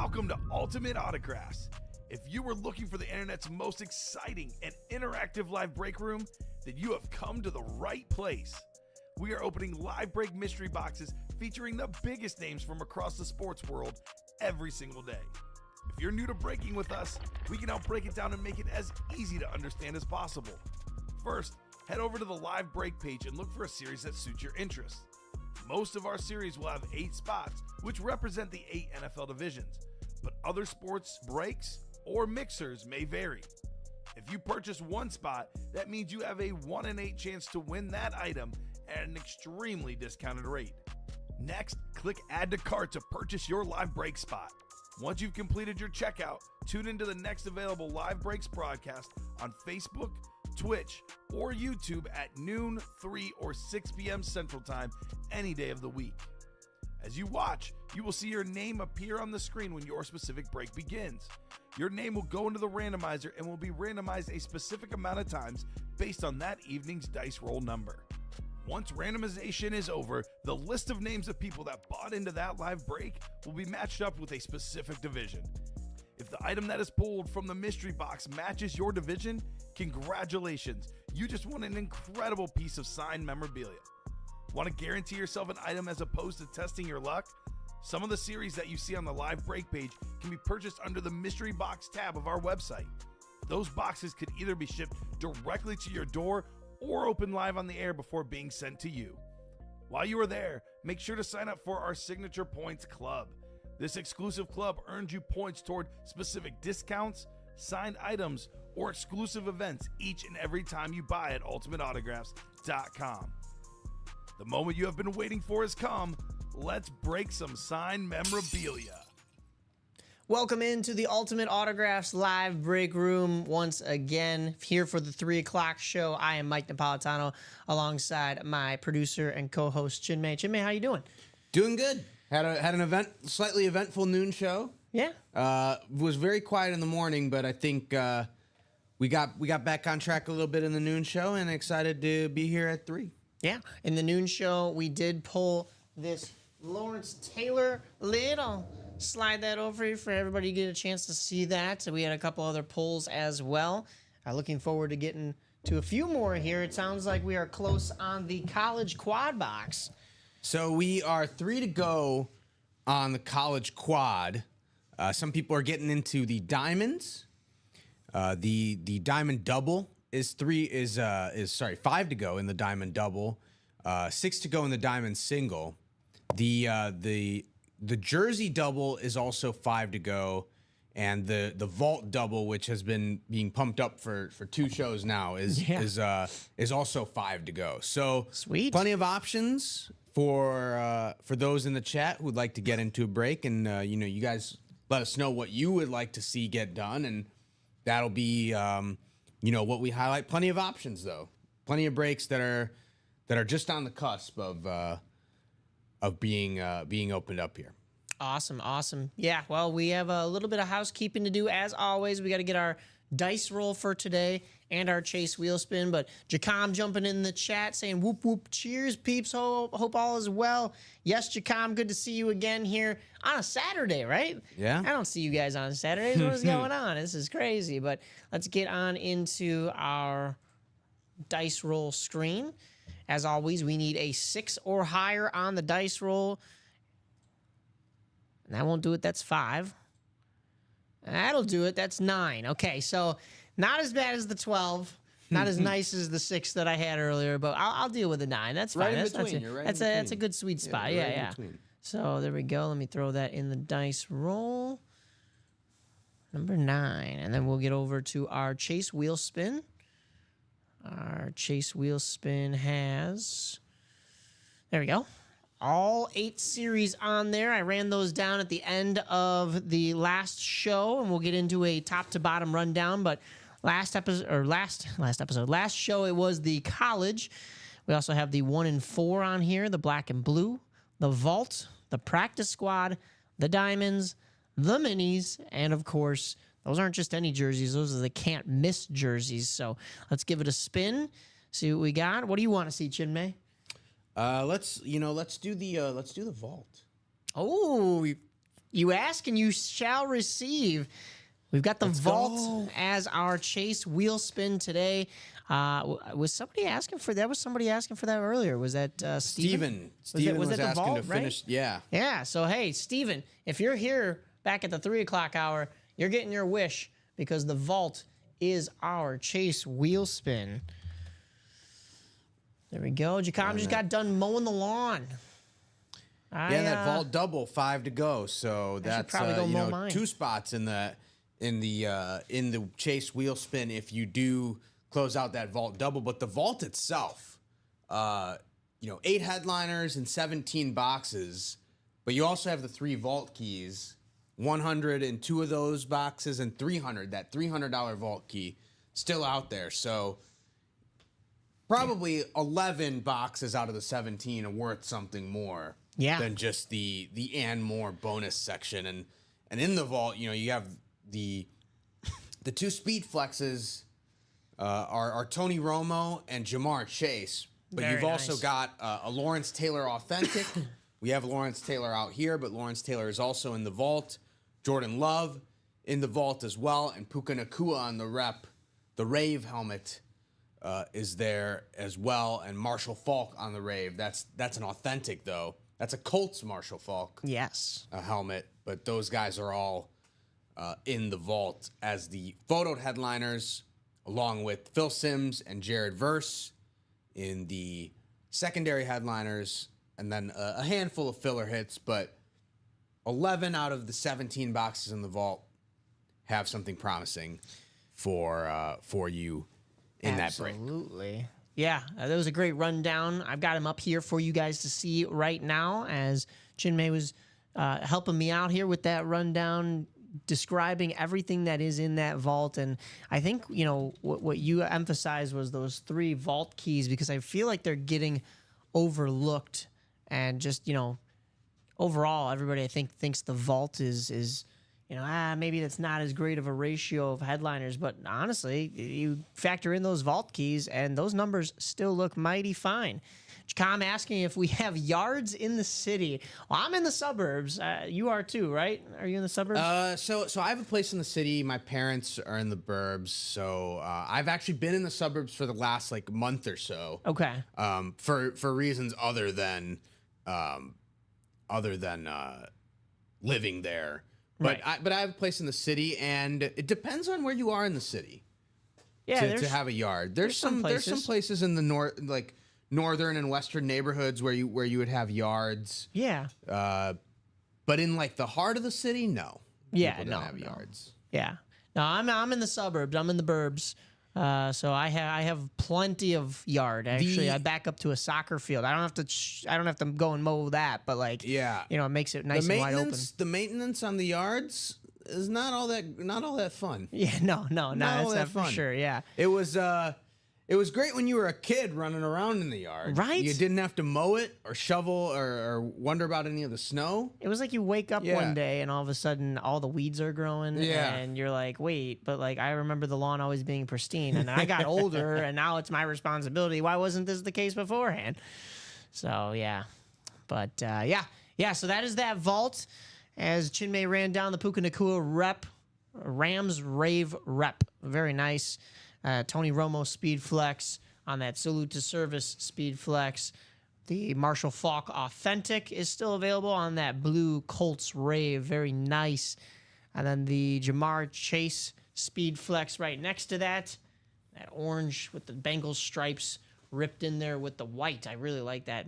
Welcome to Ultimate Autographs. If you were looking for the internet's most exciting and interactive live break room, then you have come to the right place. We are opening live break mystery boxes featuring the biggest names from across the sports world every single day. If you're new to breaking with us, we can help break it down and make it as easy to understand as possible. First, head over to the live break page and look for a series that suits your interests. Most of our series will have 8 spots, which represent the 8 NFL divisions, but other sports breaks or mixers may vary. If you purchase one spot, that means you have a 1 in 8 chance to win that item at an extremely discounted rate. Next, click Add to Cart to purchase your live break spot. Once you've completed your checkout, tune into the next available live breaks broadcast on Facebook, Twitch, or YouTube at noon, 3, or 6 p.m. Central Time any day of the week. As you watch, you will see your name appear on the screen when your specific break begins. Your name will go into the randomizer and will be randomized a specific amount of times based on that evening's dice roll number. Once randomization is over, the list of names of people that bought into that live break will be matched up with a specific division. If the item that is pulled from the mystery box matches your division, congratulations, you just won an incredible piece of signed memorabilia. Want to guarantee yourself an item as opposed to testing your luck? Some of the series that you see on the live break page can be purchased under the mystery box tab of our website. Those boxes could either be shipped directly to your door or open live on the air before being sent to you. While you are there, make sure to sign up for our Signature Points Club. This exclusive club earns you points toward specific discounts, signed items, or exclusive events each and every time you buy at ultimateautographs.com. The moment you have been waiting for has come. Let's break some signed memorabilia. Welcome into the Ultimate Autographs live break room once again. Here for the 3 o'clock show, I am Mike Napolitano alongside my producer and co-host Chinmay. Chinmay, how you doing? Doing good. Had an slightly eventful noon show. Yeah. Was very quiet in the morning, but I think we got back on track a little bit in the noon show, and excited to be here at 3. Yeah. In the noon show, we did pull this Lawrence Taylor lid. I'll slide that over here for everybody to get a chance to see that. So we had a couple other pulls as well. Looking forward to getting to a few more here. It sounds like we are close on the college quad box. So we are 3 to go on the college quad. Some people are getting into the diamonds. The diamond double is 5 to go in the diamond double. 6 to go in the diamond single. The jersey double is also 5 to go, and the vault double, which has been being pumped up for 2 shows now, is also 5 to go. So sweet, plenty of options for those in the chat who would like to get into a break, and you guys let us know what you would like to see get done, and that'll be what we highlight. Plenty of options though, plenty of breaks that are just on the cusp of being opened up here. Awesome. Yeah, well, we have a little bit of housekeeping to do. As always, we got to get our dice roll for today and our chase wheel spin. But Jacom jumping in the chat saying, whoop, whoop, cheers, peeps. Hope all is well. Yes, Jacom, good to see you again here on a Saturday, right? Yeah. I don't see you guys on Saturdays. What's going on? This is crazy. But let's get on into our dice roll screen. As always, we need a 6 or higher on the dice roll. And that won't do it. That's 5. That'll do it. That's 9. Okay, so not as bad as the 12. Not as nice as the 6 that I had earlier, but I'll deal with the 9. That's fine. That's a good sweet spot. Yeah. So there we go. Let me throw that in the dice roll. Number 9. And then we'll get over to our chase wheel spin. Our chase wheel spin has, there we go, all 8 series on there. I ran those down at the end of the last show, and we'll get into a top to bottom rundown. But last show, it was the college. We also have the 1 and 4 on here, the black and blue, the vault, the practice squad, the diamonds, the minis, and of course, those aren't just any jerseys. Those are the can't miss jerseys. So let's give it a spin. See what we got. What do you want to see, Let's do the vault. Oh, You ask and you shall receive. We've got the vault as our chase wheel spin today. Was somebody asking for that? Was somebody asking for that earlier? Was that Steven? Steven was that the asking vault, to finish. right? Yeah. Yeah. So, hey, Steven, if you're here back at the 3 o'clock hour, you're getting your wish because the vault is our chase wheel spin. There we go. Jacom just got done mowing the lawn. Yeah, that vault double, 5 to go. So that's probably go mow mine. 2 spots in the chase wheel spin if you do close out that vault double. But the vault itself, 8 headliners and 17 boxes. But you also have the 3 vault keys, 100 in 2 of those boxes, and 300. That $300 vault key still out there. So probably 11 boxes out of the 17 are worth something more. Yeah. Than just the and more bonus section. And in the vault, you have the 2 speed flexes are Tony Romo and Jamar Chase. But Very you've also nice. got a Lawrence Taylor authentic. We have Lawrence Taylor out here, but Lawrence Taylor is also in the vault. Jordan Love in the vault as well. And Puka Nacua on the rep. The Rave helmet is there as well. And Marshall Falk on the Rave. That's an authentic, though. That's a Colts Marshall Falk helmet, but those guys are all in the vault as the photoed headliners, along with Phil Simms and Jared Verse in the secondary headliners, and then a handful of filler hits, but 11 out of the 17 boxes in the vault have something promising for you in that break. Absolutely. Yeah, that was a great rundown. I've got him up here for you guys to see right now as Chinmay was helping me out here with that rundown, describing everything that is in that vault. And I think, what you emphasized was those 3 vault keys because I feel like they're getting overlooked. And just, overall, everybody I think thinks the vault is maybe that's not as great of a ratio of headliners, but honestly, you factor in those vault keys and those numbers still look mighty fine. Jacom asking if we have yards in the city. Well, I'm in the suburbs. You are too, right? Are you in the suburbs? So I have a place in the city. My parents are in the burbs, so I've actually been in the suburbs for the last month or so. Okay. For reasons other than living there. But Right. I have a place in the city, and it depends on where you are in the city. Yeah, to have a yard. There's some places in the northern and western neighborhoods where you would have yards. Yeah. But in the heart of the city, no. Yeah, People don't no, have no. yards. Yeah. No, I'm in the suburbs. I'm in the burbs. So I have plenty of yard. Actually, I back up to a soccer field. I don't have to go and mow that, but it makes it nice and wide open. The maintenance on the yards is not all that fun. Yeah, no, that's not for fun. sure. Yeah. It was great when you were a kid running around in the yard. Right? You didn't have to mow it or shovel or wonder about any of the snow. It was like you wake up one day and all of a sudden all the weeds are growing and you're like, wait, but I remember the lawn always being pristine and I got older and now it's my responsibility. Why wasn't this the case beforehand? So, yeah. But, so that is that vault as Chinmay ran down the Puka Nacua Rams Rave rep. Very nice. Tony Romo Speed Flex on that Salute to Service Speed Flex. The Marshall Falk Authentic is still available on that blue Colts Rave. Very nice. And then the Jamar Chase Speed Flex right next to that. That orange with the Bengals stripes ripped in there with the white. I really like that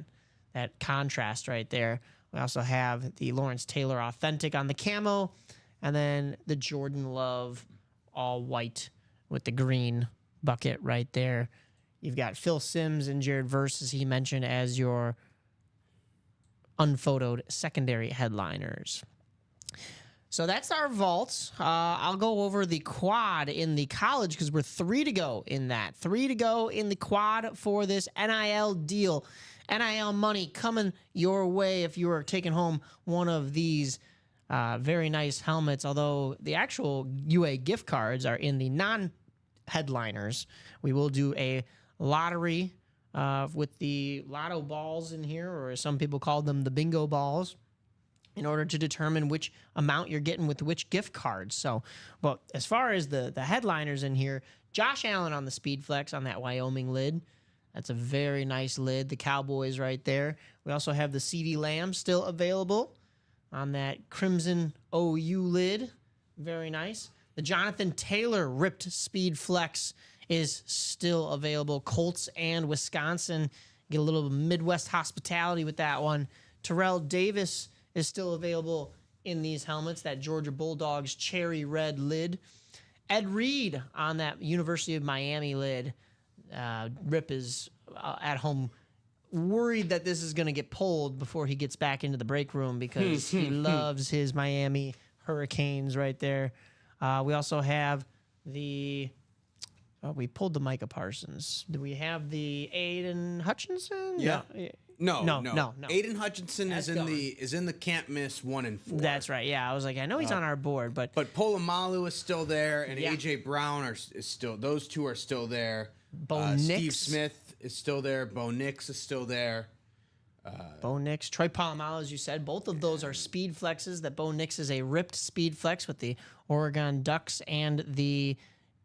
contrast right there. We also have the Lawrence Taylor Authentic on the camo. And then the Jordan Love all white with the green bucket right there. You've got Phil Simms and Jared Verse, as he mentioned, as your unphotoed secondary headliners. So that's our vault. I'll go over the quad in the college because we're 3 to go in that. 3 to go in the quad for this NIL deal. NIL money coming your way if you are taking home one of these very nice helmets, although the actual UA gift cards are in the non-headliners. We will do a lottery with the lotto balls in here, or some people call them the bingo balls. in order to determine which amount you're getting with which gift cards. So, but as far as the headliners in here, Josh Allen on the Speed Flex on that Wyoming lid. That's a very nice lid. The Cowboys right there. We also have the CeeDee Lamb still available on that Crimson OU lid. Very nice. The Jonathan Taylor ripped Speed Flex is still available. Colts and Wisconsin. Get a little Midwest hospitality with that one. Terrell Davis is still available in these helmets. That Georgia Bulldogs cherry red lid. Ed Reed on that University of Miami lid. Rip is at home worried that this is going to get pulled before he gets back into the break room because he loves his Miami Hurricanes right there. We also have the... Oh, we pulled the Micah Parsons. Do we have the Aiden Hutchinson? Yeah. No. Aiden Hutchinson That's is in the can't miss 1 and 4. That's right. Yeah, I was like, I know he's on our board, but Polamalu is still there, and Yeah. AJ Brown is still. Those two are still there. Bo Nix. Steve Smith is still there. Bo Nix is still there. Bo Nix, Troy Polamalu, as you said, both of those are speed flexes. That Bo Nix is a ripped speed flex with the Oregon Ducks and the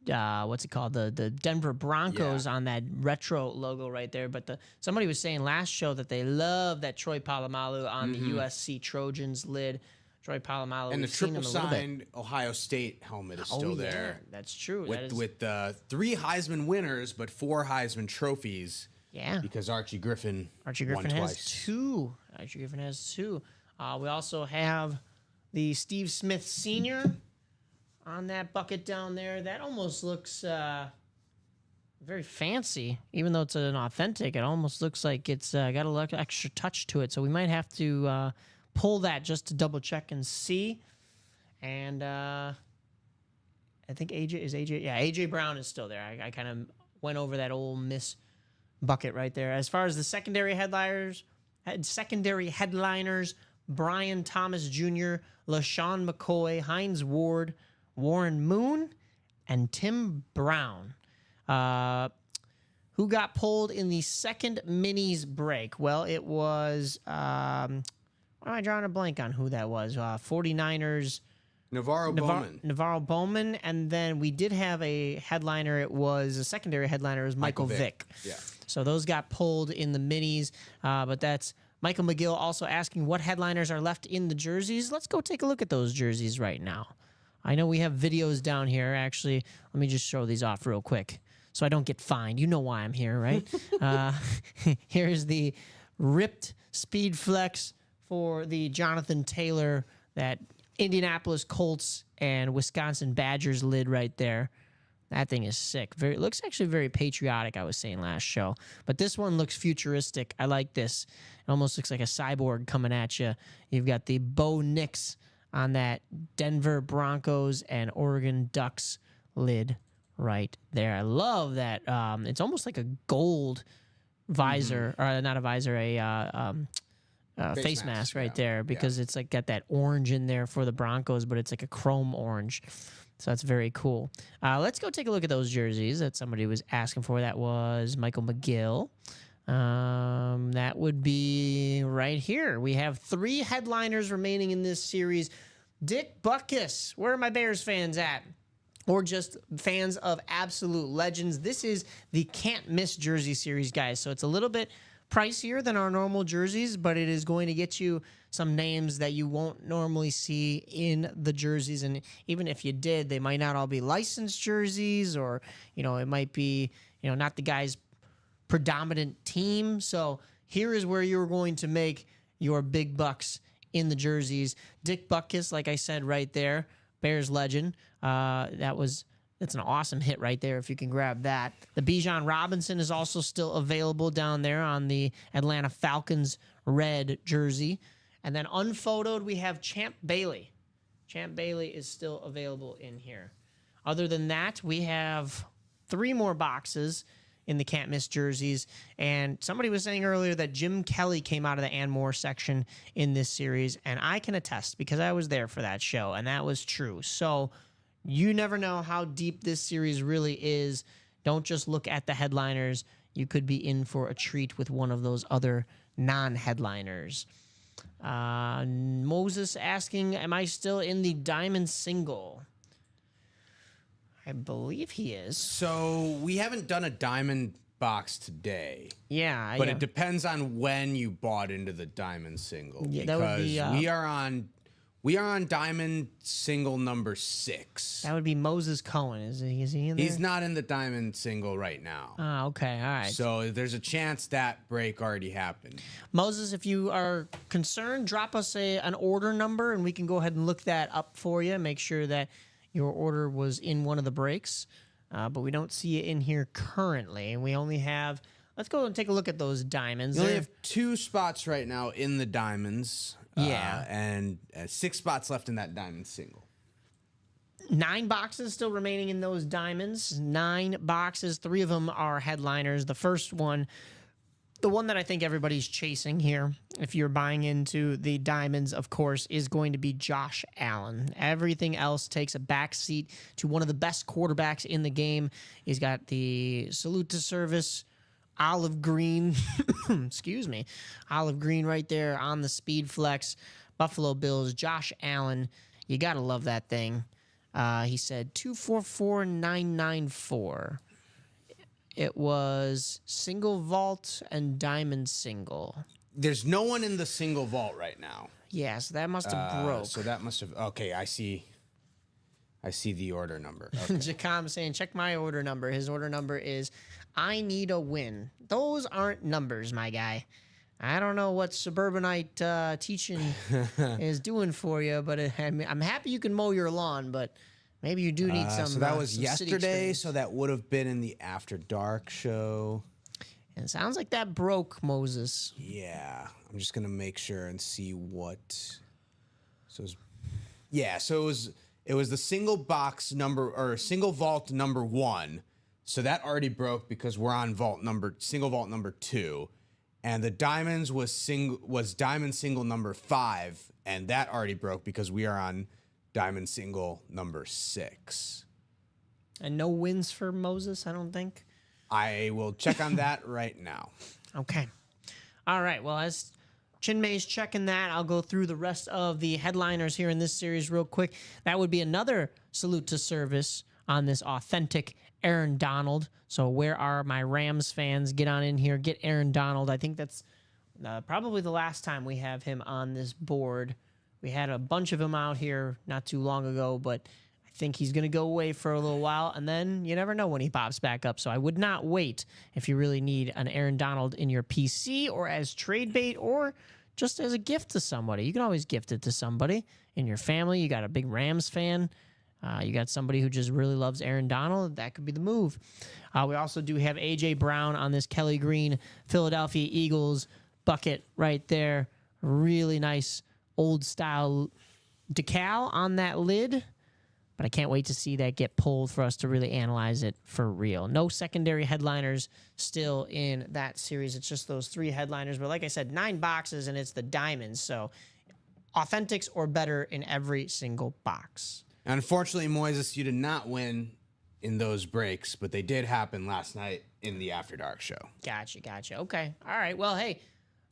what's it called? The Denver Broncos on that retro logo right there. But somebody was saying last show that they love that Troy Polamalu on the USC Trojans lid. Troy Polamalu, And the we've seen him triple a little bit. signed Ohio State helmet is still Yeah, there. that's true. With 3 Heisman winners, but 4 Heisman trophies. Yeah. Because Archie Griffin Archie won Griffin has twice. 2. Archie Griffin has 2. We also have the Steve Smith Sr. on that bucket down there. That almost looks very fancy. Even though it's an authentic, it almost looks like it's got a little extra touch to it. So we might have to pull that just to double check and see. And I think AJ Brown is still there. I kind of went over that Ole Miss bucket right there. As far as the secondary headliners, Brian Thomas Jr., LaShawn McCoy, Hines Ward, Warren Moon, and Tim Brown. Who got pulled in the second minis break? Well, it was... why am I drawing a blank on who that was? 49ers... Navarro Bowman, and then we did have a headliner. It was a secondary headliner. It was Michael Vick. Yeah. So those got pulled in the minis, but that's Michael McGill also asking what headliners are left in the jerseys. Let's go take a look at those jerseys right now. I know we have videos down here. Actually, let me just show these off real quick so I don't get fined. You know why I'm here, right? Here's the ripped Speed Flex for the Jonathan Taylor, that Indianapolis Colts and Wisconsin Badgers lid right there. That thing is sick. It looks actually very patriotic, I was saying last show. But this one looks futuristic. I like this. It almost looks like a cyborg coming at you. You've got the Bo Nix on that Denver Broncos and Oregon Ducks lid right there. I love that. It's almost like a gold visor, or not a visor, face mask right there, because it's like got that orange in there for the Broncos, but it's like a chrome orange. So that's very cool. Let's go take a look at those jerseys that somebody was asking for. That was Michael McGill. That would be right here. We have 3 headliners remaining in this series. Dick Butkus. Where are my Bears fans at? Or just fans of absolute legends. This is the can't miss jersey series, guys. So it's a little bit pricier than our normal jerseys, but it is going to get you some names that you won't normally see in the jerseys. And even if you did, they might not all be licensed jerseys, or, it might be, not the guy's predominant team. So here is where you're going to make your big bucks in the jerseys. Dick Butkus, like I said right there, Bears legend. That's an awesome hit right there if you can grab that. The Bijan Robinson is also still available down there on the Atlanta Falcons red jersey. And then unphotoed, we have Champ Bailey. Champ Bailey is still available in here. Other than that, we have 3 more boxes in the can't miss jerseys. And somebody was saying earlier that Jim Kelly came out of the Ann Moore section in this series. And I can attest, because I was there for that show, and that was true. So you never know how deep this series really is. Don't just look at the headliners. You could be in for a treat with one of those other non-headliners. Moses asking, am I still in the diamond single? I believe he is. So we haven't done a diamond box today. Yeah. But it depends on when you bought into the diamond single. Yeah, because that would be, we are on diamond single number 6. That would be Moses Cohen. Is he in there? He's not in the diamond single right now. Ah, okay. All right. So there's a chance that break already happened. Moses, if you are concerned, drop us an order number and we can go ahead and look that up for you. Make sure that your order was in one of the breaks. But we don't see it in here currently. And we only have, let's go and take a look at those diamonds. You only have 2 spots right now in the diamonds. Yeah. And 6 spots left in that diamond single. 9 boxes still remaining in those diamonds. 9 boxes. 3 of them are headliners. The first one, the one that I think everybody's chasing here, if you're buying into the diamonds, of course, is going to be Josh Allen. Everything else takes a backseat to one of the best quarterbacks in the game. He's got the salute to service, olive green, excuse me, olive green right there on the speed flex. Buffalo Bills, Josh Allen. You got to love that thing. He said 244994. It was single vault and diamond single. There's no one in the single vault right now. Yeah, so that must have broke. So that must have. Okay, I see the order number. Okay. Jacom saying, check my order number. His order number is, I need a win. Those aren't numbers, my guy. I don't know what suburbanite teaching is doing for you, but I'm happy you can mow your lawn, but maybe you do need some. So that was some yesterday, so that would have been in the After Dark show. And it sounds like that broke, Moses. Yeah, I'm just gonna make sure and see what. So it was the single box number or single vault number 1. So that already broke because we're on single vault number 2, and the diamonds was diamond single number 5, and that already broke because we are on diamond single number 6. And no wins for Moses, I don't think. I will check on that right now. Okay. All right. Well, as Chinmay's checking that, I'll go through the rest of the headliners here in this series real quick. That would be another salute to service on this authentic Aaron Donald. So where are my Rams fans? Get on in here. Get Aaron Donald. I think that's probably the last time we have him on this board. We had a bunch of him out here not too long ago, but I think he's going to go away for a little while, and then you never know when he pops back up. So I would not wait if you really need an Aaron Donald in your PC or as trade bait or just as a gift to somebody. You can always gift it to somebody in your family. You got a big Rams fan. You got somebody who just really loves Aaron Donald. That could be the move. We also do have A.J. Brown on this Kelly Green Philadelphia Eagles bucket right there. Really nice old style decal on that lid. But I can't wait to see that get pulled for us to really analyze it for real. No secondary headliners still in that series. It's just those 3 headliners. But like I said, 9 boxes, and it's the diamonds. So authentics or better in every single box. Unfortunately, Moises, you did not win in those breaks, but they did happen last night in the After Dark show. Gotcha. Okay. All right. Well, hey,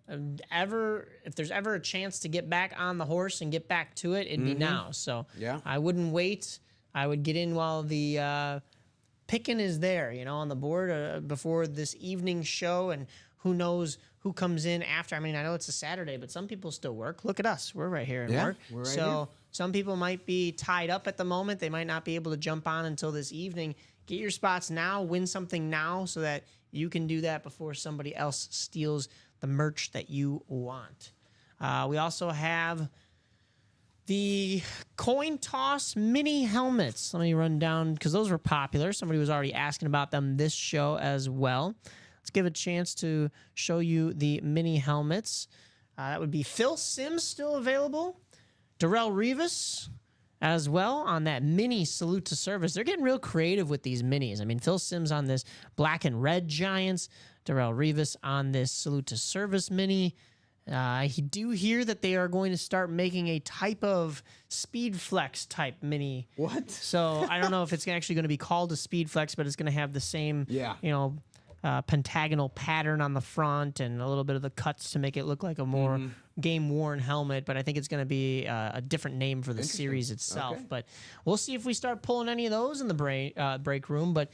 if there's ever a chance to get back on the horse and get back to it, it'd be now. So yeah, I wouldn't wait. I would get in while the picking is there, on the board before this evening show, and who knows who comes in after. I mean, I know it's a Saturday, but some people still work. Look at us. We're right here at work. We're right so here. Some people might be tied up at the moment. They might not be able to jump on until this evening. Get your spots now. Win something now so that you can do that before somebody else steals the merch that you want. We also have the coin toss mini helmets. Let me run down because those were popular. Somebody was already asking about them this show as well. Let's give a chance to show you the mini helmets. That would be Phil Simms still available. Darrelle Revis as well on that mini salute to service. They're getting real creative with these minis. I mean, Phil Simms on this black and red Giants. Darrelle Revis on this salute to service mini. I do hear that they are going to start making a type of Speed Flex type mini. What? So I don't know if it's actually going to be called a Speed Flex, but it's going to have the same, pentagonal pattern on the front and a little bit of the cuts to make it look like a more game-worn helmet. But I think it's going to be a different name for the series itself. Okay. But we'll see if we start pulling any of those in the break room. But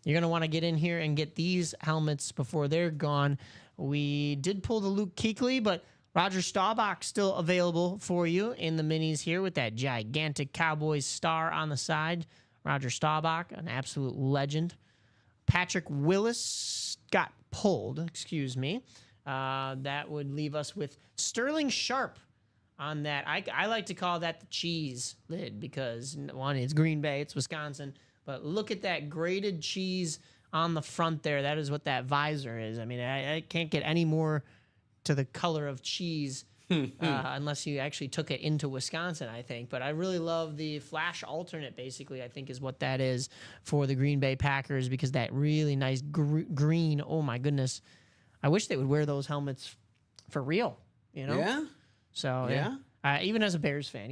you're going to want to get in here and get these helmets before they're gone. We did pull the Luke Kuechly, but Roger Staubach still available for you in the minis here with that gigantic Cowboys star on the side. Roger Staubach, an absolute legend. Patrick Willis got pulled, excuse me. That would leave us with Sterling Sharp on that. I like to call that the cheese lid because, one, it's Green Bay, it's Wisconsin. But look at that grated cheese on the front there. That is what that visor is. I mean, I can't get any more to the color of cheese unless you actually took it into Wisconsin, I think. But I really love the flash alternate, basically, I think is what that is for the Green Bay Packers, because that really nice green, oh my goodness. I wish they would wear those helmets for real, you know? Yeah. So, yeah. Even as a Bears fan,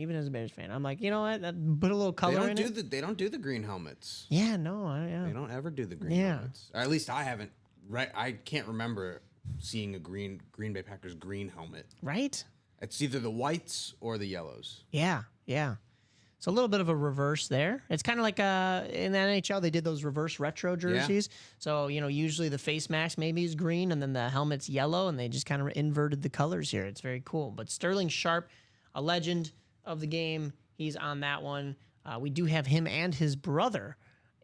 I'm like, you know what? Put a little color in it. They don't do the green helmets. Yeah, no. They don't ever do the green helmets. Or at least I haven't. Right, I can't remember seeing a Green Bay Packers green helmet. Right? It's either the whites or the yellows. Yeah. It's a little bit of a reverse there. It's kind of like in the NHL, they did those reverse retro jerseys. Yeah. So, usually the face mask maybe is green and then the helmet's yellow, and they just kind of inverted the colors here. It's very cool. But Sterling Sharp, a legend of the game, he's on that one. We do have him and his brother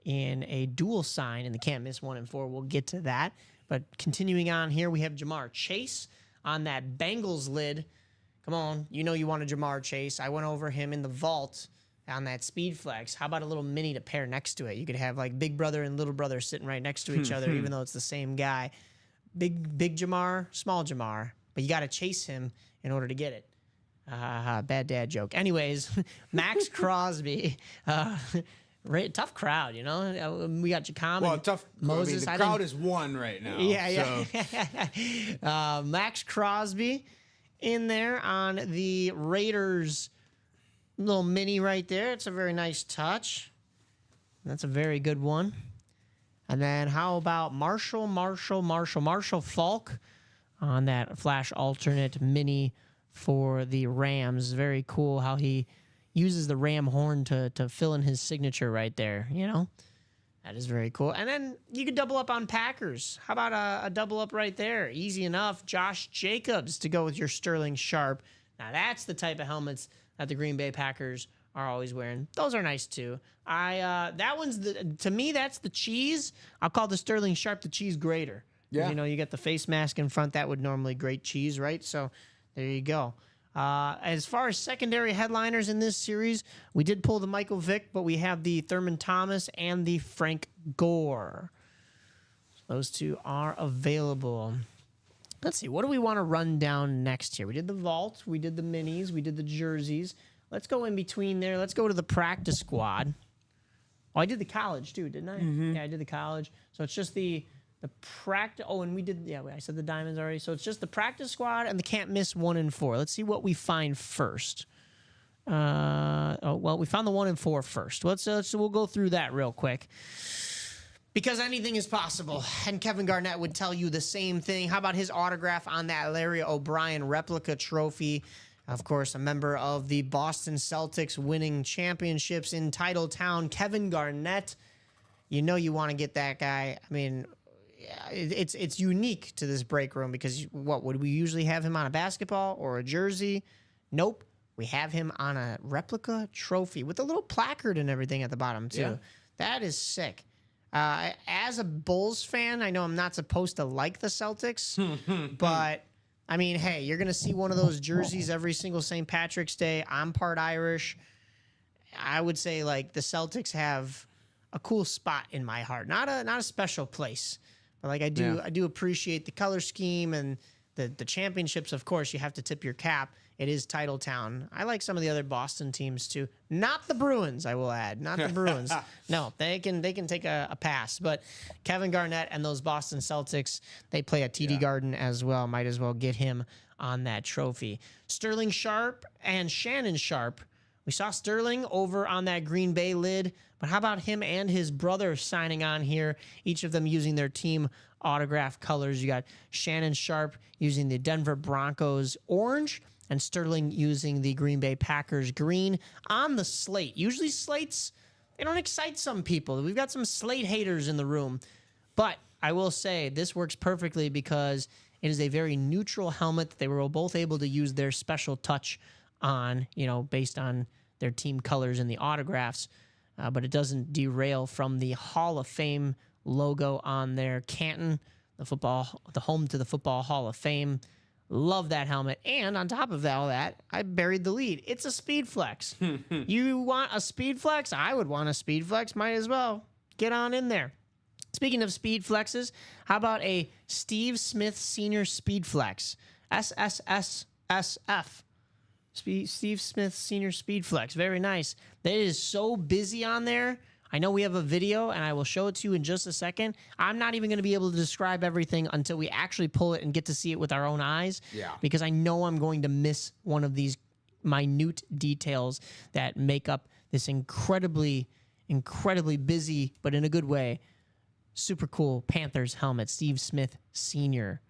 in a dual sign in the Can't Miss 1 and 4. We'll get to that. But continuing on here, we have Jamar Chase on that Bengals lid. Come on, you want a Jamar Chase. I went over him in the vault on that Speed Flex. How about a little mini to pair next to it? You could have like big brother and little brother sitting right next to each other, even though it's the same guy. Big Jamar, small Jamar, but you got to chase him in order to get it. Bad dad joke. Anyways, Max Crosby. Tough crowd, We got Jacom. Well, tough. Moses. The crowd is one right now. Yeah. Max Crosby in there on the Raiders little mini right there. It's a very nice touch. That's a very good one. And then how about Marshall Falk on that flash alternate mini for the Rams. Very cool how he uses the ram horn to fill in his signature right there, That is very cool. And then you could double up on Packers. How about a double up right there? Easy enough. Josh Jacobs to go with your Sterling Sharp. Now that's the type of helmets that the Green Bay Packers are always wearing. Those are nice too. That one's to me that's the cheese. I'll call the Sterling Sharp the cheese grater. Yeah. You get the face mask in front. That would normally grate cheese, right? So there you go. As far as secondary headliners in this series, we did pull the Michael Vick, but we have the Thurman Thomas and the Frank Gore. So those two are available. Let's see. What do we want to run down next here? We did the vault. We did the minis. We did the jerseys. Let's go in between there. Let's go to the practice squad. Oh, I did the college too, didn't I? Mm-hmm. Yeah, I did the college. So it's just the practice. Oh, and we did. Yeah, I said the diamonds already. So it's just the practice squad and the Can't Miss 1 and 4. Let's see what we find first. We found the 1 and 4 first. We'll go through that real quick. Because anything is possible. And Kevin Garnett would tell you the same thing. How about his autograph on that Larry O'Brien replica trophy? Of course, a member of the Boston Celtics winning championships in Titletown, Kevin Garnett. You want to get that guy. I mean, it's unique to this break room because what would we usually have him on a basketball or a jersey? Nope. We have him on a replica trophy with a little placard and everything at the bottom too. Yeah. That is sick. As a Bulls fan, I know I'm not supposed to like the Celtics, but I mean, hey, you're going to see one of those jerseys every single St. Patrick's Day. I'm part Irish. I would say like the Celtics have a cool spot in my heart. Not a special place, but like I do appreciate the color scheme and the championships. Of course, you have to tip your cap. It is Titletown. I like some of the other Boston teams too. Not the Bruins, I will add. Not the Bruins. No, they can take a pass. But Kevin Garnett and those Boston Celtics, they play at TD Garden as well. Might as well get him on that trophy. Sterling Sharp and Shannon Sharp We saw Sterling over on that Green Bay lid, but how about him and his brother signing on here, each of them using their team autograph colors? You got Shannon Sharp using the Denver Broncos orange and Sterling using the Green Bay Packers green on the slate. Usually slates, they don't excite some people. We've got some slate haters in the room. But I will say this works perfectly because it is a very neutral helmet that they were both able to use their special touch on, based on their team colors and the autographs. But it doesn't derail from the Hall of Fame logo on there. Canton, the home to the Football Hall of Fame. Love that helmet. And on top of all that, I buried the lead. It's a Speed Flex. You want a Speed Flex? I would want a Speed Flex. Might as well get on in there. Speaking of Speed Flexes, how about a Steve Smith Senior Speed Flex? SSSSF. Steve Smith Senior Speed Flex. Very nice. That is so busy on there. I know we have a video, and I will show it to you in just a second. I'm not even going to be able to describe everything until we actually pull it and get to see it with our own eyes. Yeah. Because I know I'm going to miss one of these minute details that make up this incredibly, incredibly busy, but in a good way, super cool Panthers helmet. Steve Smith Sr.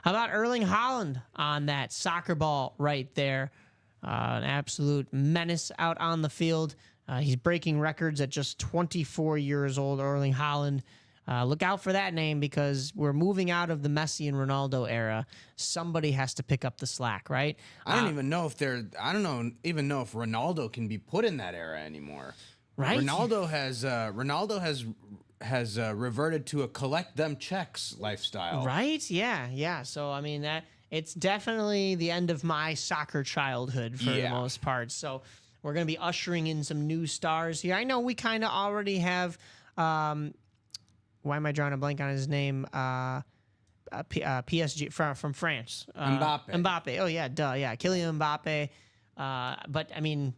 How about Erling Haaland on that soccer ball right there? An absolute menace out on the field. He's breaking records at just 24 years old, Erling Haaland. Look out for that name because we're moving out of the Messi and Ronaldo era. Somebody has to pick up the slack, right? I don't even know if Ronaldo can be put in that era anymore. Right? Ronaldo has reverted to a collect them checks lifestyle. Right? Yeah. So I mean it's definitely the end of my soccer childhood for the most part. So we're going to be ushering in some new stars here. I know we kind of already have, why am I drawing a blank on his name? PSG from France. Mbappe. Oh, yeah, duh. Yeah, Kylian Mbappe. But, I mean,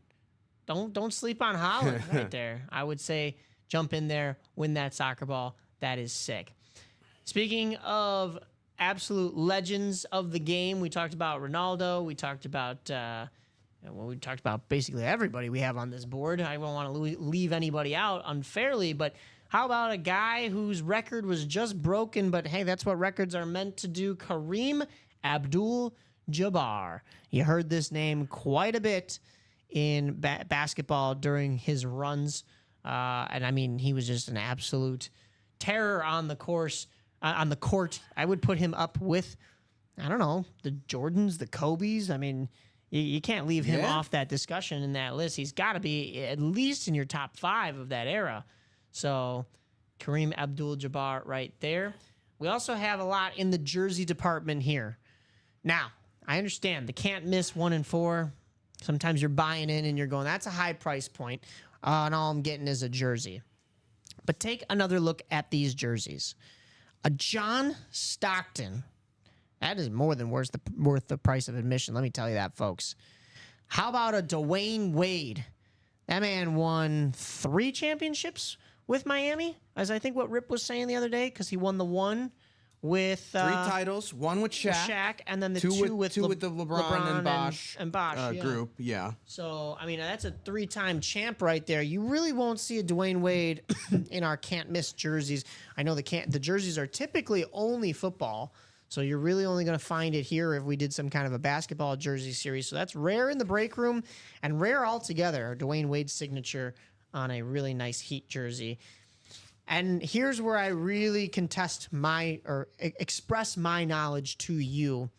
don't sleep on Haaland right there. I would say jump in there, win that soccer ball. That is sick. Speaking of absolute legends of the game, we talked about Ronaldo. We talked about... we talked about basically everybody we have on this board. I don't want to leave anybody out unfairly, but how about a guy whose record was just broken, but hey, that's what records are meant to do. Kareem Abdul-Jabbar. You heard this name quite a bit in basketball during his runs. And I mean, he was just an absolute terror on the court. I would put him up with, I don't know, the Jordans, the Kobes. I mean, you can't leave him off that discussion in that list. He's got to be at least in your top 5 of that era. So Kareem Abdul-Jabbar right there. We also have a lot in the jersey department here. Now, I understand the can't miss 1 and 4. Sometimes you're buying in and you're going, that's a high price point. And all I'm getting is a jersey. But take another look at these jerseys. A John Stockton. That is more than worth the price of admission. Let me tell you that, folks. How about a Dwayne Wade? That man won 3 championships with Miami, as I think what Rip was saying the other day, because he won the one with 3 titles, 1 with Shaq, and then the two with the LeBron and Bosh group. Yeah. So I mean, that's a 3-time champ right there. You really won't see a Dwayne Wade in our can't miss jerseys. I know the jerseys are typically only football. So you're really only going to find it here if we did some kind of a basketball jersey series. So that's rare in the break room and rare altogether, Dwayne Wade's signature on a really nice Heat jersey. And here's where I really contest express my knowledge to you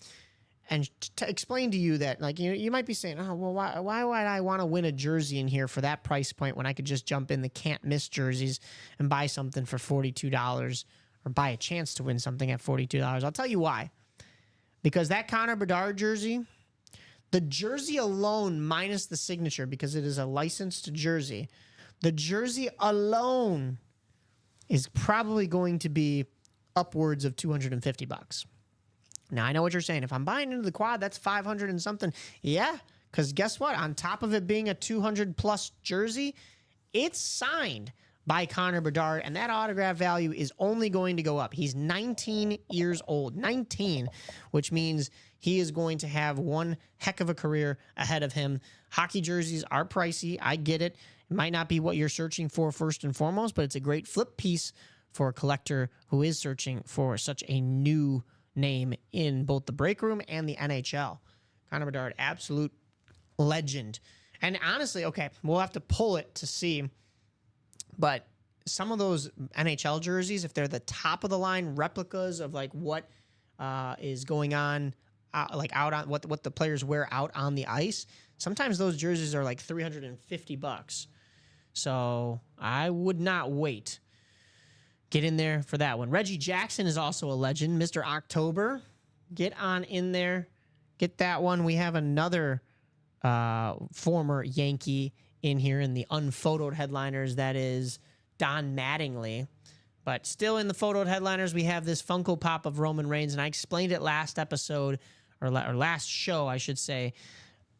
and to explain to you that, like, you might be saying, oh, well, why would I want to win a jersey in here for that price point when I could just jump in the can't miss jerseys and buy something for $42? Or buy a chance to win something at $42. I'll tell you why. Because that Connor Bedard jersey, the jersey alone minus the signature, because it is a licensed jersey, the jersey alone is probably going to be upwards of $250. Now, I know what you're saying. If I'm buying into the quad, that's 500 and something. Yeah, because guess what? On top of it being a 200-plus jersey, it's signed by Connor Bedard, and that autograph value is only going to go up. He's 19 years old, 19, which means he is going to have one heck of a career ahead of him. Hockey jerseys are pricey. I get it. It might not be what you're searching for first and foremost, but it's a great flip piece for a collector who is searching for such a new name in both the break room and the NHL. Connor Bedard, absolute legend. And honestly, okay, we'll have to pull it to see, but some of those NHL jerseys, if they're the top of the line replicas of like what is going on, like out on what the players wear out on the ice, sometimes those jerseys are like $350. So I would not wait. Get in there for that one. Reggie Jackson is also a legend. Mr. October, get on in there. Get that one. We have another former Yankee in here in the unphotoed headliners. That is Don Mattingly. But still in the photoed headliners, we have this Funko Pop of Roman Reigns. And I explained it last episode, or last show, I should say.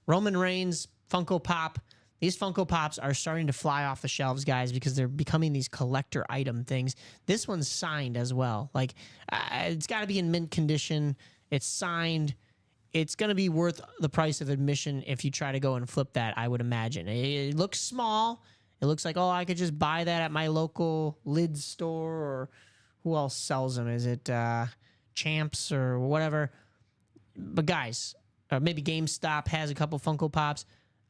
Roman Reigns, Funko Pop. These Funko Pops are starting to fly off the shelves, guys, because they're becoming these collector item things. This one's signed as well. Like, it's got to be in mint condition. It's signed. It's going to be worth the price of admission if you try to go and flip that, I would imagine. It looks small. It looks like, oh, I could just buy that at my local Lids store, or who else sells them? Is it Champs or whatever? But guys, maybe GameStop has a couple Funko Pops.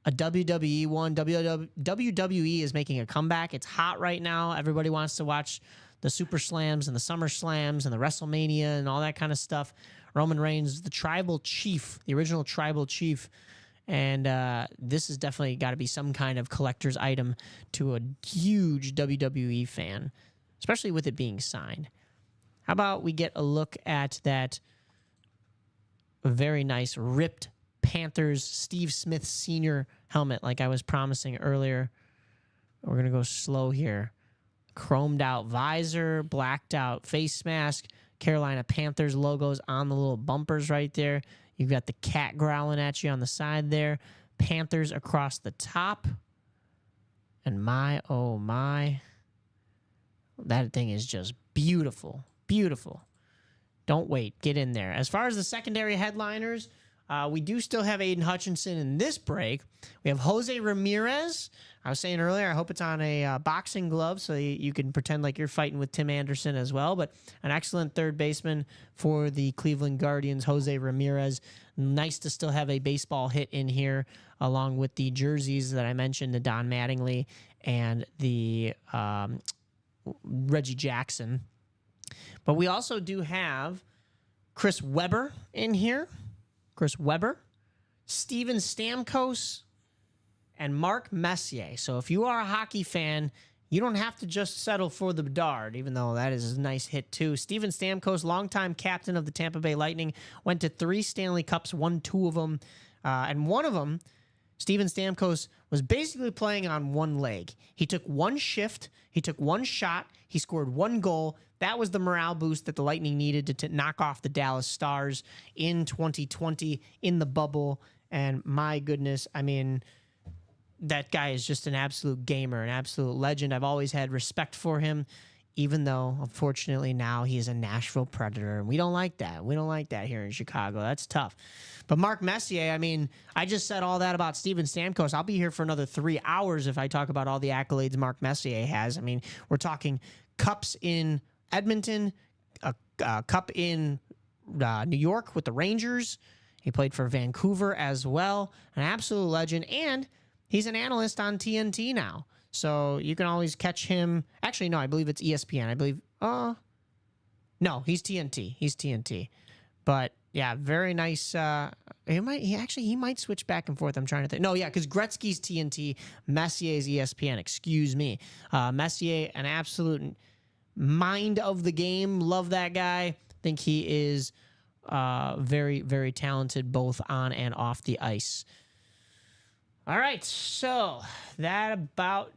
A WWE one. WWE is making a comeback. It's hot right now. Everybody wants to watch the Super Slams and the Summer Slams and the WrestleMania and all that kind of stuff. Roman Reigns, the Tribal Chief, the original Tribal Chief. And this has definitely got to be some kind of collector's item to a huge WWE fan, especially with it being signed. How about we get a look at that very nice ripped Panthers Steve Smith Sr. helmet like I was promising earlier. We're going to go slow here. Chromed out visor, blacked out face mask, Carolina Panthers logos on the little bumpers right there. You've got the cat growling at you on the side there. Panthers across the top. And my, oh my. That thing is just beautiful. Beautiful. Don't wait. Get in there. As far as the secondary headliners, we do still have Aiden Hutchinson in this break. We have Jose Ramirez. I was saying earlier, I hope it's on a boxing glove so you can pretend like you're fighting with Tim Anderson as well. But an excellent third baseman for the Cleveland Guardians, Jose Ramirez. Nice to still have a baseball hit in here, along with the jerseys that I mentioned, the Don Mattingly and the Reggie Jackson. But we also do have Chris Webber in here. Chris Webber, Steven Stamkos, and Mark Messier. So if you are a hockey fan, you don't have to just settle for the Bedard, even though that is a nice hit too. Steven Stamkos, longtime captain of the Tampa Bay Lightning, went to 3 Stanley Cups, won 2 of them. And one of them, Steven Stamkos, was basically playing on one leg. He took one shift, he took one shot, he scored 1 goal. That was the morale boost that the Lightning needed to knock off the Dallas Stars in 2020 in the bubble. And my goodness, I mean, that guy is just an absolute gamer, an absolute legend. I've always had respect for him, even though, unfortunately, now he is a Nashville Predator. And we don't like that. We don't like that here in Chicago. That's tough. But Mark Messier, I mean, I just said all that about Steven Stamkos. I'll be here for another 3 hours if I talk about all the accolades Mark Messier has. I mean, we're talking cups in Edmonton, a cup in New York with the Rangers. He played for Vancouver as well. An absolute legend. And he's an analyst on TNT now. So you can always catch him. Actually, no, I believe it's ESPN. I believe, no, he's TNT. He's TNT. But yeah, very nice. He might switch back and forth. I'm trying to think. No, yeah, because Gretzky's TNT, Messier's ESPN. Excuse me. Messier, an absolute mind of the game. Love that guy. Think he is very, very talented both on and off the ice. All right, so that about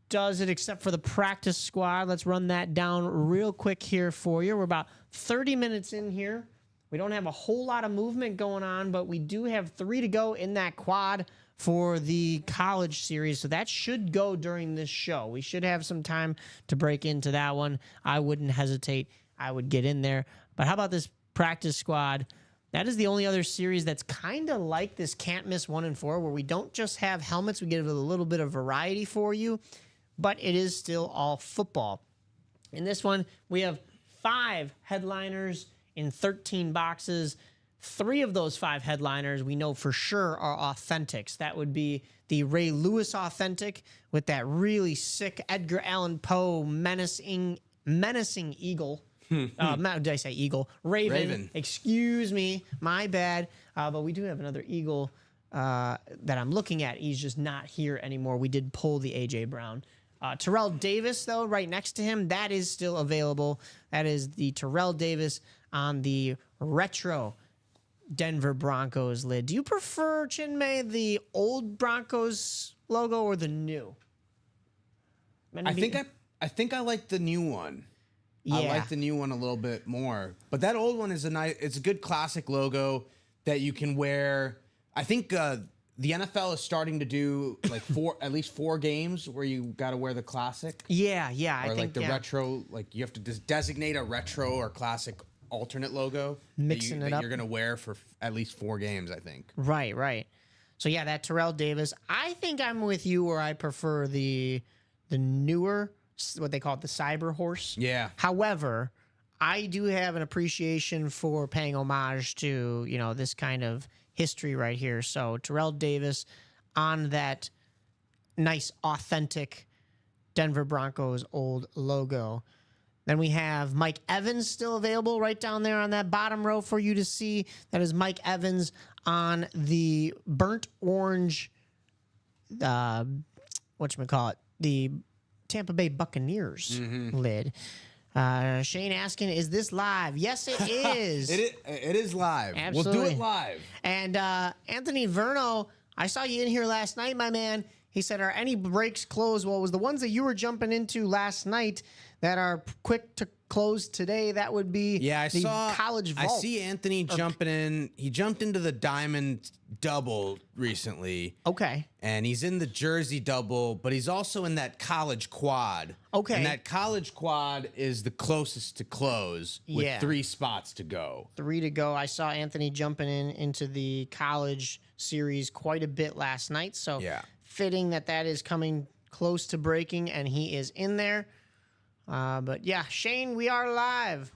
does it, except for the practice squad. Let's run that down real quick here for you. We're about 30 minutes in here. We don't have a whole lot of movement going on, but we do have 3 to go in that quad for the college series, so that should go during this show. We should have some time to break into that one. I wouldn't hesitate. I would get in there. But how about this practice squad? That is the only other series that's kind of like this Can't Miss 1 and 4, where we don't just have helmets, we give it a little bit of variety for you, but it is still all football. In this one, we have 5 headliners in 13 boxes. 3 of those 5 headliners we know for sure are authentics. That would be the Ray Lewis authentic with that really sick Edgar Allan Poe menacing eagle. Did I say eagle? Raven. Excuse me. My bad. But we do have another eagle that I'm looking at. He's just not here anymore. We did pull the A.J. Brown. Terrell Davis, though, right next to him, that is still available. That is the Terrell Davis on the retro Denver Broncos lid. Do you prefer, Chinmay, the old Broncos logo or the new? I think I like the new one. Yeah. I like the new one a little bit more. But that old one is it's a good classic logo that you can wear. I think the NFL is starting to do like at least 4 games where you got to wear the classic. Yeah. Or I think the retro, like you have to designate a retro or classic alternate logo Mixing it up. You're going to wear for at least 4 games, I think. Right. So yeah, that Terrell Davis. I think I'm with you where I prefer the newer, what they call it, the Cyber Horse. Yeah. However, I do have an appreciation for paying homage to, this kind of history right here. So Terrell Davis on that nice, authentic Denver Broncos old logo. Then we have Mike Evans still available right down there on that bottom row for you to see. That is Mike Evans on the burnt orange, whatchamacallit, the Tampa Bay Buccaneers lid. Shane asking, is this live? Yes, it is. It is live. Absolutely. We'll do it live. And Anthony Verno, I saw you in here last night, my man. He said, are any breaks closed? Well, it was the ones that you were jumping into last night that are quick to close today. That would be College Vault. I see Anthony jumping in. He jumped into the Diamond Double recently. Okay. And he's in the Jersey Double, but he's also in that College Quad. Okay. And that College Quad is the closest to close with 3 spots to go. 3 to go. I saw Anthony jumping into the College Series quite a bit last night. So fitting that is coming close to breaking, and he is in there. But yeah, Shane, we are live.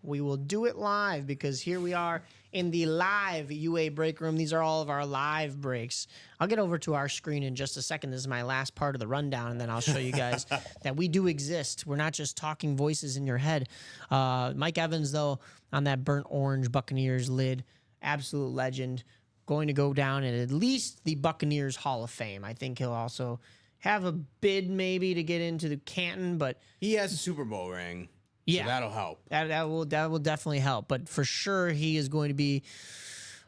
We will do it live because here we are in the live UA break room. These are all of our live breaks. I'll get over to our screen in just a second. This is my last part of the rundown, and then I'll show you guys that we do exist. We're not just talking voices in your head. Mike Evans, though, on that burnt orange Buccaneers lid, absolute legend. Going to go down in at least the Buccaneers Hall of Fame. I think he'll also have a bid maybe to get into the Canton, but he has a Super Bowl ring. Yeah, so that'll help. That will definitely help. But for sure, he is going to be,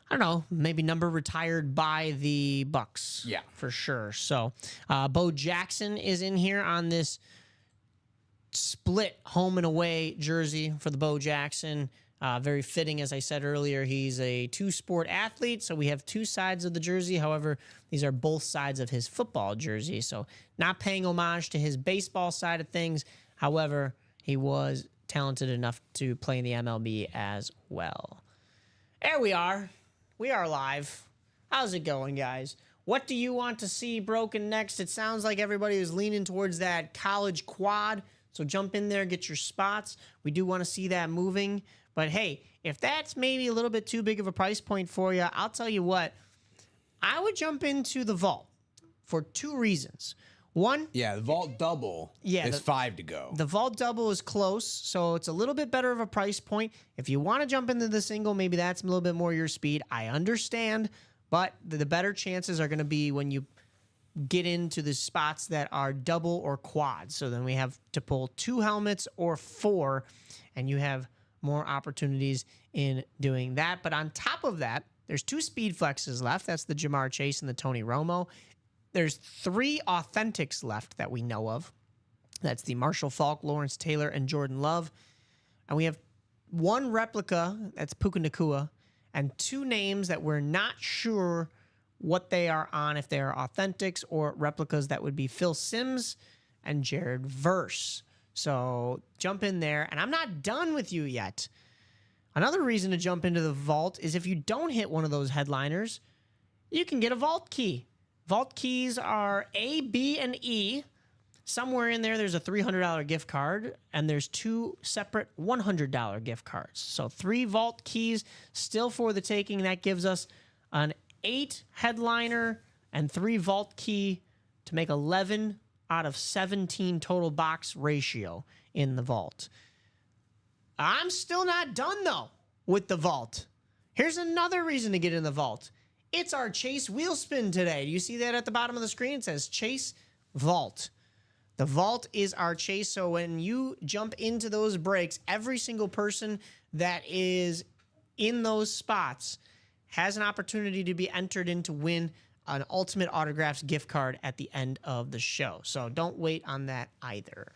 I don't know, maybe number retired by the Bucks. Yeah, for sure. So, Bo Jackson is in here on this split home and away jersey for the Bo Jackson. Very fitting, as I said earlier. He's a 2-sport athlete, so we have 2 sides of the jersey. However, these are both sides of his football jersey, so not paying homage to his baseball side of things. However, he was talented enough to play in the MLB as well. There we are. We are live. How's it going, guys? What do you want to see broken next? It sounds like everybody was leaning towards that College Quad, so jump in there, get your spots. We do want to see that moving. But hey, if that's maybe a little bit too big of a price point for you, I'll tell you what, I would jump into the Vault for 2 reasons. One, the Vault Double is 5 to go. The Vault Double is close, so it's a little bit better of a price point. If you want to jump into the single, maybe that's a little bit more your speed. I understand, but the better chances are going to be when you get into the spots that are double or quad. So then we have to pull 2 helmets or 4, and you have more opportunities in doing that. But on top of that, there's 2 speed flexes left. That's the Jamar Chase and the Tony Romo. There's 3 authentics left that we know of. That's the Marshall Faulk, Lawrence Taylor, and Jordan Love. And we have 1 replica, that's Puka Nacua, and 2 names that we're not sure what they are on, if they are authentics or replicas. That would be Phil Simms and Jared Verse. So jump in there, and I'm not done with you yet. Another reason to jump into the vault is if you don't hit one of those headliners, you can get a vault key. Vault keys are A, B, and E. Somewhere in there's a $300 gift card, and there's 2 separate $100 gift cards. So 3 vault keys still for the taking. That gives us an 8 headliner and 3 vault key to make 11 out of 17 total box ratio in the vault. I'm still not done, though, with the vault. Here's another reason to get in the vault. It's our Chase wheel spin today. Do you see that at the bottom of the screen? It says Chase Vault. The vault is our chase, so when you jump into those breaks, every single person that is in those spots has an opportunity to be entered in to win an Ultimate Autographs gift card at the end of the show. So don't wait on that either.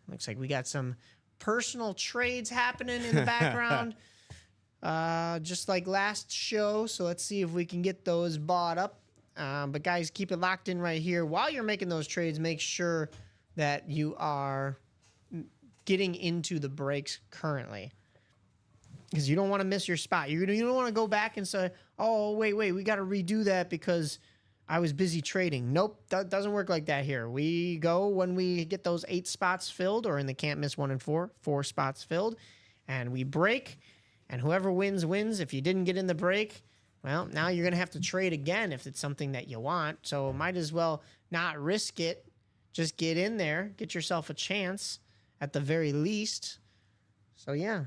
Looks like we got some personal trades happening in the background, just like last show. So let's see if we can get those bought up. But guys, keep it locked in right here. While you're making those trades, make sure that you are getting into the breaks currently, because you don't want to miss your spot. You don't want to go back and say, oh, wait, we got to redo that because I was busy trading. Nope, that doesn't work like that here. We go when we get those 8 spots filled, or in the can't miss 1 and 4 spots filled, and we break, and whoever wins, wins. If you didn't get in the break, well, now you're going to have to trade again if it's something that you want. So might as well not risk it. Just get in there. Get yourself a chance at the very least. So, yeah.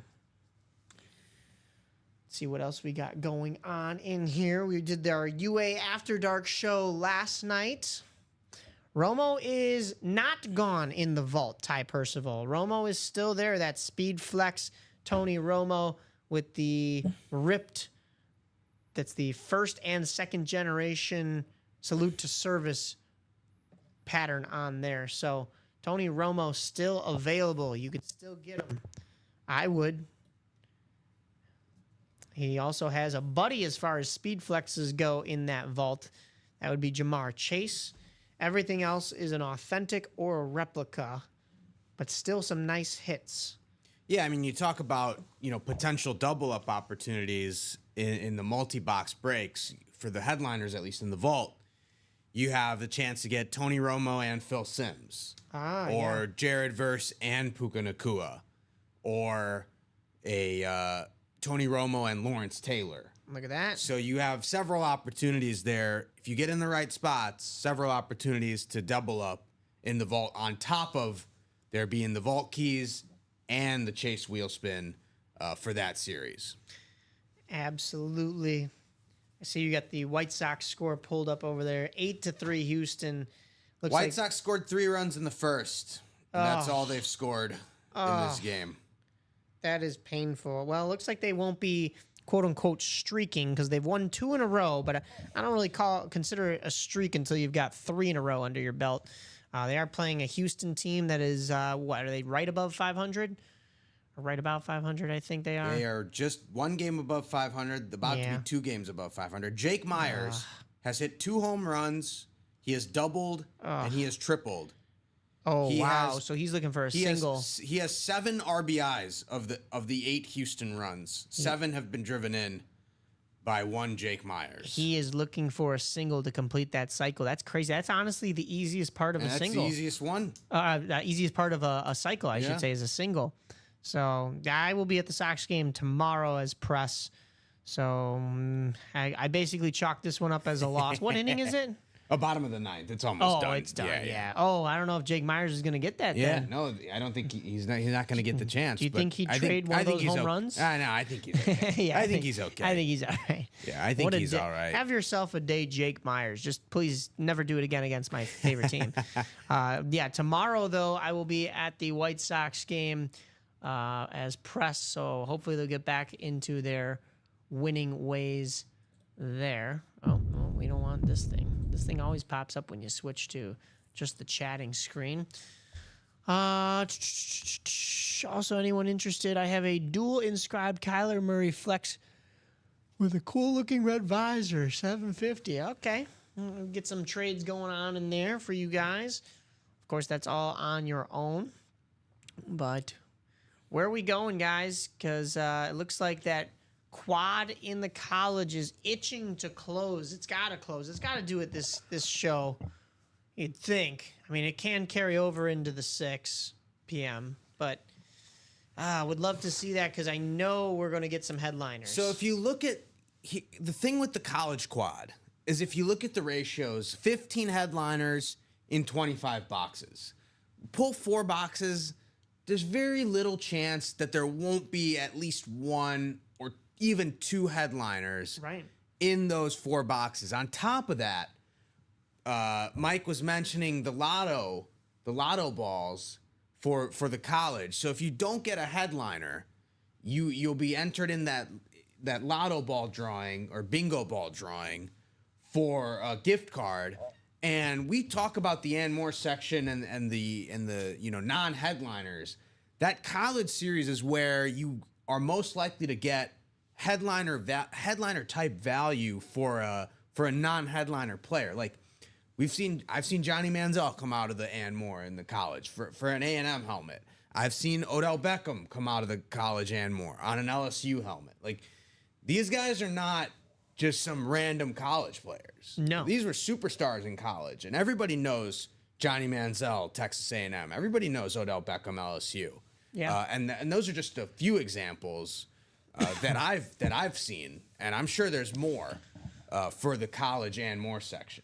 Let's see what else we got going on in here. We did our UA After Dark show last night. Romo is not gone in the vault, Ty Percival. Romo is still there. That Speed Flex Tony Romo with the ripped... That's the first and second generation salute to service pattern on there. So Tony Romo still available. You could still get him. I would. He also has a buddy as far as speed flexes go in that vault. That would be Jamar Chase. Everything else is an authentic or a replica, but still some nice hits. Yeah, I mean, you talk about, potential double-up opportunities in the multi-box breaks. For the headliners, at least in the vault, you have the chance to get Tony Romo and Phil Simms. Or Jared Verse and Puka Nacua. Or a Tony Romo and Lawrence Taylor. Look at that. So you have several opportunities there. If you get in the right spots, several opportunities to double up in the vault, on top of there being the vault keys and the Chase wheel spin for that series. Absolutely. I see you got the White Sox score pulled up over there. 8-3 Houston. White Sox scored 3 runs in the first. And that's all they've scored in this game. That is painful. Well, it looks like they won't be quote-unquote streaking because they've won 2 in a row, but I don't really consider it a streak until you've got 3 in a row under your belt. They are playing a Houston team that is, are they right above 500? Or right about 500, I think they are. They are just 1 game above 500, about to be 2 games above 500. Jake Myers has hit 2 home runs. He has doubled, and he has tripled. Oh, wow. So he's looking for a single. He has 7 RBIs of the 8 Houston runs. 7 have been driven in by one Jake Myers. He is looking for a single to complete that cycle. That's crazy. That's honestly the easiest part of a single. That's the easiest one. The easiest part of a cycle, I should say, is a single. So I will be at the Sox game tomorrow as press. So I basically chalked this one up as a loss. What inning is it? Bottom of the 9th. It's almost done. Oh, it's done. Yeah. Oh, I don't know if Jake Myers is going to get that. Yeah. Then. No, I don't think he's not going to get the chance. Do you think he'd trade one of those home runs? No, I think he's okay. I think he's okay. I think he's all right. Yeah, I think he's all right. Have yourself a day, Jake Myers. Just please never do it again against my favorite team. Tomorrow, though, I will be at the White Sox game as press, so hopefully they'll get back into their winning ways there. Oh, we don't want this thing. This thing always pops up when you switch to just the chatting screen. Also, anyone interested? I have a dual inscribed Kyler Murray flex with a cool-looking red visor, $750. Okay, we'll get some trades going on in there for you guys. Of course, that's all on your own, but where are we going, guys? Because it looks like that quad in the college is itching to close. It's got to close. It's got to do it this show, you'd think. I mean, it can carry over into the 6 p.m., but I would love to see that because I know we're going to get some headliners. So if you look at the thing with the college quad is if you look at the ratios, 15 headliners in 25 boxes. Pull 4 boxes, there's very little chance that there won't be at least 1 or even 2 headliners in those 4 boxes. On top of that, Mike was mentioning the lotto balls for the college. So if you don't get a headliner, you'll be entered in that lotto ball drawing or bingo ball drawing for a gift card. And we talk about the Ann Moore section and the non-headliners. That college series is where you are most likely to get headliner type value for a non-headliner player. Like I've seen Johnny Manziel come out of the Ann Moore in the college for an A&M helmet. I've seen Odell Beckham come out of the college Ann Moore on an LSU helmet. Like these guys are not just some random college players. No. These were superstars in college, and everybody knows Johnny Manziel, Texas A&M. Everybody knows Odell Beckham, LSU. Yeah. And those are just a few examples that I've seen, and I'm sure there's more for the college Ann Moore section.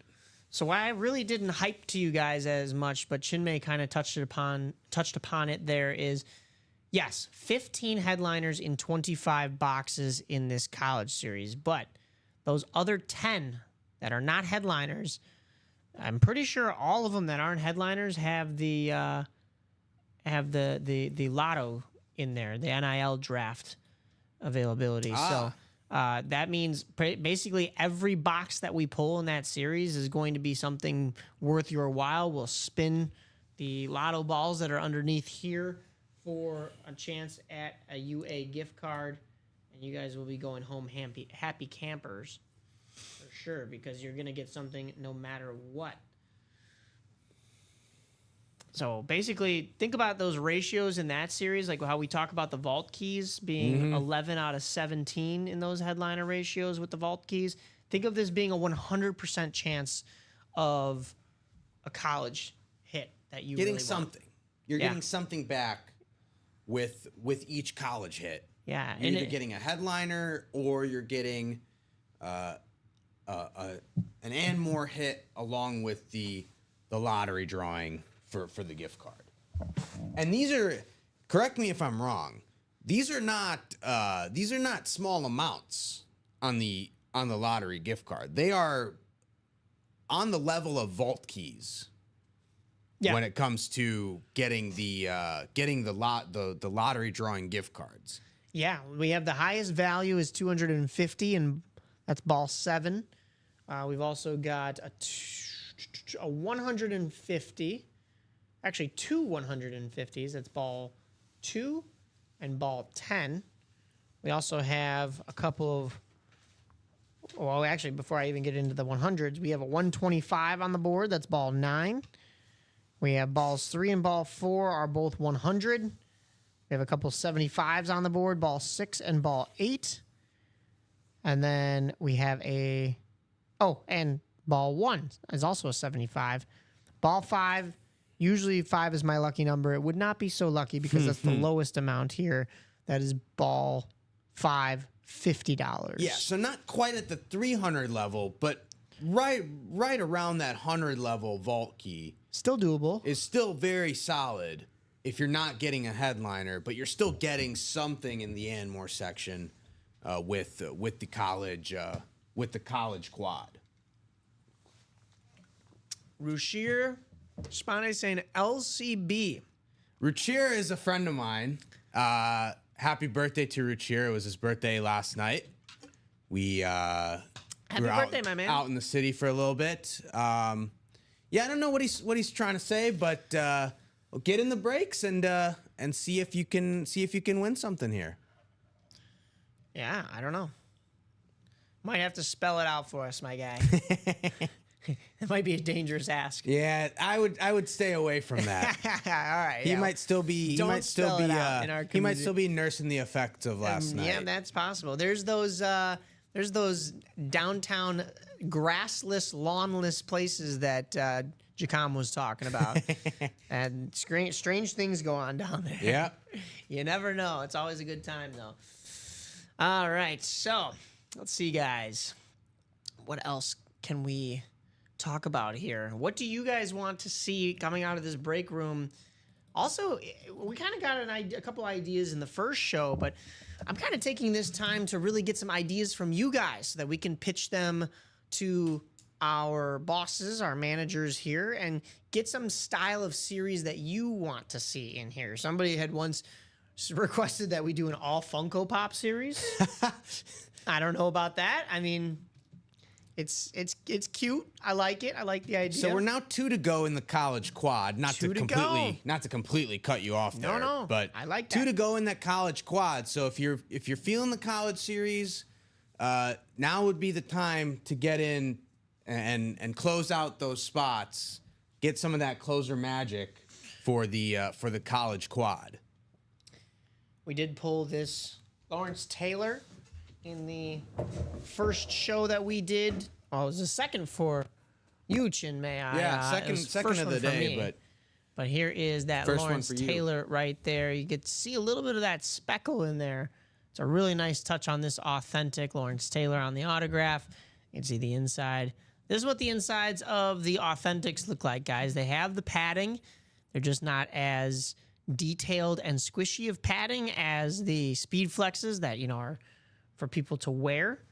So I really didn't hype to you guys as much, but Chinmay kind of touched upon it there is, yes, 15 headliners in 25 boxes in this college series, but those other 10 that are not headliners, I'm pretty sure all of them that aren't headliners have the lotto in there, the NIL draft availability. So that means basically every box that we pull in that series is going to be something worth your while. We'll spin the lotto balls that are underneath here for a chance at a UA gift card, and you guys will be going home happy campers for sure, because you're going to get something no matter what. So basically, think about those ratios in that series, like how we talk about the vault keys being 11 out of 17 in those headliner ratios with the vault keys. Think of this being a 100% chance of a college hit that you getting really something. Want. You're getting something back with each college hit. Yeah, You're either getting a headliner or you're getting an Ann Moore hit along with the lottery drawing for the gift card. And these are, correct me if I'm wrong, these are not small amounts on the lottery gift card. They are on the level of vault keys. Yeah. When it comes to getting the lottery drawing gift cards. Yeah, we have the highest value is 250, and that's ball 7. We've also got a 150, actually 2 150s. That's ball 2 and ball 10. We also have a couple of, well, actually, before I even get into the 100s, we have a 125 on the board. That's ball 9. We have balls 3 and ball 4 are both 100. We have a couple 75s on the board, ball 6 and ball 8. And then we have and ball 1 is also a 75. Ball 5, usually 5 is my lucky number. It would not be so lucky because that's the lowest amount here. That is ball 5, $50. Yeah, so not quite at the 300 level, but right around that 100 level vault key. Still doable. Is still very solid if you're not getting a headliner, but you're still getting something in the Ann Moore section with the college quad. Ruchir Spane saying LCB. Ruchir is a friend of mine. Happy birthday to Ruchir. It was his birthday last night. Happy birthday, my man. Out in the city for a little bit. Yeah, I don't know what he's trying to say, but we'll get in the breaks and see if you can win something here. Yeah, I don't know. Might have to spell it out for us, my guy. It might be a dangerous ask. Yeah, I would stay away from that. All right. He might still be. Don't He might still spell be. it out in our He might community. still be nursing the effects of last night. Yeah, that's possible. There's those downtown grassless, lawnless places that Jacom was talking about, and strange things go on down there. Yeah. You never know. It's always a good time, though. All right, so let's see, guys. What else can we talk about here? What do you guys want to see coming out of this break room? Also, we kind of got a couple ideas in the first show, but I'm kind of taking this time to really get some ideas from you guys so that we can pitch them to our bosses, our managers here, and get some style of series that you want to see in here. Somebody had once requested that we do an all Funko Pop series. I don't know about that. I mean, it's cute. I like it. I like the idea. So we're now 2 to go in the college quad. Not to 2 to go. completely cut you off there. No. But I like 2 that. to go in that college quad. So if you're feeling the college series, now would be the time to get in and close out those spots. Get some of that closer magic for the college quad. We did pull this Lawrence Taylor in the first show that we did. Well, it was the second for you, Chinmay. Yeah, it was second first of one the for day, me. But here is that First one Lawrence for you. Taylor right there. You get to see a little bit of that speckle in there. It's a really nice touch on this authentic Lawrence Taylor on the autograph. You can see the inside. This is what the insides of the authentics look like, guys. They have the padding. They're just not as detailed and squishy of padding as the Speed Flexes that, are for people to wear,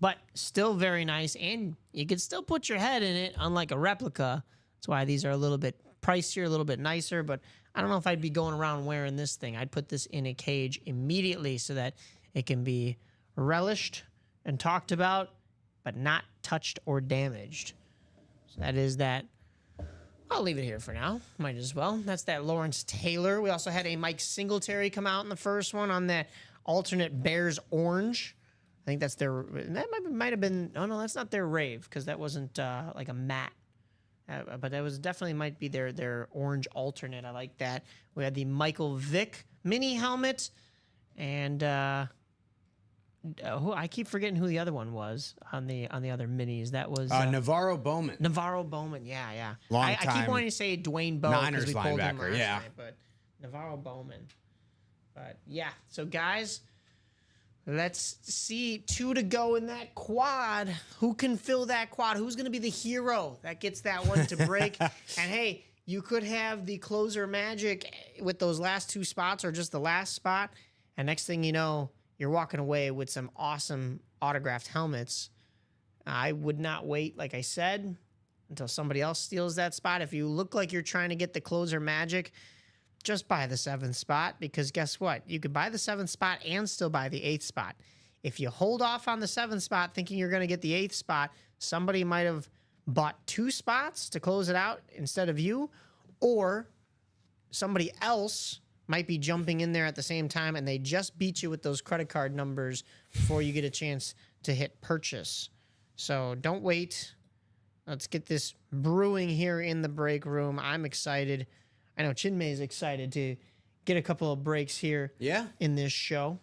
but still very nice. And you can still put your head in it, unlike a replica. That's why these are a little bit pricier, a little bit nicer, but I don't know if I'd be going around wearing this thing. I'd put this in a cage immediately so that it can be relished and talked about, but not touched or damaged. So that is that. I'll leave it here for now. Might as well. That's that Lawrence Taylor. We also had a Mike Singletary come out in the first one on that alternate Bears orange. I think that's their. That might have been. Oh no, that's not their rave because that wasn't like a matte. But that was definitely might be their orange alternate. I like that. We had the Michael Vick mini helmet, and who I keep forgetting who the other one was on the other minis. That was Navarro Bowman. Navarro Bowman. Yeah. Long I keep time wanting to say Dwayne Bowe because Niners we pulled him linebacker, last yeah. night, but Navarro Bowman. But yeah, so guys, let's see 2 to go in that quad. Who can fill that quad? Who's going to be the hero that gets that one to break? And hey, you could have the closer magic with those last 2 spots or just the last spot. And next thing you know, you're walking away with some awesome autographed helmets. I would not wait, like I said, until somebody else steals that spot. If you look like you're trying to get the closer magic, just buy the 7th spot, because guess what? You could buy the 7th spot and still buy the 8th spot. If you hold off on the 7th spot thinking you're going to get the 8th spot, somebody might have bought 2 spots to close it out instead of you, or somebody else might be jumping in there at the same time and they just beat you with those credit card numbers before you get a chance to hit purchase. So don't wait. Let's get this brewing here in the break room. I'm excited. I know Chinmay is excited to get a couple of breaks here in this show.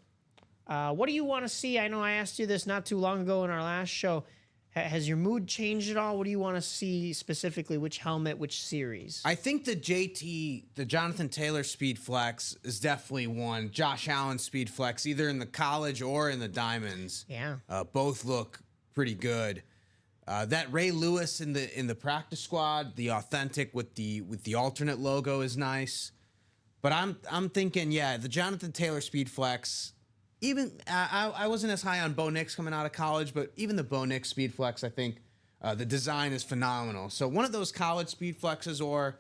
What do you want to see? I know I asked you this not too long ago in our last show. Has your mood changed at all? What do you want to see specifically? Which helmet, which series? I think the Jonathan Taylor Speed Flex is definitely one. Josh Allen Speed Flex, either in the college or in the Diamonds. Yeah. Both look pretty good. That Ray Lewis in the practice squad, the authentic with the alternate logo is nice. But I'm thinking, the Jonathan Taylor Speed Flex. Even I wasn't as high on Bo Nix coming out of college, but even the Bo Nix Speed Flex, I think the design is phenomenal. So one of those college Speed Flexes, or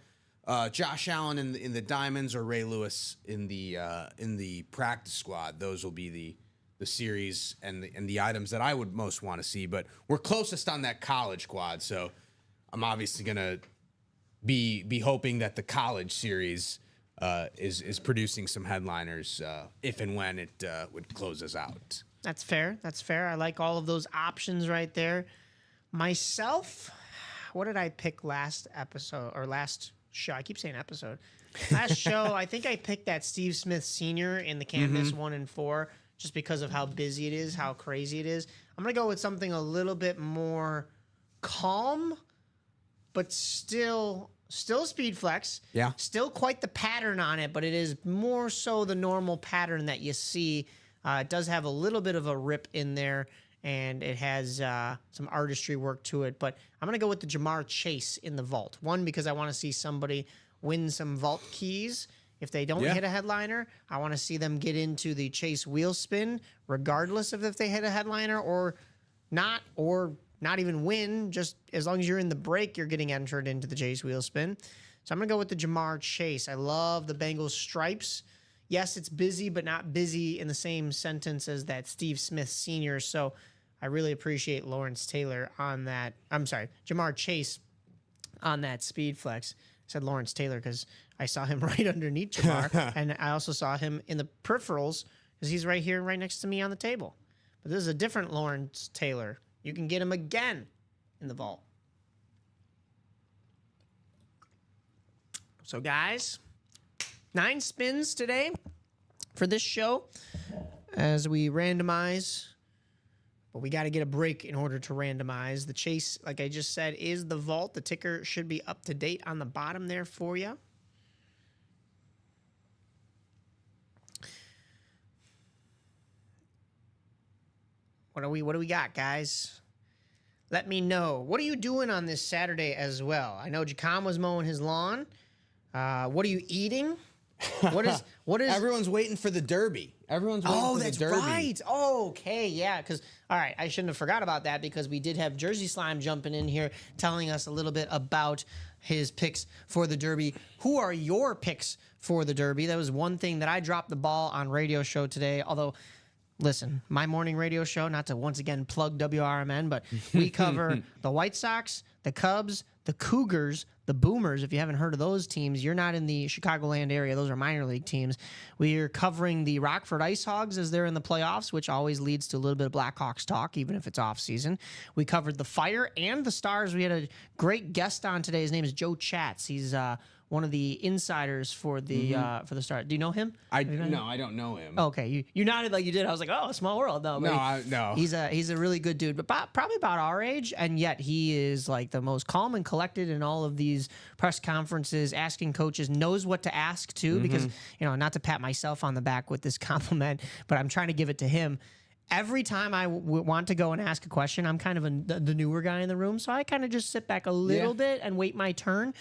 Josh Allen in the Diamonds, or Ray Lewis in the practice squad. Those will be the series and the items that I would most want to see. But we're closest on that college quad, so I'm obviously gonna be hoping that the college series is producing some headliners if and when it would closes out. That's fair. That's fair. I like all of those options right there. Myself, what did I pick last episode or last show? I keep saying episode. Last show, I think I picked that Steve Smith Sr. in the Can't Miss 1 and 4 just because of how busy it is, how crazy it is. I'm going to go with something a little bit more calm, but still speed flex. Yeah. Still quite the pattern on it, but it is more so the normal pattern that you see. It does have a little bit of a rip in there, and it has some artistry work to it. But I'm going to go with the Jamar Chase in the vault. One, because I want to see somebody win some vault keys. If they don't hit a headliner, I want to see them get into the Chase wheel spin, regardless of if they hit a headliner or not even win. Just as long as you're in the break, you're getting entered into the Chase wheel spin. So I'm going to go with the Jamar Chase. I love the Bengals stripes. Yes, it's busy, but not busy in the same sentence as that Steve Smith Sr. So I really appreciate Lawrence Taylor on that. I'm sorry, Jamar Chase on that speed flex. I said Lawrence Taylor because I saw him right underneath Jamar, and I also saw him in the peripherals because he's right here, right next to me on the table. But this is a different Lawrence Taylor. You can get him again in the vault. So, guys, 9 spins today for this show as we randomize. But we got to get a break in order to randomize. The Chase, like I just said, is the vault. The ticker should be up to date on the bottom there for you. What do we got, guys? Let me know. What are you doing on this Saturday as well? I know Jacom was mowing his lawn. What are you eating? What is? Everyone's waiting for the Derby. Everyone's waiting for the Derby. Oh, that's right. Oh, okay, yeah. Because all right, I shouldn't have forgot about that because we did have Jersey Slime jumping in here, telling us a little bit about his picks for the Derby. Who are your picks for the Derby? That was one thing that I dropped the ball on radio show today. Although, listen, my morning radio show, not to once again plug WRMN, but we cover the White Sox, the Cubs, the Cougars, the Boomers. If you haven't heard of those teams, you're not in the Chicagoland area. Those are minor league teams. We are covering the Rockford Ice Hogs as they're in the playoffs, which always leads to a little bit of Blackhawks talk, even if it's off season. We covered the Fire and the Stars. We had a great guest on today. His name is Joe Chatz. He's one of the insiders for the Stars. Do you know him? No, I don't know him. Okay, you nodded like you did. I was like, oh, small world. No, no. He's a really good dude, but probably about our age, and yet he is like the most calm and collected in all of these press conferences, asking coaches, knows what to ask too, because not to pat myself on the back with this compliment, but I'm trying to give it to him. Every time I want to go and ask a question, I'm kind of the newer guy in the room, so I kind of just sit back a little bit and wait my turn.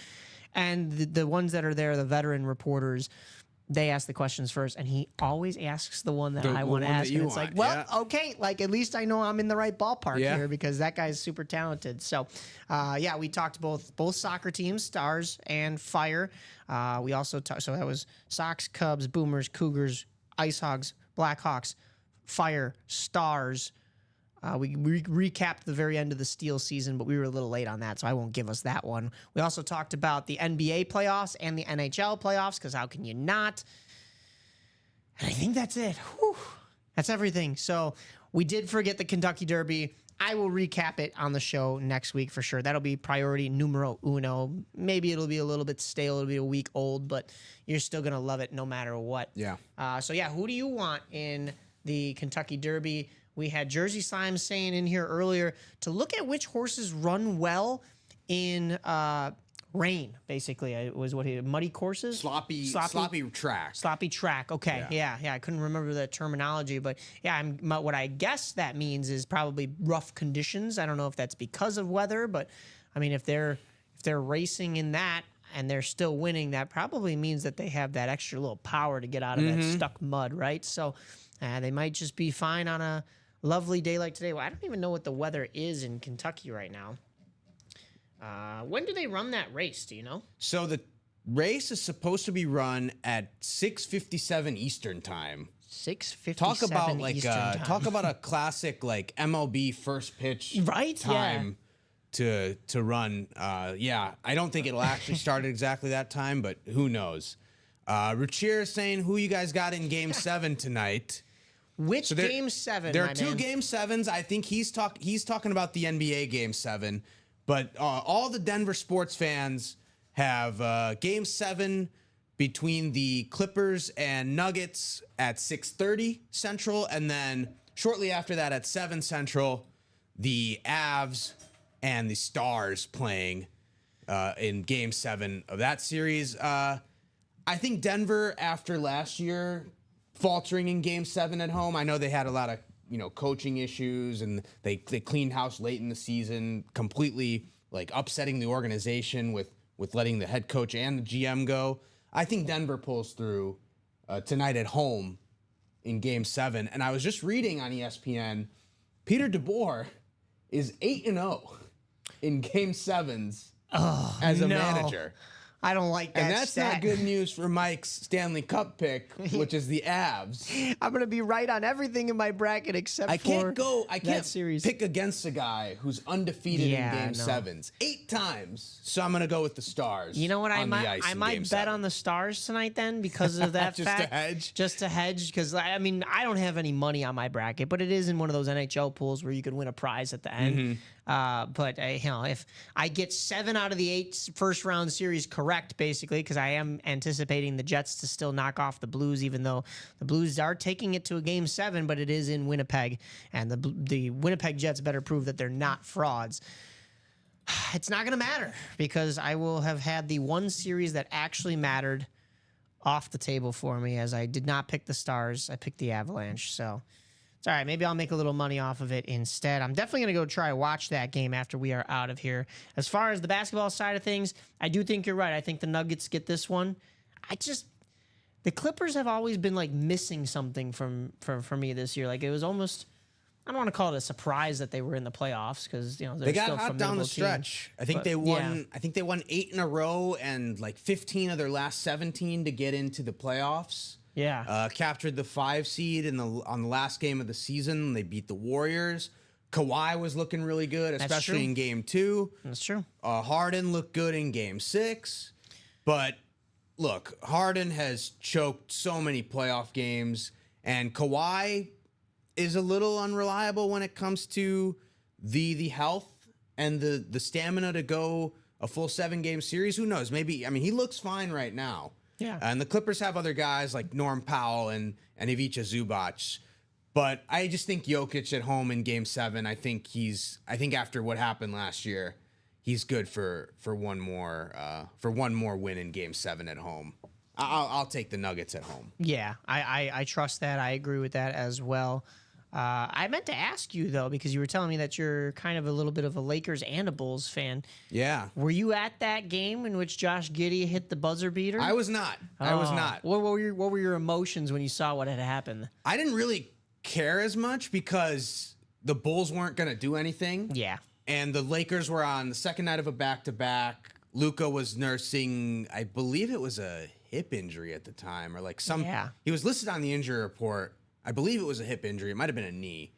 And the ones that are there, the veteran reporters, they ask the questions first, and he always asks the one that I want to ask. And it's like, okay, like at least I know I'm in the right ballpark here because that guy's super talented. So, we talked both soccer teams, Stars and Fire. We also talked, so that was Sox, Cubs, Boomers, Cougars, Ice Hogs, Blackhawks, Fire, Stars. We recapped the very end of the Steel season, but we were a little late on that, so I won't give us that one. We also talked about the NBA playoffs and the NHL playoffs, because how can you not? And I think that's it. Whew. That's everything. So we did forget the Kentucky Derby. I will recap it on the show next week for sure. That'll be priority numero uno. Maybe it'll be a little bit stale. It'll be a week old, but you're still going to love it no matter what. Yeah. Who do you want in the Kentucky Derby? We had Jersey Slime saying in here earlier to look at which horses run well in rain, basically. It was muddy courses? Sloppy track. Sloppy track. Okay. Yeah. I couldn't remember the terminology, but what I guess that means is probably rough conditions. I don't know if that's because of weather, but I mean, if they're racing in that and they're still winning, that probably means that they have that extra little power to get out of that stuck mud, right? So they might just be fine on a lovely day like today. Well, I don't even know what the weather is in Kentucky right now. When do they run that race? Do you know? So the race is supposed to be run at 6:57 Eastern time. 6:57 Talk about Eastern time. Talk about a classic like MLB first pitch time to run. I don't think it'll actually start at exactly that time, but who knows? Ruchir is saying, who you guys got in Game 7 tonight? Which Game 7? There are two Game 7s. I think he's talking about the NBA Game 7. But all the Denver sports fans have Game 7 between the Clippers and Nuggets at 6:30 Central, and then shortly after that at 7 Central, the Avs and the Stars playing in Game 7 of that series. I think Denver, after last year, faltering in Game 7 at home. I know they had a lot of coaching issues, and they cleaned house late in the season, completely like upsetting the organization with letting the head coach and the GM go. I think Denver pulls through tonight at home in Game 7. And I was just reading on ESPN, Peter DeBoer is 8-0 in Game 7s as a manager. I don't like that. And that's stat. not good news for Mike's Stanley Cup pick, which is the Avs. I'm gonna be right on everything in my bracket except I can't pick against a guy who's undefeated in Game 7s 8 times. So I'm gonna go with the Stars. You know what? I might bet on the Stars tonight then because of that just fact. To hedge? Just to hedge, because I mean I don't have any money on my bracket, but it is in one of those NHL pools where you could win a prize at the end. Mm-hmm. But if I get 7 out of the 8 first round series correct, basically, because I am anticipating the Jets to still knock off the Blues, even though the Blues are taking it to a Game 7, but it is in Winnipeg, and the Winnipeg Jets better prove that they're not frauds. It's not going to matter because I will have had the one series that actually mattered off the table for me, as I did not pick the Stars. I picked the Avalanche, so it's all right. Maybe I'll make a little money off of it instead. I'm definitely going to go try to watch that game after we are out of here. As far as the basketball side of things, I do think you're right. I think the Nuggets get this one. The Clippers have always been like missing something from me this year. Like it was almost, I don't want to call it a surprise that they were in the playoffs because they got hot down the stretch. I think they won. Yeah. I think they won 8 in a row and like 15 of their last 17 to get into the playoffs. Yeah. Captured the 5 seed on the last game of the season. They beat the Warriors. Kawhi was looking really good, especially in Game 2. That's true. Harden looked good in Game 6. But look, Harden has choked so many playoff games, and Kawhi is a little unreliable when it comes to the health and the stamina to go a full 7-game series. Who knows? Maybe, I mean, he looks fine right now. Yeah. And the Clippers have other guys like Norm Powell and Ivica Zubac. But I just think Jokic at home in Game 7, I think after what happened last year, he's good for one more win in Game 7 at home. I'll take the Nuggets at home. Yeah, I trust that. I agree with that as well. I meant to ask you, though, because you were telling me that you're kind of a little bit of a Lakers and a Bulls fan. Yeah. Were you at that game in which Josh Giddey hit the buzzer beater? I was not. I was not. What were your emotions when you saw what had happened? I didn't really care as much because the Bulls weren't going to do anything. Yeah. And the Lakers were on the second night of a back-to-back. Luka was nursing, I believe it was a hip injury at the time, or like some. Yeah. He was listed on the injury report. I believe it was a hip injury. It might have been a knee.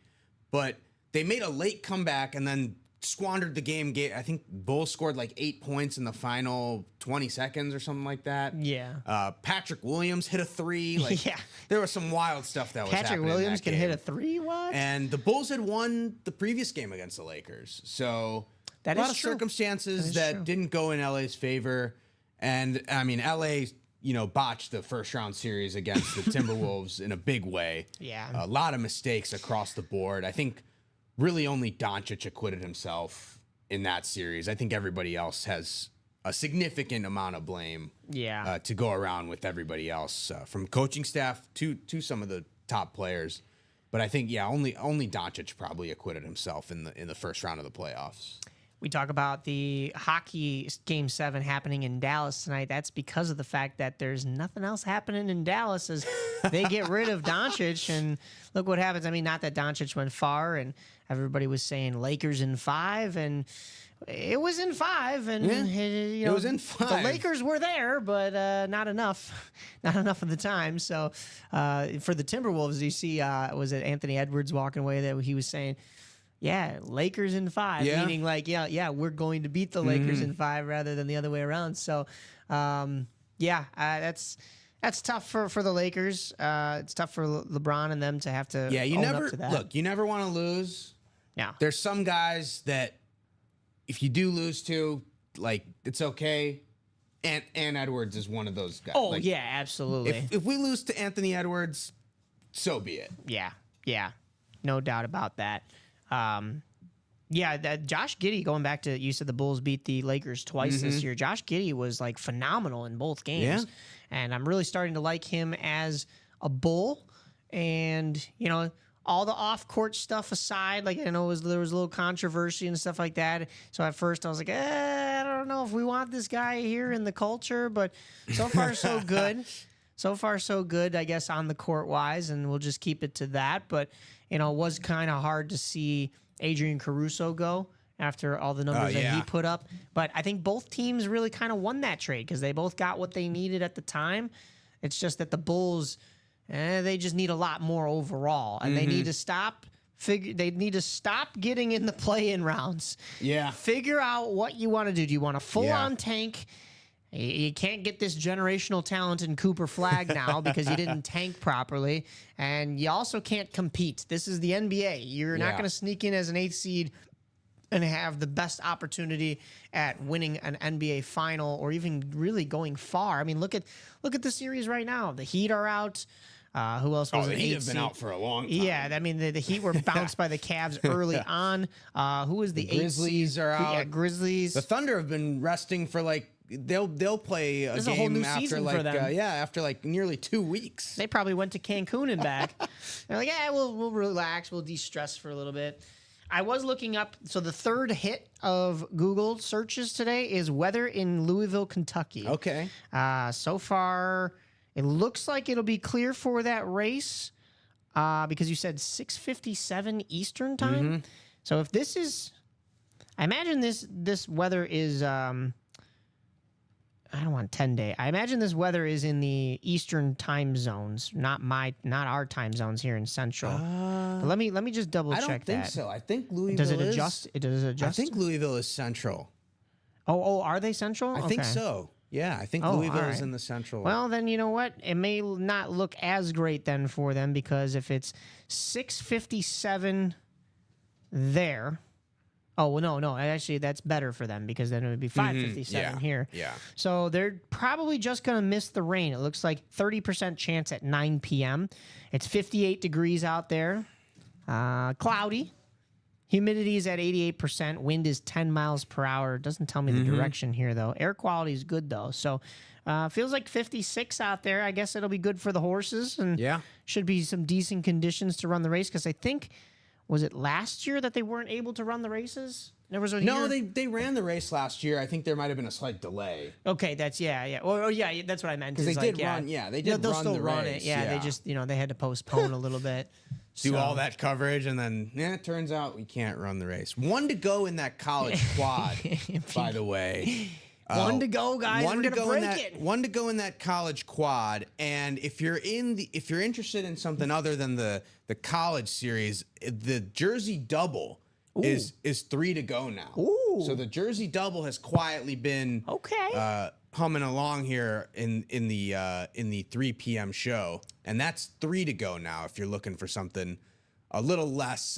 But they made a late comeback and then squandered the game. I think Bulls scored like 8 points in the final 20 seconds or something like that. Yeah. Patrick Williams hit a 3. Like, yeah. There was some wild stuff that was happening. Patrick Williams can hit a 3? What? And the Bulls had won the previous game against the Lakers. So a lot of circumstances that didn't go in LA's favor. And I mean, LA, botched the first round series against the Timberwolves in a big way. Yeah. A lot of mistakes across the board. I think really only Doncic acquitted himself in that series. I think everybody else has a significant amount of blame to go around with everybody else, from coaching staff to some of the top players. But I think, only Doncic probably acquitted himself in the first round of the playoffs. We talk about the hockey Game 7 happening in Dallas tonight. That's because of the fact that there's nothing else happening in Dallas as they get rid of Doncic. And look what happens. I mean, not that Doncic went far, and everybody was saying Lakers in 5, and it was in 5. And it was in 5. The Lakers were there, but not enough. Not enough of the time. So for the Timberwolves, you see, was it Anthony Edwards walking away that he was saying, yeah, Lakers in 5, meaning like, we're going to beat the Lakers in 5 rather than the other way around. So, that's tough for the Lakers. It's tough for LeBron and them to have to you own never up to that. Look, you never want to lose. Yeah. There's some guys that if you do lose to, like, it's okay. And Edwards is one of those guys. Oh, like, yeah, absolutely. If we lose to Anthony Edwards, so be it. Yeah, no doubt about that. Josh Giddey, going back to, you said the Bulls beat the Lakers twice this year. Josh Giddey was like phenomenal in both games. Yeah. And I'm really starting to like him as a Bull. And, you know, all the off-court stuff aside, like I know there was a little controversy and stuff like that. So at first I was like, I don't know if we want this guy here in the culture, but so far so good. So far so good, I guess, on the court-wise, and we'll just keep it to that. But, you know, it was kind of hard to see Adrian Caruso go after all the numbers that he put up. But I think both teams really kind of won that trade because they both got what they needed at the time. It's just that the Bulls, they just need a lot more overall, and they need to stop getting in the play-in rounds. Yeah. Figure out what you want to do. Do you want a full-on tank? You can't get this generational talent in Cooper Flagg now because you didn't tank properly. And you also can't compete. This is the NBA. You're not going to sneak in as an 8th seed and have the best opportunity at winning an NBA final or even really going far. I mean, look at the series right now. The Heat are out. Who else was the an Heat 8th have been seed? out for a long time. Yeah, I mean, the Heat were bounced by the Cavs early on. Who was the 8th seed? Grizzlies are out. Yeah, Grizzlies. The Thunder have been resting for like they'll play a This is a whole game new after season like for them. after like nearly 2 weeks. They probably went to Cancun and back. They're like, yeah, we'll relax, we'll de-stress for a little bit. I was looking up, so the third hit of Google searches today is weather in Louisville, Kentucky. Okay. So far, it looks like it'll be clear for that race because you said 6:57 Eastern time. So if this is, I imagine this weather is. I don't want 10-day. I imagine this weather is in the Eastern time zones, not our time zones here in Central. But let me just double check that. I don't think so. I think Louisville Does it adjust? Does it adjust? I think Louisville is Central. Oh, are they Central? I think so. Yeah, I think Louisville is in the Central. Well, then you know what? It may not look as great then for them because if it's 6:57 there. Oh, well, no. Actually, that's better for them because then it would be 5:57 here. Yeah. So they're probably just going to miss the rain. It looks like 30% chance at 9 p.m. It's 58 degrees out there. Cloudy. Humidity is at 88%. Wind is 10 miles per hour. It doesn't tell me the direction here, though. Air quality is good, though. So feels like 56 out there. I guess it'll be good for the horses. And should be some decent conditions to run the race because I think... Was it last year that they weren't able to run the races? There was a year? They ran the race last year. I think there might have been a slight delay. Okay, that's yeah. Or yeah, that's what I meant. Because they did run. Yeah, they did. They'll run still the run race. it. Yeah, they just they had to postpone a little bit. Do all that coverage, and then it turns out we can't run the race. 1 to go in that college quad, by the way. 1 to go, guys. We're gonna break it. 1 to go in that college quad, and if you're interested in something other than the college series, the Jersey Double is 3 to go now. Ooh. So the Jersey Double has quietly been humming along here in the 3 p.m. show, and that's 3 to go now. If you're looking for something a little less.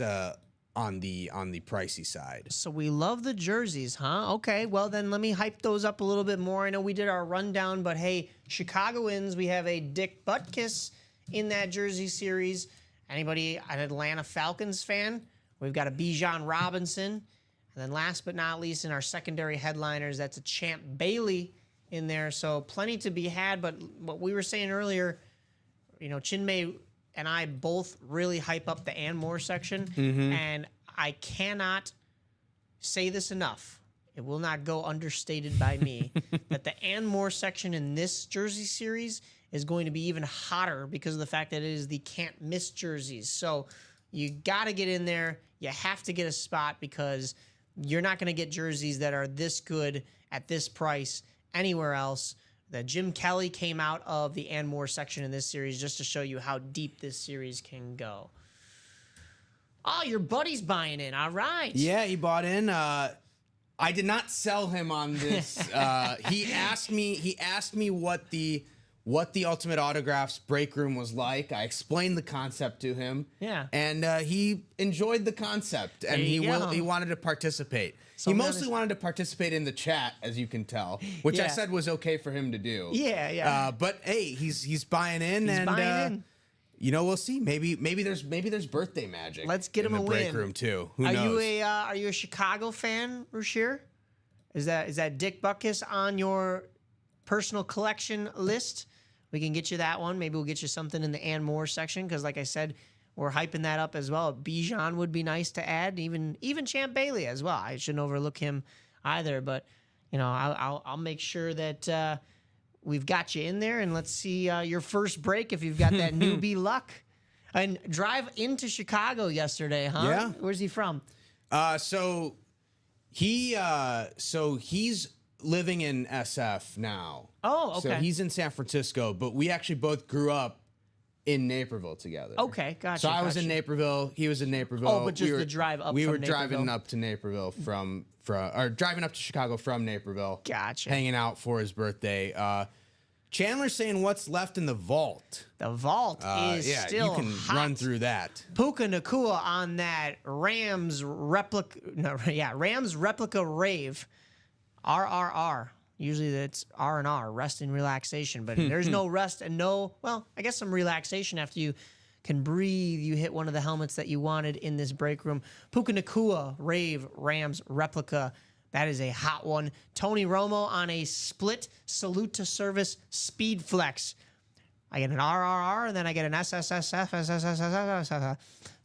On the pricey side. So we love the jerseys, huh? Okay, well then let me hype those up a little bit more. I know we did our rundown, but hey, Chicagoans, we have a Dick Butkus in that jersey series. Anybody an Atlanta Falcons fan? We've got a Bijan Robinson. And then last but not least in our secondary headliners, that's a Champ Bailey in there. So plenty to be had, but what we were saying earlier, Chinmay and I both really hype up the Anmore section, and I cannot say this enough. It will not go understated by me that the Anmore section in this jersey series is going to be even hotter because of the fact that it is the can't miss jerseys. So you got to get in there. You have to get a spot because you're not going to get jerseys that are this good at this price anywhere else. That Jim Kelly came out of the Anmore section in this series just to show you how deep this series can go. Oh, your buddy's buying in. All right. Yeah, he bought in. I did not sell him on this. He asked me what the what the Ultimate Autographs break room was like. I explained the concept to him. Yeah. And he enjoyed the concept, and he wanted to participate. He mostly wanted to participate in the chat, as you can tell, which I said was okay for him to do. Yeah. But hey, he's buying in, you know, we'll see. Maybe there's birthday magic. Let's get him a break win. room too. Who knows? Are you a Chicago fan, Rushir? Is that Dick Butkus on your personal collection list? We can get you that one. Maybe we'll get you something in the Ann Moore section because, like I said, we're hyping that up as well. Bijan would be nice to add, even Champ Bailey as well. I shouldn't overlook him either. But you know, I'll make sure that we've got you in there, and let's see your first break if you've got that newbie luck. And drive into Chicago yesterday, huh? Yeah. Where's he from? So he's living in SF now. Oh, okay. So he's in San Francisco, but we actually both grew up in Naperville together. Okay, gotcha. So I was in Naperville. He was in Naperville. Oh, but just the drive up. We from were Naperville. driving up to Naperville or driving up to Chicago from Naperville. Gotcha. Hanging out for his birthday. Chandler's saying what's left in the vault. The vault is still you can hot. run through that. Puka Nacua on that Rams replica rave. RRR. Usually that's R&R, rest and relaxation, but there's no rest and I guess some relaxation after you can breathe. You hit one of the helmets that you wanted in this break room. Puka Nacua Rave Rams replica. That is a hot one. Tony Romo on a split salute to service speed flex. I get an RRR and then I get an SSSF.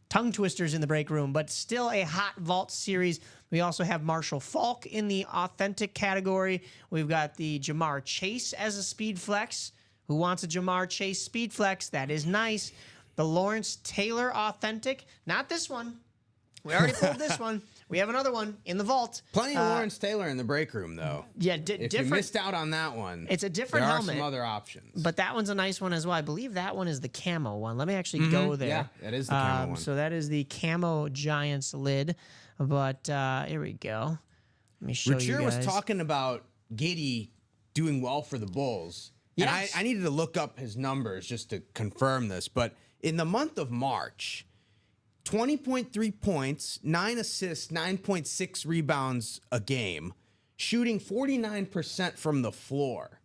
Tongue twisters in the break room, but still a hot vault series. We also have Marshall Faulk in the authentic category. We've got the Jamar Chase as a speed flex. Who wants a Jamar Chase speed flex? That is nice. The Lawrence Taylor authentic. Not this one. We already pulled this one. We have another one in the vault. Plenty of Lawrence Taylor in the break room, though. Yeah, if different. you missed out on that one, it's a different helmet. There are some other options. But that one's a nice one as well. I believe that one is the camo one. Let me actually go there. Yeah, that is the camo one. So that is the camo Giants lid. But here we go. Let me show you Richard guys. was talking about Giddey doing well for the Bulls. Yes. And I needed to look up his numbers just to confirm this. But in the month of March, 20.3 points, 9 assists, 9.6 rebounds a game, shooting 49% from the floor.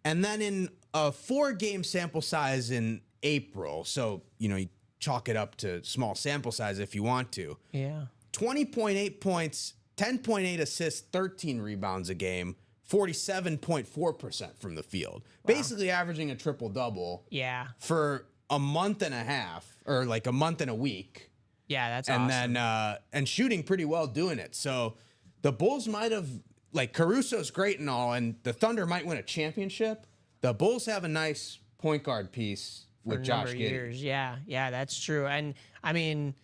And then in a 4-game sample size in April, so, you know, you chalk it up to small sample size if you want to. Yeah. 20.8 points, 10.8 assists, 13 rebounds a game, 47.4% from the field. Wow. Basically averaging a triple-double. Yeah. For a month and a half, or like a month and a week. Yeah, that's awesome. And then and shooting pretty well doing it. So the Bulls might have, like, Caruso's great and all, and the Thunder might win a championship. The Bulls have a nice point guard piece with Josh Giddey. Years. Yeah, that's true. And I mean,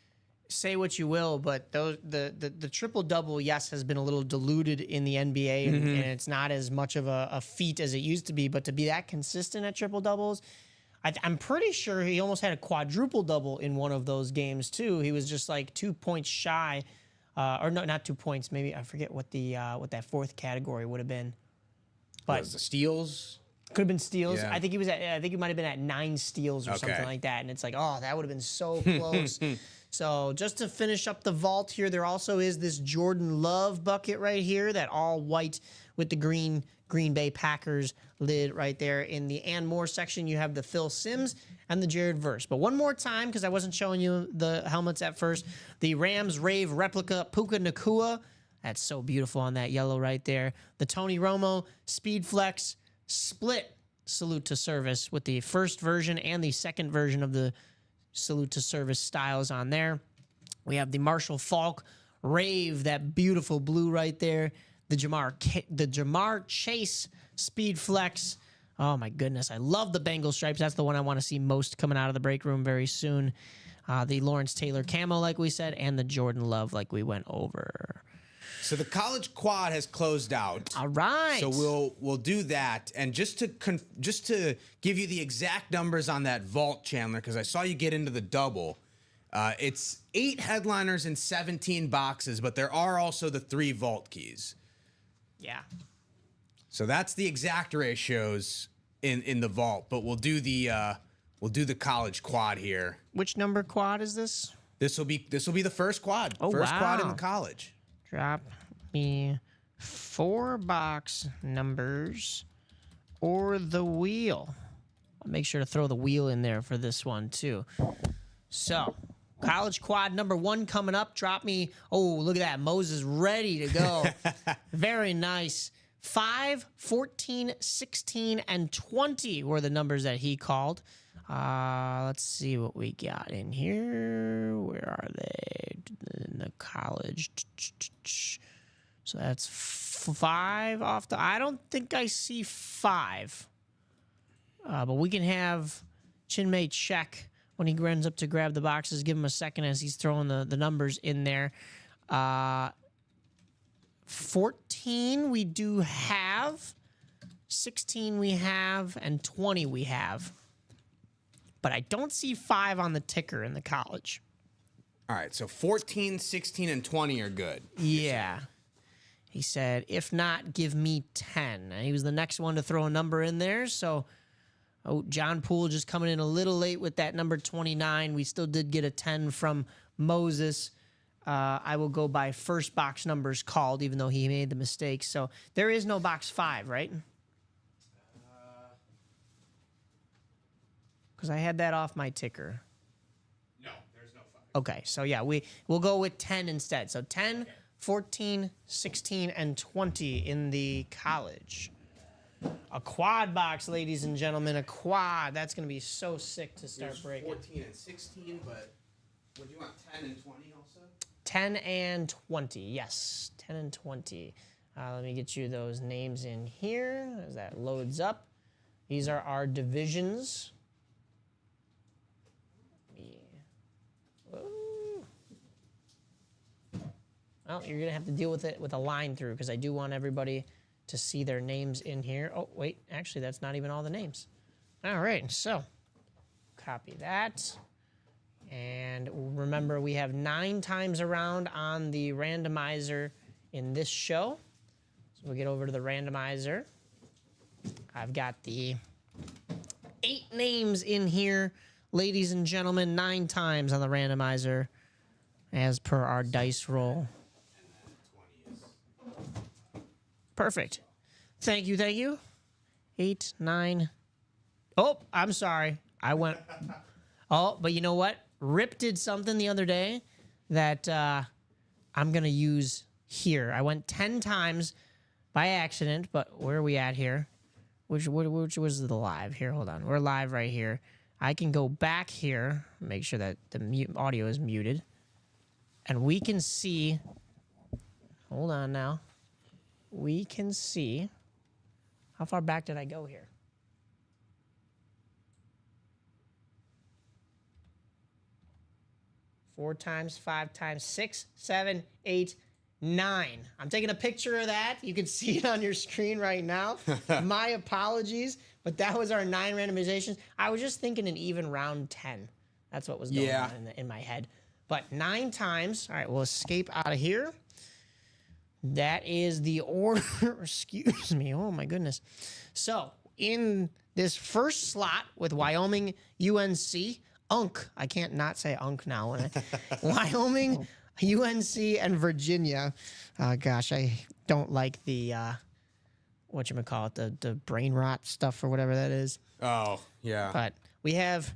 say what you will, but the triple double, yes, has been a little diluted in the NBA, and it's not as much of a feat as it used to be. But to be that consistent at triple doubles. I'm pretty sure he almost had a quadruple double in one of those games too. He was just like 2 points shy, or no, not 2 points. Maybe I forget what that fourth category would have been. But was the steals? Could have been steals. Yeah. I think he might have been at 9 steals or something like that. And it's like, oh, that would have been so close. So just to finish up the vault here, there also is this Jordan Love bucket right here, that all white with the Green Bay Packers lid right there. In the Ann Moore section, you have the Phil Simms and the Jared Verse. But one more time, because I wasn't showing you the helmets at first, the Rams Rave replica Puka Nacua. That's so beautiful on that yellow right there. The Tony Romo Speed Flex split salute to service with the first version and the second version of the salute to service styles on there. We have the Marshall Faulk Rave, that beautiful blue right there. The Jamar Chase Speed Flex. Oh my goodness, I love the Bengal stripes. That's the one I want to see most coming out of the break room very soon. The Lawrence Taylor camo, like we said, and the Jordan Love, like we went over. So the college quad has closed out. All right. So we'll do that, and just to give you the exact numbers on that vault, Chandler, because I saw you get into the double. It's 8 headliners and 17 boxes, but there are also the 3 vault keys. Yeah. So that's the exact ratios in the vault, but we'll do the college quad here. Which number quad is this? This will be the first quad. Oh, first quad in wow. the college. Drop me 4 box numbers or the wheel. I'll make sure to throw the wheel in there for this one too. So, college quad number 1 coming up. Drop me. Oh, look at that. Moses ready to go. Very nice. 5, 14, 16, and 20 were the numbers that he called. Let's see what we got in here. Where are they? In the college. So that's 5 off the... I don't think I see 5. But we can have Chinmay check when he runs up to grab the boxes. Give him a second as he's throwing the numbers in there. 14 we do have. 16 we have. And 20 we have. But I don't see 5 on the ticker in the college. All right, so 14, 16, and 20 are good. Yeah. He said, if not, give me 10. And he was the next one to throw a number in there. So, John Poole just coming in a little late with that number 29. We still did get a 10 from Moses. I will go by first box numbers called, even though he made the mistake. So there is no box 5, right? Because I had that off my ticker. No, there's no 5. Okay, so yeah, we'll go with 10 instead. So 10, 14, 16, and 20 in the college. A quad box, ladies and gentlemen, a quad. That's going to be so sick to start breaking. 14 and 16, but would you want 10 and 20 also? 10 and 20, yes, 10 and 20. Let me get you those names in here as that loads up. These are our divisions. Well, you're going to have to deal with it with a line through because I do want everybody to see their names in here. Oh, wait, actually, that's not even all the names. All right, so copy that. And remember, we have 9 times around on the randomizer in this show. So we'll get over to the randomizer. I've got the 8 names in here, ladies and gentlemen, 9 times on the randomizer as per our dice roll. Perfect. Thank you, thank you. 8, 9. Oh, I'm sorry. I went... Oh, but you know what? Rip did something the other day that I'm going to use here. I went 10 times by accident, but where are we at here? Which was the live? Here, hold on. We're live right here. I can go back here, make sure that the audio is muted, and we can see... Hold on now. We can see... How far back did I go here? Four times, 5 times, 6, 7, 8, 9. I'm taking a picture of that. You can see it on your screen right now. My apologies, but that was our 9 randomizations. I was just thinking an even round 10. That's what was going on in my head. But 9 times. All right, we'll escape out of here. That is the order. Excuse me. Oh, my goodness. So, in this first slot with Wyoming, UNC, UNC. I can't not say UNC now. Wyoming, UNC, and Virginia. Gosh, I don't like the, whatchamacallit, the brain rot stuff or whatever that is. Oh, yeah. But we have,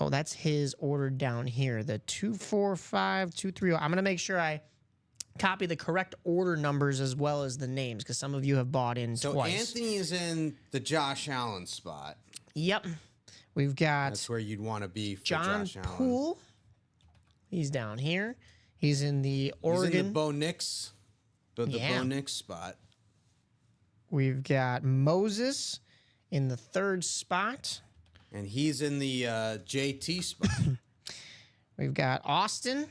oh, that's his order down here. The 2, 4, 5, 2, 3. I'm going to make sure I copy the correct order numbers as well as the names because some of you have bought in twice. So Anthony is in the Josh Allen spot. Yep. We've got... That's where you'd want to be for John Josh Allen. Poole. He's down here. He's in the Oregon. He's in the Bo Nix. The Bo Nix spot. We've got Moses in the 3rd spot. And he's in the JT spot. We've got Austin.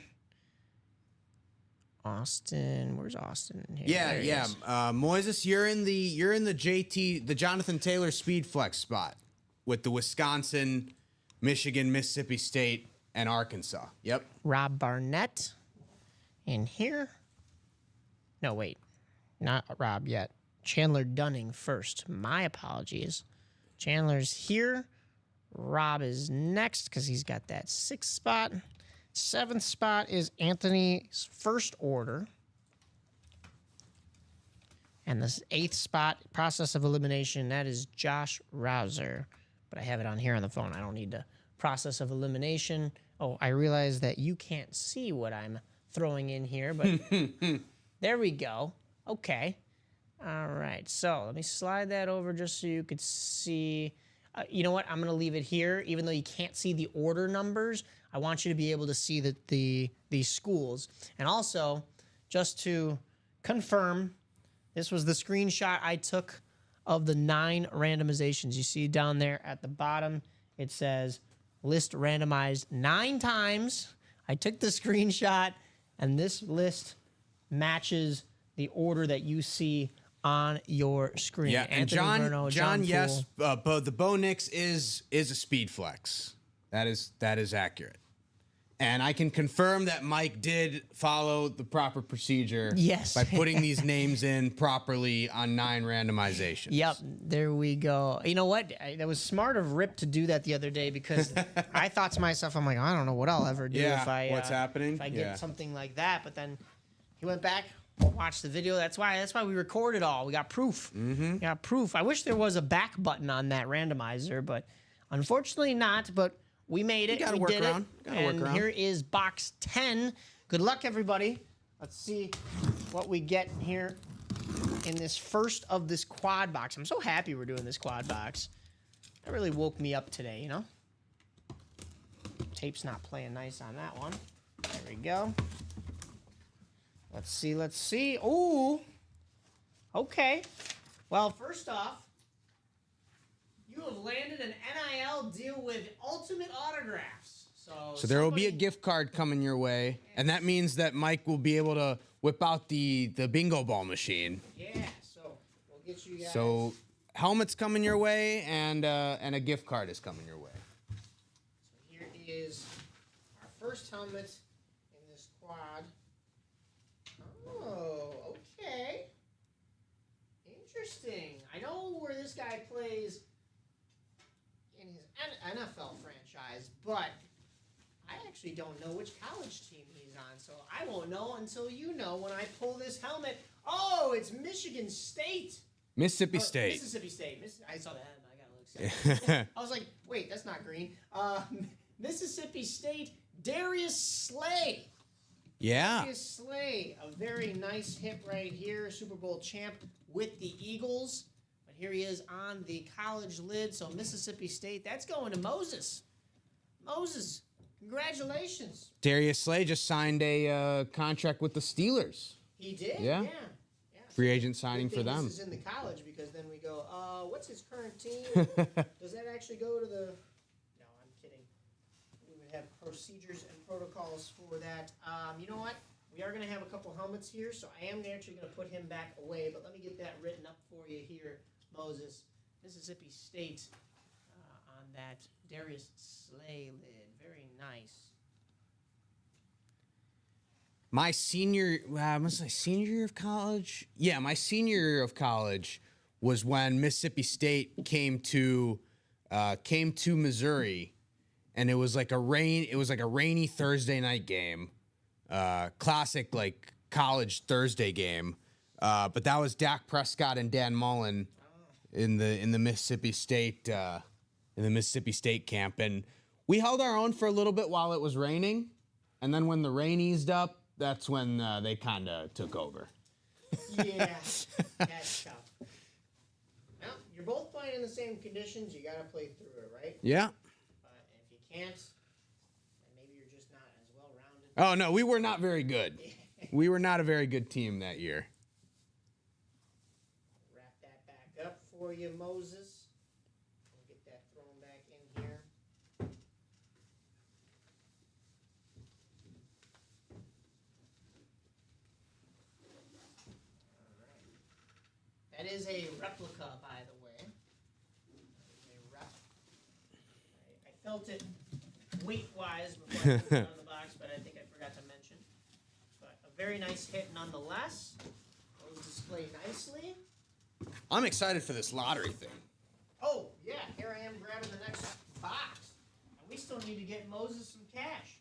Where's Austin? Here? Yeah. Moises, you're in the JT, the Jonathan Taylor Speed Flex spot with the Wisconsin, Michigan, Mississippi State, and Arkansas. Yep. Rob Barnett in here. No, wait. Not Rob yet. Chandler Dunning first. My apologies. Chandler's here. Rob is next because he's got that 6th spot. 7th spot is Anthony's first order. And the 8th spot, process of elimination, that is Josh Rouser. But I have it on here on the phone. I don't need to process of elimination. Oh, I realize that you can't see what I'm throwing in here, but there we go. Okay. All right. So let me slide that over just so you could see. You know what? I'm going to leave it here. Even though you can't see the order numbers, I want you to be able to see the schools. And also, just to confirm, this was the screenshot I took of the 9 randomizations. You see down there at the bottom, it says list randomized 9 times. I took the screenshot, and this list matches the order that you see on your screen. Yeah, and Anthony John, Poole. yes, the Bo Nix is a speed flex. That is accurate. And I can confirm that Mike did follow the proper procedure by putting these names in properly on 9 randomizations. Yep, there we go. You know what? That was smart of Rip to do that the other day because I thought to myself, I'm like, I don't know what I'll ever do if I what's happening? If I get something like that. But then he went back, watched the video. That's why we record it all. We got proof. We got proof. I wish there was a back button on that randomizer, but unfortunately not. But we made it. Gotta we work did around. it. Gotta work and around. here is box 10. Good luck, everybody. Let's see what we get here in this first of this quad box. I'm so happy we're doing this quad box. That really woke me up today, you know? Tape's not playing nice on that one. There we go. Let's see, let's see. Ooh. Okay. Well, first off, you have landed an NIL deal with Ultimate Autographs. So there will be a gift card coming your way, and that means that Mike will be able to whip out the bingo ball machine. Yeah, so we'll get you guys. So helmet's coming your way, and a gift card is coming your way. So here is our first helmet in this quad. Oh, okay. Interesting. I know where this guy plays in his NFL franchise, but I actually don't know which college team he's on, so I won't know until you know when I pull this helmet. Oh, it's Michigan State. Mississippi State. Mississippi State. I saw that. I got a little excited. I was like, wait, that's not green. Mississippi State, Darius Slay. Yeah. Darius Slay, a very nice hit right here. Super Bowl champ with the Eagles. But here he is on the college lid. So Mississippi State, that's going to Moses. Moses, congratulations. Darius Slay just signed a contract with the Steelers. He did? Yeah. Free agent signing for them. This is in the college because then we go, what's his current team? Does that actually go to the... No, I'm kidding. We would have procedures and protocols for that. You know what? We are going to have a couple helmets here, so I am actually going to put him back away, but let me get that written up for you here, Moses. Mississippi State on that Darius Slay lid. Very nice. My senior, was my senior year of college? Yeah, my senior year of college was when Mississippi State came to Missouri, and it was like a rainy Thursday night game, classic like college Thursday game. But that was Dak Prescott and Dan Mullen in the Mississippi State camp, and we held our own for a little bit while it was raining, and then when the rain eased up, that's when they kind of took over. Yeah, that's tough. Well, you're both playing in the same conditions. You got to play through it, right? Yeah. But if you can't, then maybe you're just not as well-rounded. Oh, no, we were not very good. We were not a very good team that year. Wrap that back up for you, Moses. We'll get that thrown back in here. That is a replica, by the way. That is a rep. I felt it weight-wise before I put it on the box, but I think I forgot to mention. But a very nice hit nonetheless. Those display nicely. I'm excited for this lottery thing. Oh, yeah. also need to get Moses some cash.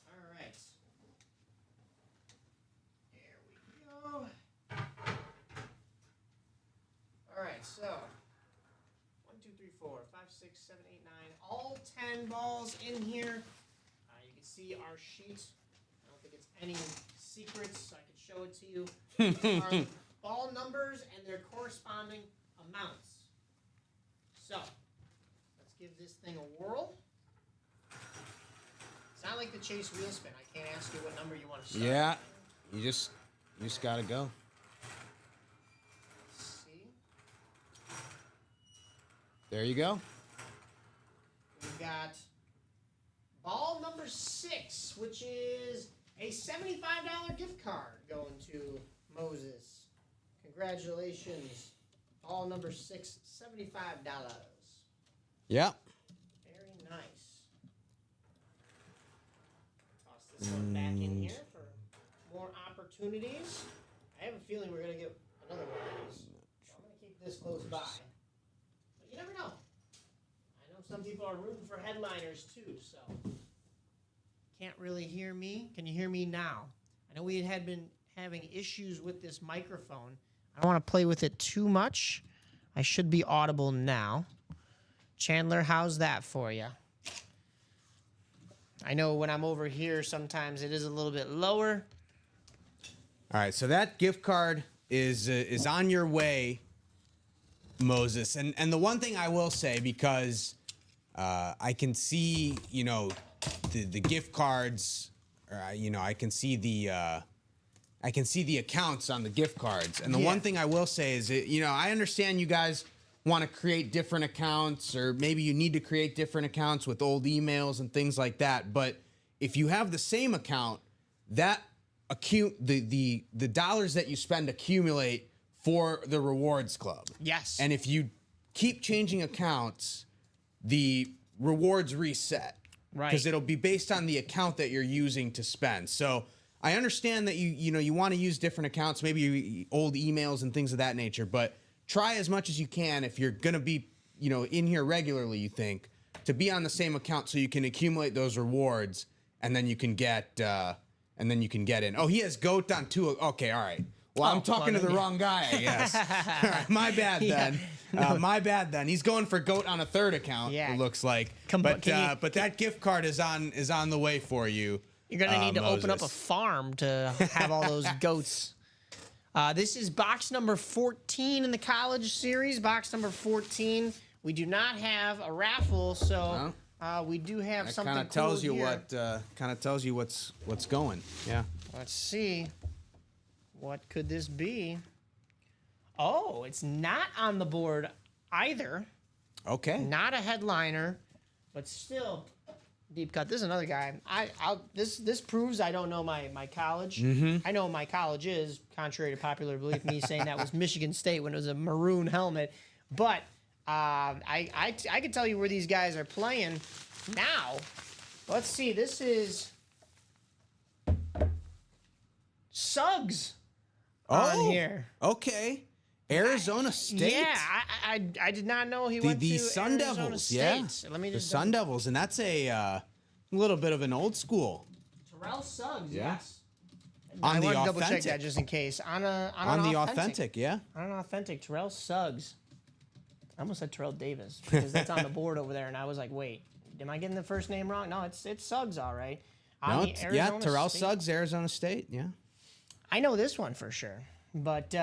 All right. There we go. All right, so 1, 2, 3, 4, 5, 6, 7, 8, 9. All 10 balls in here. You can see our sheet. I don't think it's any secrets. I can show it to you. These are the ball numbers and their corresponding amounts. So, let's give this thing a whirl. It's not like the Chase wheel spin. I can't ask you what number you want to start. Yeah, you just gotta go. Let's see. There you go. We've got ball number 6, which is a $75 gift card going to Moses. Congratulations. Ball number 6, $75. Yeah. Very nice. Toss this one back in here for more opportunities. I have a feeling we're going to get another one of these. I'm going to keep this close by. But you never know. I know some people are rooting for headliners too, so. Can't really hear me. Can you hear me now? I know we had been having issues with this microphone. I don't want to play with it too much. I should be audible now. Chandler, how's that for you? I know when I'm over here, sometimes it is a little bit lower. All right, so that gift card is on your way, Moses. And the one thing I will say, because I can see, you know, the gift cards, or you know, I can see the accounts on the gift cards. And the one thing I will say is, you know, I understand you guys want to create different accounts, or maybe you need to create different accounts with old emails and things like that. But if you have the same account, that the dollars that you spend accumulate for the rewards club. Yes. And if you keep changing accounts, the rewards reset. Right. Because it'll be based on the account that you're using to spend. So I understand that you want to use different accounts, maybe old emails and things of that nature, but try as much as you can, if you're going to be, you know, in here regularly, you think, to be on the same account so you can accumulate those rewards, and then you can get in. Oh, he has GOAT on 2. Okay, all right. Well, I'm talking to the wrong guy, I guess. All right, my bad then. My bad then. He's going for GOAT on a 3rd account. Yeah. It looks like. But that gift card is on the way for you. You're going to need to open up a farm to have all those goats. This is box number 14 in the college series. Box number 14. We do not have a raffle, so we do have something Kind of cool tells you here. kind of tells you what's going. Yeah. Let's see. What could this be? Oh, it's not on the board either. Okay. Not a headliner, but still deep cut. This is another guy. This proves I don't know my college. I know what my college is, contrary to popular belief. Me saying that was Michigan State when it was a maroon helmet, but I can tell you where these guys are playing now. Let's see. This is Suggs on here. Okay. Arizona State. Yeah, I did not know he went the to Sun Arizona Devils. State. Yeah. Let me just the Sun Devils, and that's a little bit of an old school. Terrell Suggs. Yeah. Yes. On I the wanted to double check authentic. that just in case. On the authentic, yeah. On an authentic Terrell Suggs. I almost said Terrell Davis because that's on the board over there, and I was like, wait, am I getting the first name wrong? No, it's Suggs, all right. On the Arizona Terrell State. Suggs, Arizona State, yeah. I know this one for sure, but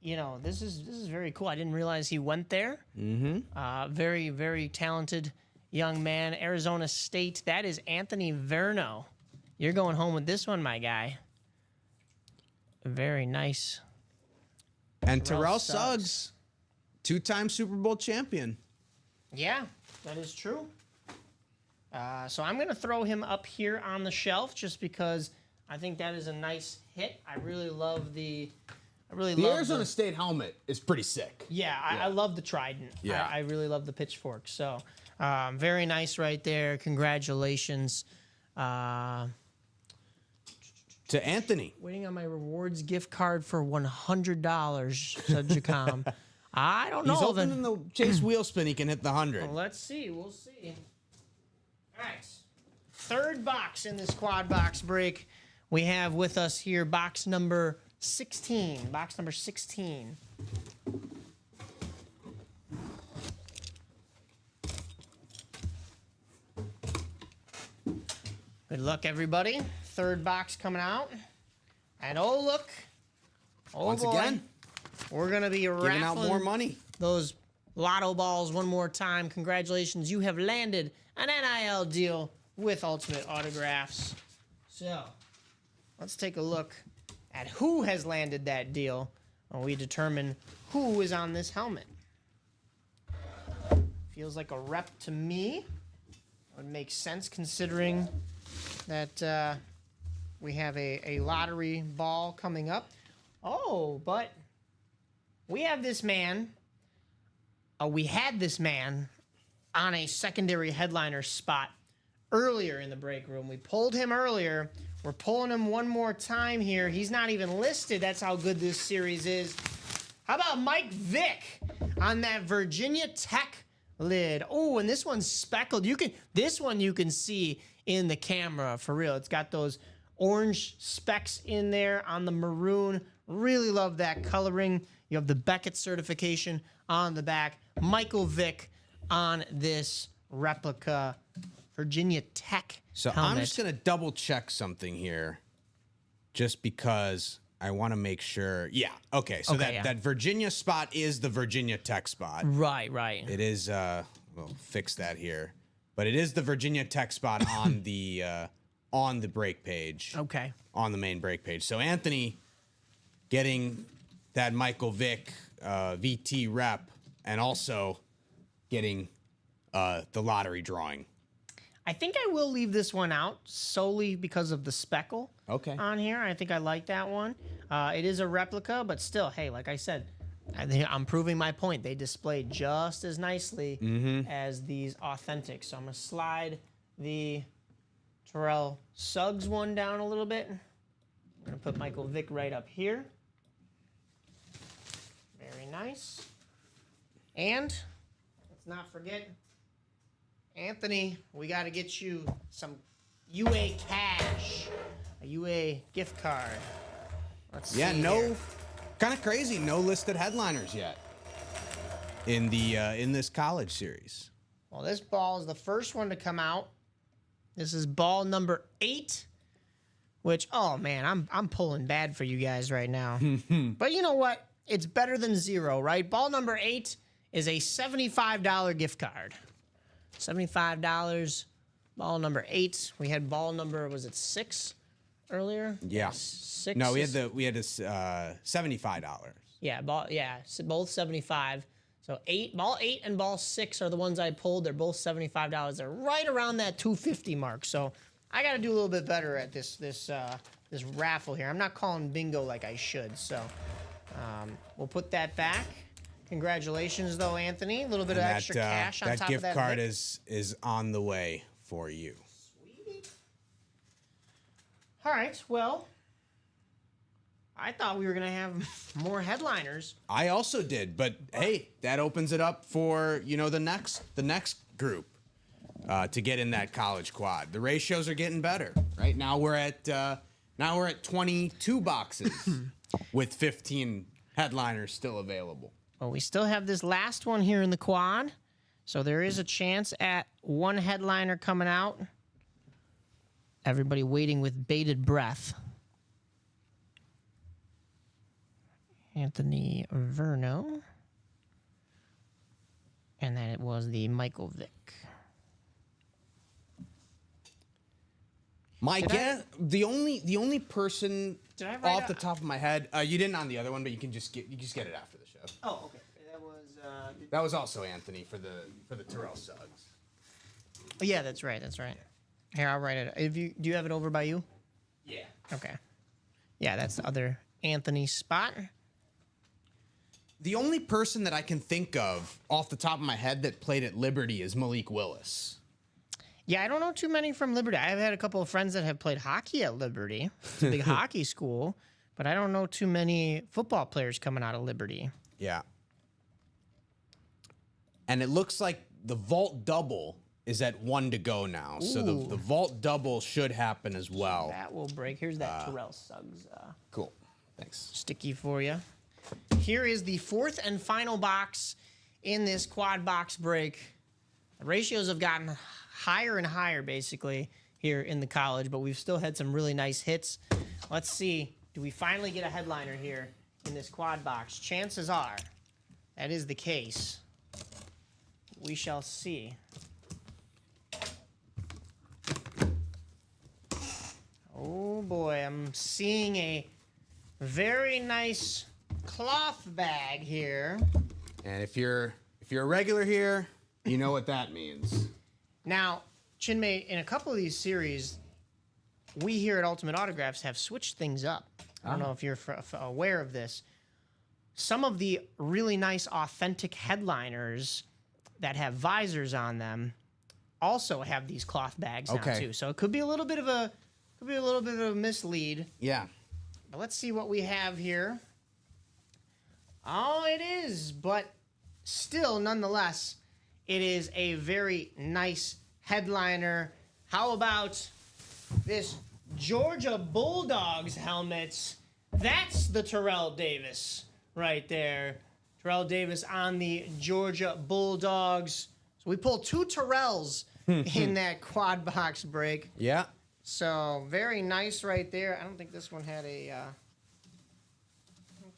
you know, this is very cool. I didn't realize he went there. Mm-hmm. Very, very talented young man. Arizona State. That is Anthony Verno. You're going home with this one, my guy. Very nice. And Terrell Suggs, 2-time Super Bowl champion. Yeah, that is true. So I'm going to throw him up here on the shelf just because I think that is a nice hit. I really love the Arizona State helmet is pretty sick. Yeah, I love the trident. Yeah. I really love the pitchfork. So very nice right there. Congratulations. To Anthony. Waiting on my rewards gift card for $100, said Jacom. I don't He's know. hoping in the Chase wheel spin he can hit the 100. Well, let's see. We'll see. All right. Third box in this quad box break. We have with us here box number 16. Box number 16. Good luck, everybody. Third box coming out. And oh, look. Oh, Once boy. again, We're going to be giving out raffling more money. those lotto balls one more time. Congratulations. You have landed an NIL deal with Ultimate Autographs. So, let's take a look at who has landed that deal while we determine who is on this helmet. Feels like a rep to me. Would make sense considering that we have a lottery ball coming up. Oh, but we have this man. We had this man on a secondary headliner spot earlier in the break room. We pulled him earlier. We're pulling him one more time here. He's not even listed. That's how good this series is. How about Mike Vick on that Virginia Tech lid? Oh, and this one's speckled. This one you can see in the camera for real. It's got those orange specks in there on the maroon. Really love that coloring. You have the Beckett certification on the back. Michael Vick on this replica Virginia Tech So helmet. I'm just going to double check something here just because I want to make sure. Yeah. Okay. So that Virginia spot is the Virginia Tech spot. Right. It is, we'll fix that here, but it is the Virginia Tech spot on the break page. Okay. On the main break page. So Anthony getting that Michael Vick VT rep and also getting the lottery drawing. I think I will leave this one out solely because of the speckle on here. I think I like that one. It is a replica, but still, hey, like I said, I'm proving my point. They display just as nicely as these authentics. So I'm going to slide the Terrell Suggs one down a little bit. I'm going to put Michael Vick right up here. Very nice. And let's not forget, Anthony, we got to get you some UA cash, a UA gift card. Let's see. Yeah, kind of crazy. No listed headliners yet in this college series. Well, this ball is the first one to come out. This is ball number 8, which, oh man, I'm pulling bad for you guys right now. But you know what? It's better than 0, right? Ball number 8 is a $75 gift card. $75. Ball number 8. We had ball number, was it 6 earlier? Yeah. 6. No, we had $75. Yeah, both 75. So ball 8 and ball 6 are the ones I pulled. They're both $75. They're right around that $250 mark. So I got to do a little bit better at this raffle here. I'm not calling bingo like I should. So we'll put that back. Congratulations, though, Anthony. A little bit of extra cash on top of that. That gift card is on the way for you. Sweet. All right. Well, I thought we were going to have more headliners. I also did, but hey, that opens it up for, the next group to get in that college quad. The ratios are getting better. Right now we're at 22 boxes with 15 headliners still available. Well, we still have this last one here in the quad, so there is a chance at one headliner coming out. Everybody waiting with bated breath. Anthony Verno. And then it was the Michael Vick. The only person Did I write off the top of my head, you didn't on the other one, but you just get it after the show. Oh, okay. That was also Anthony for the Terrell Suggs. Oh, yeah, that's right. Here, I'll write it. Do you have it over by you? Yeah. Okay. Yeah, that's the other Anthony spot. The only person that I can think of off the top of my head that played at Liberty is Malik Willis. Yeah, I don't know too many from Liberty. I've had a couple of friends that have played hockey at Liberty. It's a big hockey school, but I don't know too many football players coming out of Liberty. Yeah. And it looks like the vault double is at 1 to go now. So the vault double should happen as well. That will break. Here's that Terrell Suggs Cool. Thanks. sticky for you. Here is the fourth and final box in this quad box break. The ratios have gotten higher and higher, basically, here in the college, but we've still had some really nice hits. Let's see. Do we finally get a headliner here in this quad box? Chances are that is the case. We shall see. Oh boy, I'm seeing a very nice cloth bag here. And if you're a regular here, you know what that means. Now, Chinmay, in a couple of these series, we here at Ultimate Autographs have switched things up. I don't know if you're aware of this. Some of the really nice authentic headliners that have visors on them also have these cloth bags now too. So it could be a little bit of a mislead. Yeah. But let's see what we have here. Oh, it is, but still, nonetheless, it is a very nice headliner. How about this Georgia Bulldogs helmet? That's the Terrell Davis right there. Terrell Davis on the Georgia Bulldogs. So we pulled 2 Terrells in that quad box break. Yeah. So very nice right there. I don't think this one had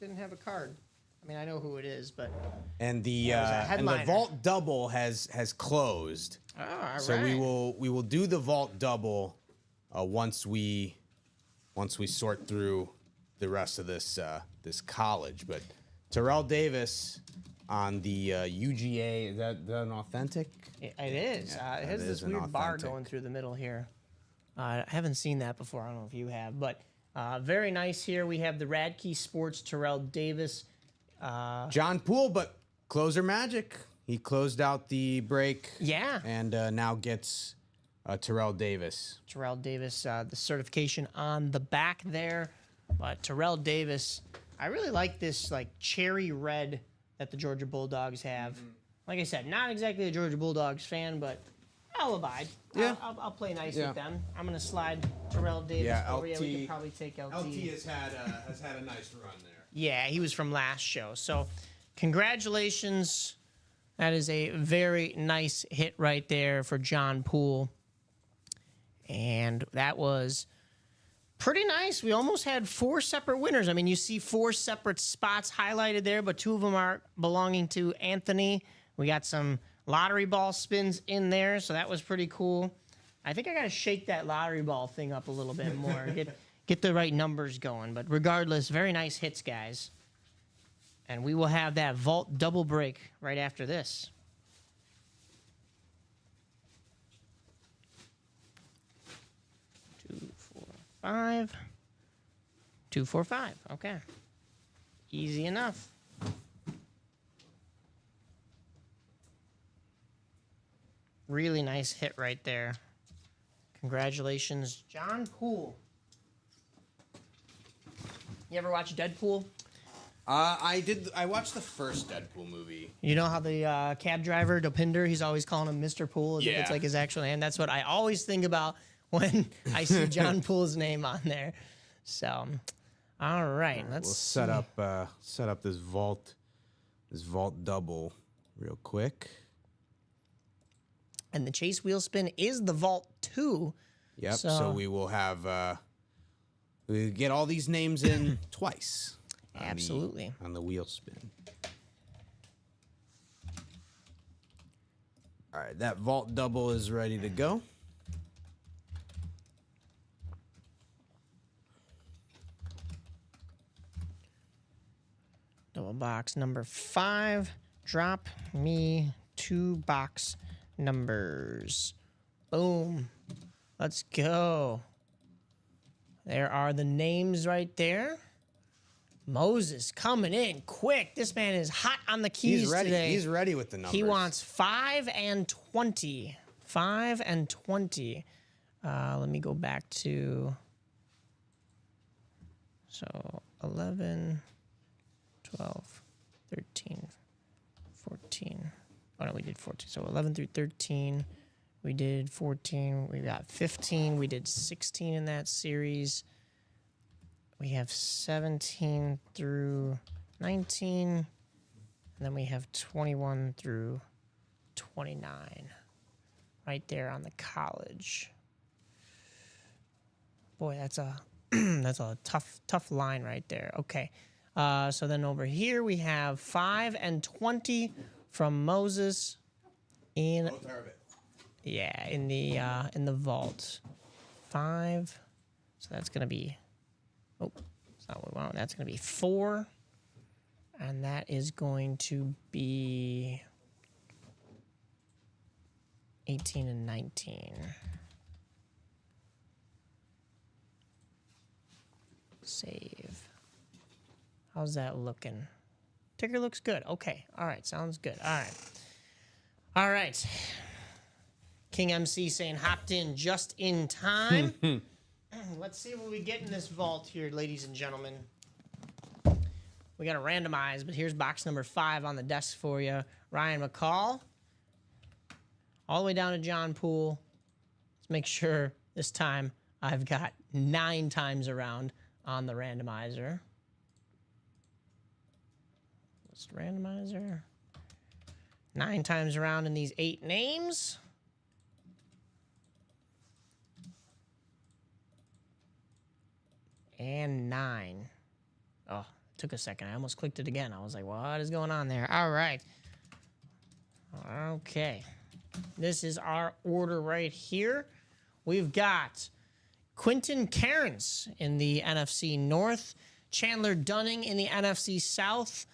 didn't have a card. I mean, I know who it is, but And the vault double has closed. oh, all So right. we will do the vault double once we sort through the rest of this college. But Terrell Davis on the UGA, is that an authentic? It is. Yeah, It has that this is an weird bar authentic. going through the middle here. I haven't seen that before. I don't know if you have, but very nice here. We have the Radkey Sports Terrell Davis. John Poole, but closer magic. He closed out the break. Yeah. And now gets Terrell Davis. Terrell Davis, the certification on the back there. But Terrell Davis, I really like this like cherry red that the Georgia Bulldogs have. Like I said, not exactly a Georgia Bulldogs fan, but I'll abide. Yeah. I'll play nice Yeah. with them. I'm going to slide Terrell Davis Yeah, over. Yeah, we LT could probably take LT. has had a nice run there. Yeah, he was from last show. So congratulations. That is a very nice hit right there for John Poole. And that was pretty nice. We almost had 4 separate winners. I mean, you see 4 separate spots highlighted there, but 2 of them are belonging to Anthony. We got some lottery ball spins in there, so that was pretty cool. I think I got to shake that lottery ball thing up a little bit more, get the right numbers going. But regardless, very nice hits, guys. And we will have that vault double break right after this. Two, 4, 5. 2, 4, 5. Okay. Easy enough. Really nice hit right there. Congratulations, John Poole. You ever watch Deadpool? I did. I watched the first Deadpool movie. You know how the cab driver, Dopinder, he's always calling him Mr. Poole as if it's Yeah. like his actual name. That's what I always think about when I see John Poole's name on there. So, all right, let's We'll see. set up this vault double real quick. And the chase wheel spin is the Vault 2. Yep. So- So we will have we get all these names in twice. Absolutely. On the wheel spin. All right, that vault double is ready to go. Double box number 5. Drop me 2 box numbers. Boom. Let's go. There are the names right there. Moses coming in quick. This man is hot on the keys He's ready. today. He's ready with the numbers. He wants 5 and 20. 5 and 20. Let me go back to... So 11, 12, 13, 14. Oh, no, we did 14. So 11 through 13. We did 14. We got 15. We did 16 in that series. We have 17 through 19. And then we have 21 through 29. Right there on the college. Boy, that's a that's a tough line right there. Okay. So then over here we have 5 and 20 from Moses in in the vault. 5. So that's gonna be that's not what we want. That's gonna be 4. And that is going to be 18 and 19. Save. How's that looking? Ticker looks good. Okay. All right. Sounds good. All right. All right. King MC saying hopped in just in time. Let's see what we get in this vault here, ladies and gentlemen. We got to randomize, but here's box number 5 on the desk for you. Ryan McCall. All the way down to John Poole. Let's make sure this time I've got 9 times around on the randomizer. List randomizer. 9 times around in these 8 names. And 9. Oh, it took a second. I almost clicked it again. I was like, what is going on there? All right. Okay. This is our order right here. We've got Quentin Cairns in the NFC North, Chandler Dunning in the NFC South,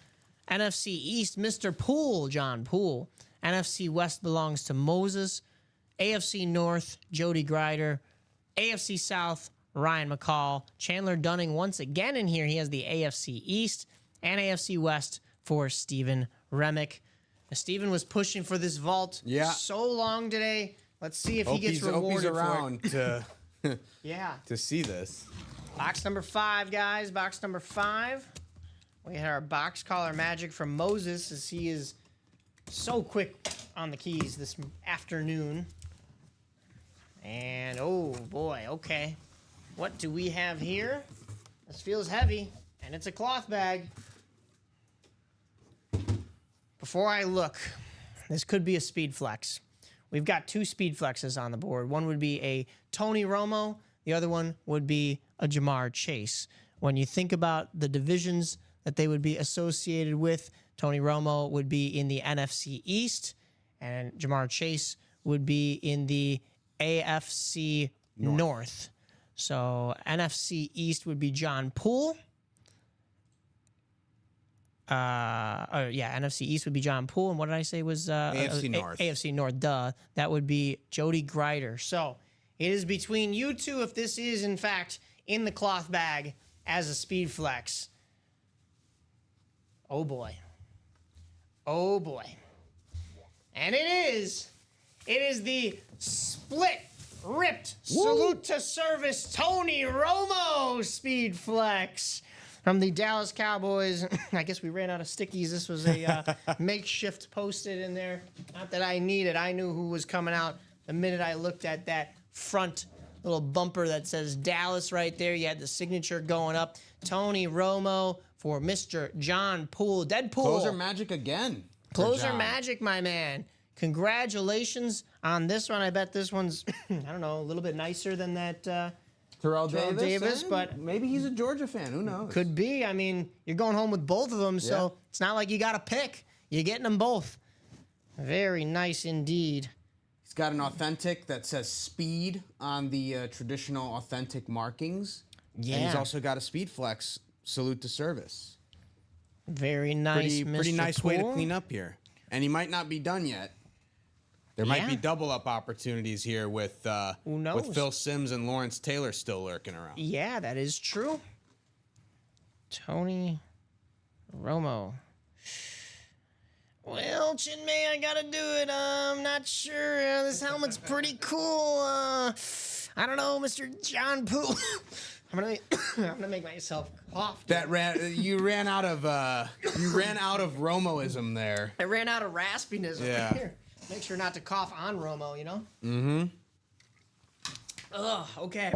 NFC East, Mr. Poole, John Poole. NFC West belongs to Moses, AFC North, Jody Grider, AFC South, Ryan McCall, Chandler Dunning once again in here. He has the AFC East and AFC West for Stephen Remick. Now, Stephen was pushing for this vault so long today. Let's see if he gets rewarded around for it. to see this. Box number 5, guys. Box number 5. We had our box caller magic from Moses, as he is so quick on the keys this afternoon. And, oh, boy, okay. What do we have here? This feels heavy, and it's a cloth bag. Before I look, this could be a speed flex. We've got 2 speed flexes on the board. One would be a Tony Romo. The other one would be a Jamar Chase. When you think about the divisions that they would be associated with, Tony Romo would be in the NFC East, and Jamar Chase would be in the AFC North. So NFC East would be John Poole. NFC East would be John Poole, and what did I say was AFC North? AFC North, duh. That would be Jody Grider. So it is between you two if this is, in fact, in the cloth bag as a speed flex. Oh, boy. Oh, boy. And it is the split, ripped, salute to service Tony Romo speed flex. From the Dallas Cowboys. I guess we ran out of stickies. This was a makeshift posted in there. Not that I needed. I knew who was coming out the minute I looked at that front little bumper that says Dallas right there. You had the signature going up. Tony Romo for Mr. John Poole. Deadpool. Closer magic again. Closer magic, my man. Congratulations on this one. I bet this one's, I don't know, a little bit nicer than that Terrell Davis, but maybe he's a Georgia fan. Who knows? Could be. I mean, you're going home with both of them, so it's not like you got to pick. You're getting them both. Very nice indeed. He's got an authentic that says speed on the traditional authentic markings. Yeah. And he's also got a speed flex salute to service. Very nice, Pretty nice Poole. way to clean up here. And he might not be done yet. There might be double up opportunities here with Who knows? with Phil Simms and Lawrence Taylor still lurking around. Yeah, that is true. Tony Romo. Well, Chinmay, I gotta do it. I'm not sure. This helmet's pretty cool. I don't know, Mr. John Poole. I'm gonna make myself cough. You ran out of Romoism there. I ran out of raspiness. Yeah. Here. Make sure not to cough on Romo, you know? Mm-hmm. Ugh, okay.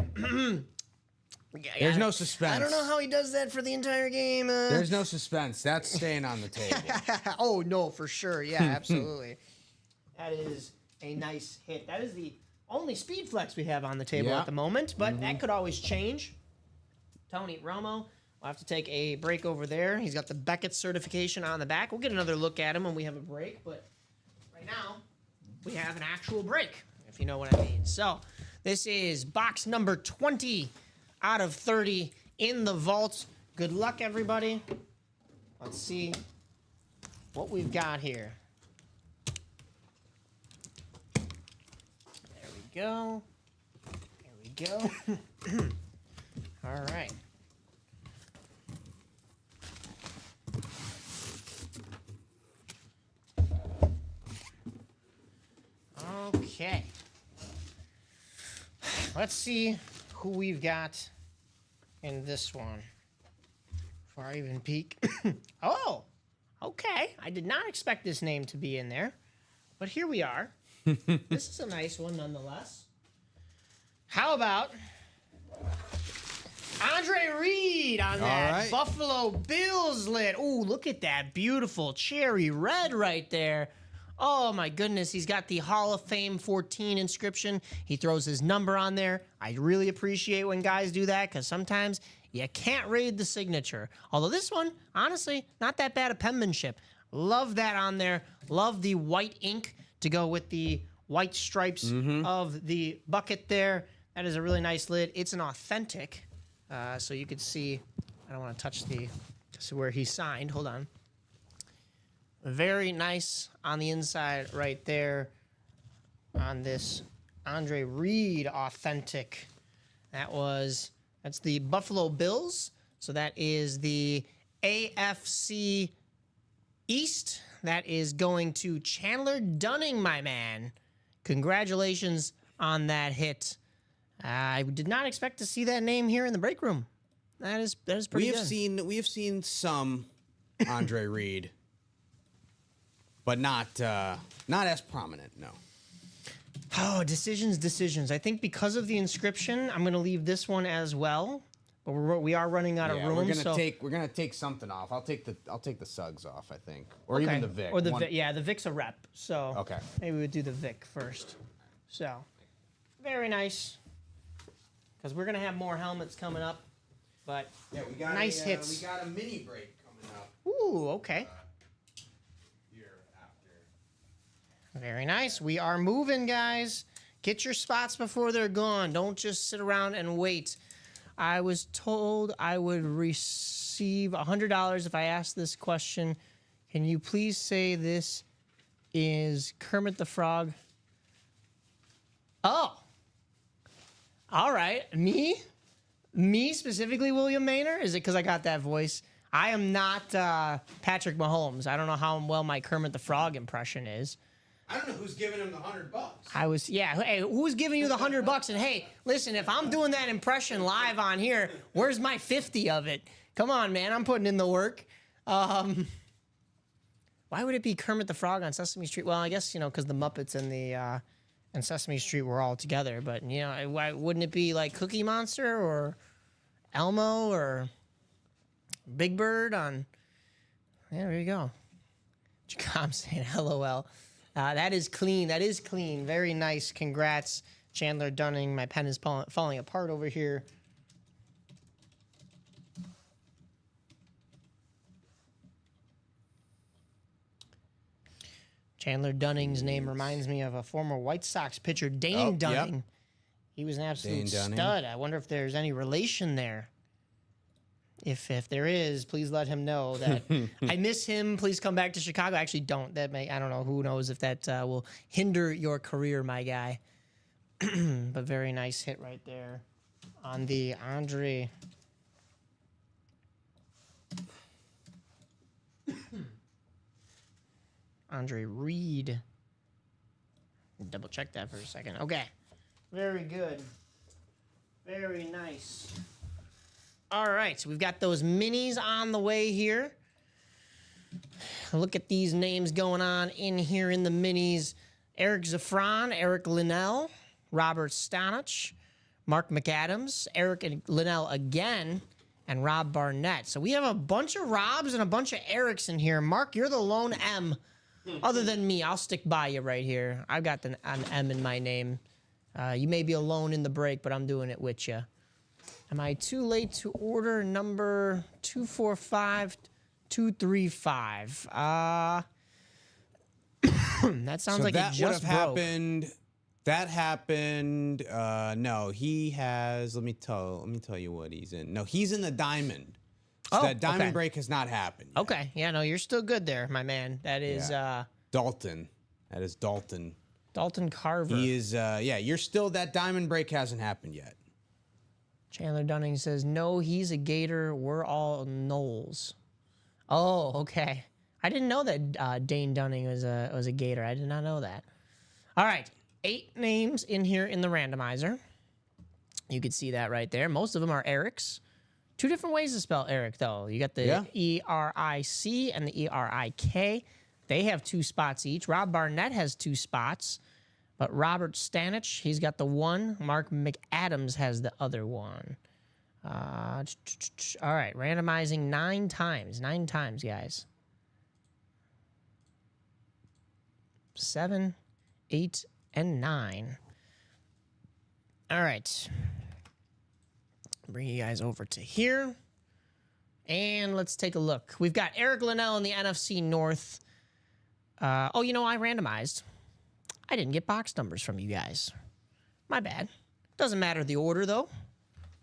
There's no suspense. I don't know how he does that for the entire game. There's no suspense. That's staying on the table. Oh, no, for sure. Yeah, absolutely. That is a nice hit. That is the only speed flex we have on the table at the moment, but that could always change. Tony Romo will have to take a break over there. He's got the Beckett certification on the back. We'll get another look at him when we have a break, but right now we have an actual break, if you know what I mean. So this is box number 20 out of 30 in the vault. Good luck, everybody. Let's see what we've got here. There we go. There we go. All right. Okay. Let's see who we've got in this one. Before I even peek. Oh, okay. I did not expect this name to be in there, but here we are. This is a nice one nonetheless. How about Andre Reed on that Buffalo Bills lid? Ooh, look at that beautiful cherry red right there. Oh my goodness, he's got the Hall of Fame 14 inscription. He throws his number on there. I really appreciate when guys do that because sometimes you can't read the signature. Although this one, honestly, not that bad of penmanship. Love that on there. Love the white ink to go with the white stripes of the bucket there. That is a really nice lid. It's an authentic, so you could see. I don't want to touch to see where he signed. Hold on. Very nice on the inside right there on this Andre Reed authentic. That's the Buffalo Bills. So that is the AFC East. That is going to Chandler Dunning, my man. Congratulations on that hit. I did not expect to see that name here in the break room. That is pretty good. We have seen some Andre Reed. But not as prominent, no. Oh, decisions. I think because of the inscription, I'm going to leave this one as well. But we are running out of room. We're gonna take something off. I'll take the Suggs off, I think, or even the Vic. Or the Vic. Yeah, the Vic's a rep. So okay, maybe we would do the Vic first. So very nice. Because we're gonna have more helmets coming up. But yeah, we got nice hits. We got a mini break coming up. Ooh, okay. Very nice. We are moving, guys. Get your spots before they're gone. Don't just sit around and wait. I was told I would receive $100 if I asked this question. Can you please say this is Kermit the Frog? Oh. All right. Me specifically, William Maynor? Is it because I got that voice? I am not Patrick Mahomes. I don't know how well my Kermit the Frog impression is. I don't know who's giving him the $100. Hey, who's giving you the $100? And hey, listen, if I'm doing that impression live on here, where's my 50 of it? Come on, man, I'm putting in the work. Why would it be Kermit the Frog on Sesame Street? Well, I guess, because the Muppets and Sesame Street were all together. But, why wouldn't it be like Cookie Monster or Elmo or Big Bird on... Yeah, there you go. I'm saying LOL. That is clean. That is clean. Very nice. Congrats, Chandler Dunning. My pen is falling apart over here. Chandler Dunning's name reminds me of a former White Sox pitcher, Dane Dunning. Yep. He was an absolute stud. I wonder if there's any relation there. If there is, please let him know that I miss him. Please come back to Chicago. I actually don't. I don't know. Who knows if that will hinder your career, my guy. But very nice hit right there on the Andre. Andre Reed. Double check that for a second. Okay. Very good. Very nice. All right, so we've got those minis on the way here. Look at these names going on in here in the minis. Eric Zafran, Eric Linnell, Robert Stanich, Mark McAdams, Eric and Linnell again, and Rob Barnett. So we have a bunch of Robs and a bunch of Erics in here. Mark, you're the lone M. Other than me, I'll stick by you right here. I've got an M in my name. You may be alone in the break, but I'm doing it with you. Am I too late to order number 245235? That sounds like it just broke. Happened. That happened. No, he has. Let me tell you what he's in. No, he's in the diamond. So that diamond break has not happened yet. Okay. Yeah, no, you're still good there, my man. That is Dalton. That is Dalton. Dalton Carver. He is you're still, that diamond break hasn't happened yet. Chandler Dunning says, no, he's a Gator. We're all Knowles. Oh, okay. I didn't know that Dane Dunning was a Gator. I did not know that. All right. 8 names in here in the randomizer. You could see that right there. Most of them are Eric's. 2 different ways to spell Eric, though. You got the E-R-I-C and the E-R-I-K. They have 2 spots each. Rob Barnett has 2 spots. But Robert Stanich, he's got the 1. Mark McAdams has the other 1. All right, randomizing 9 times. 9 times, guys. 7, 8, and 9. All right. Bring you guys over to here. And let's take a look. We've got Eric Linnell in the NFC North. I randomized. I didn't get box numbers from you guys. My bad. Doesn't matter the order, though.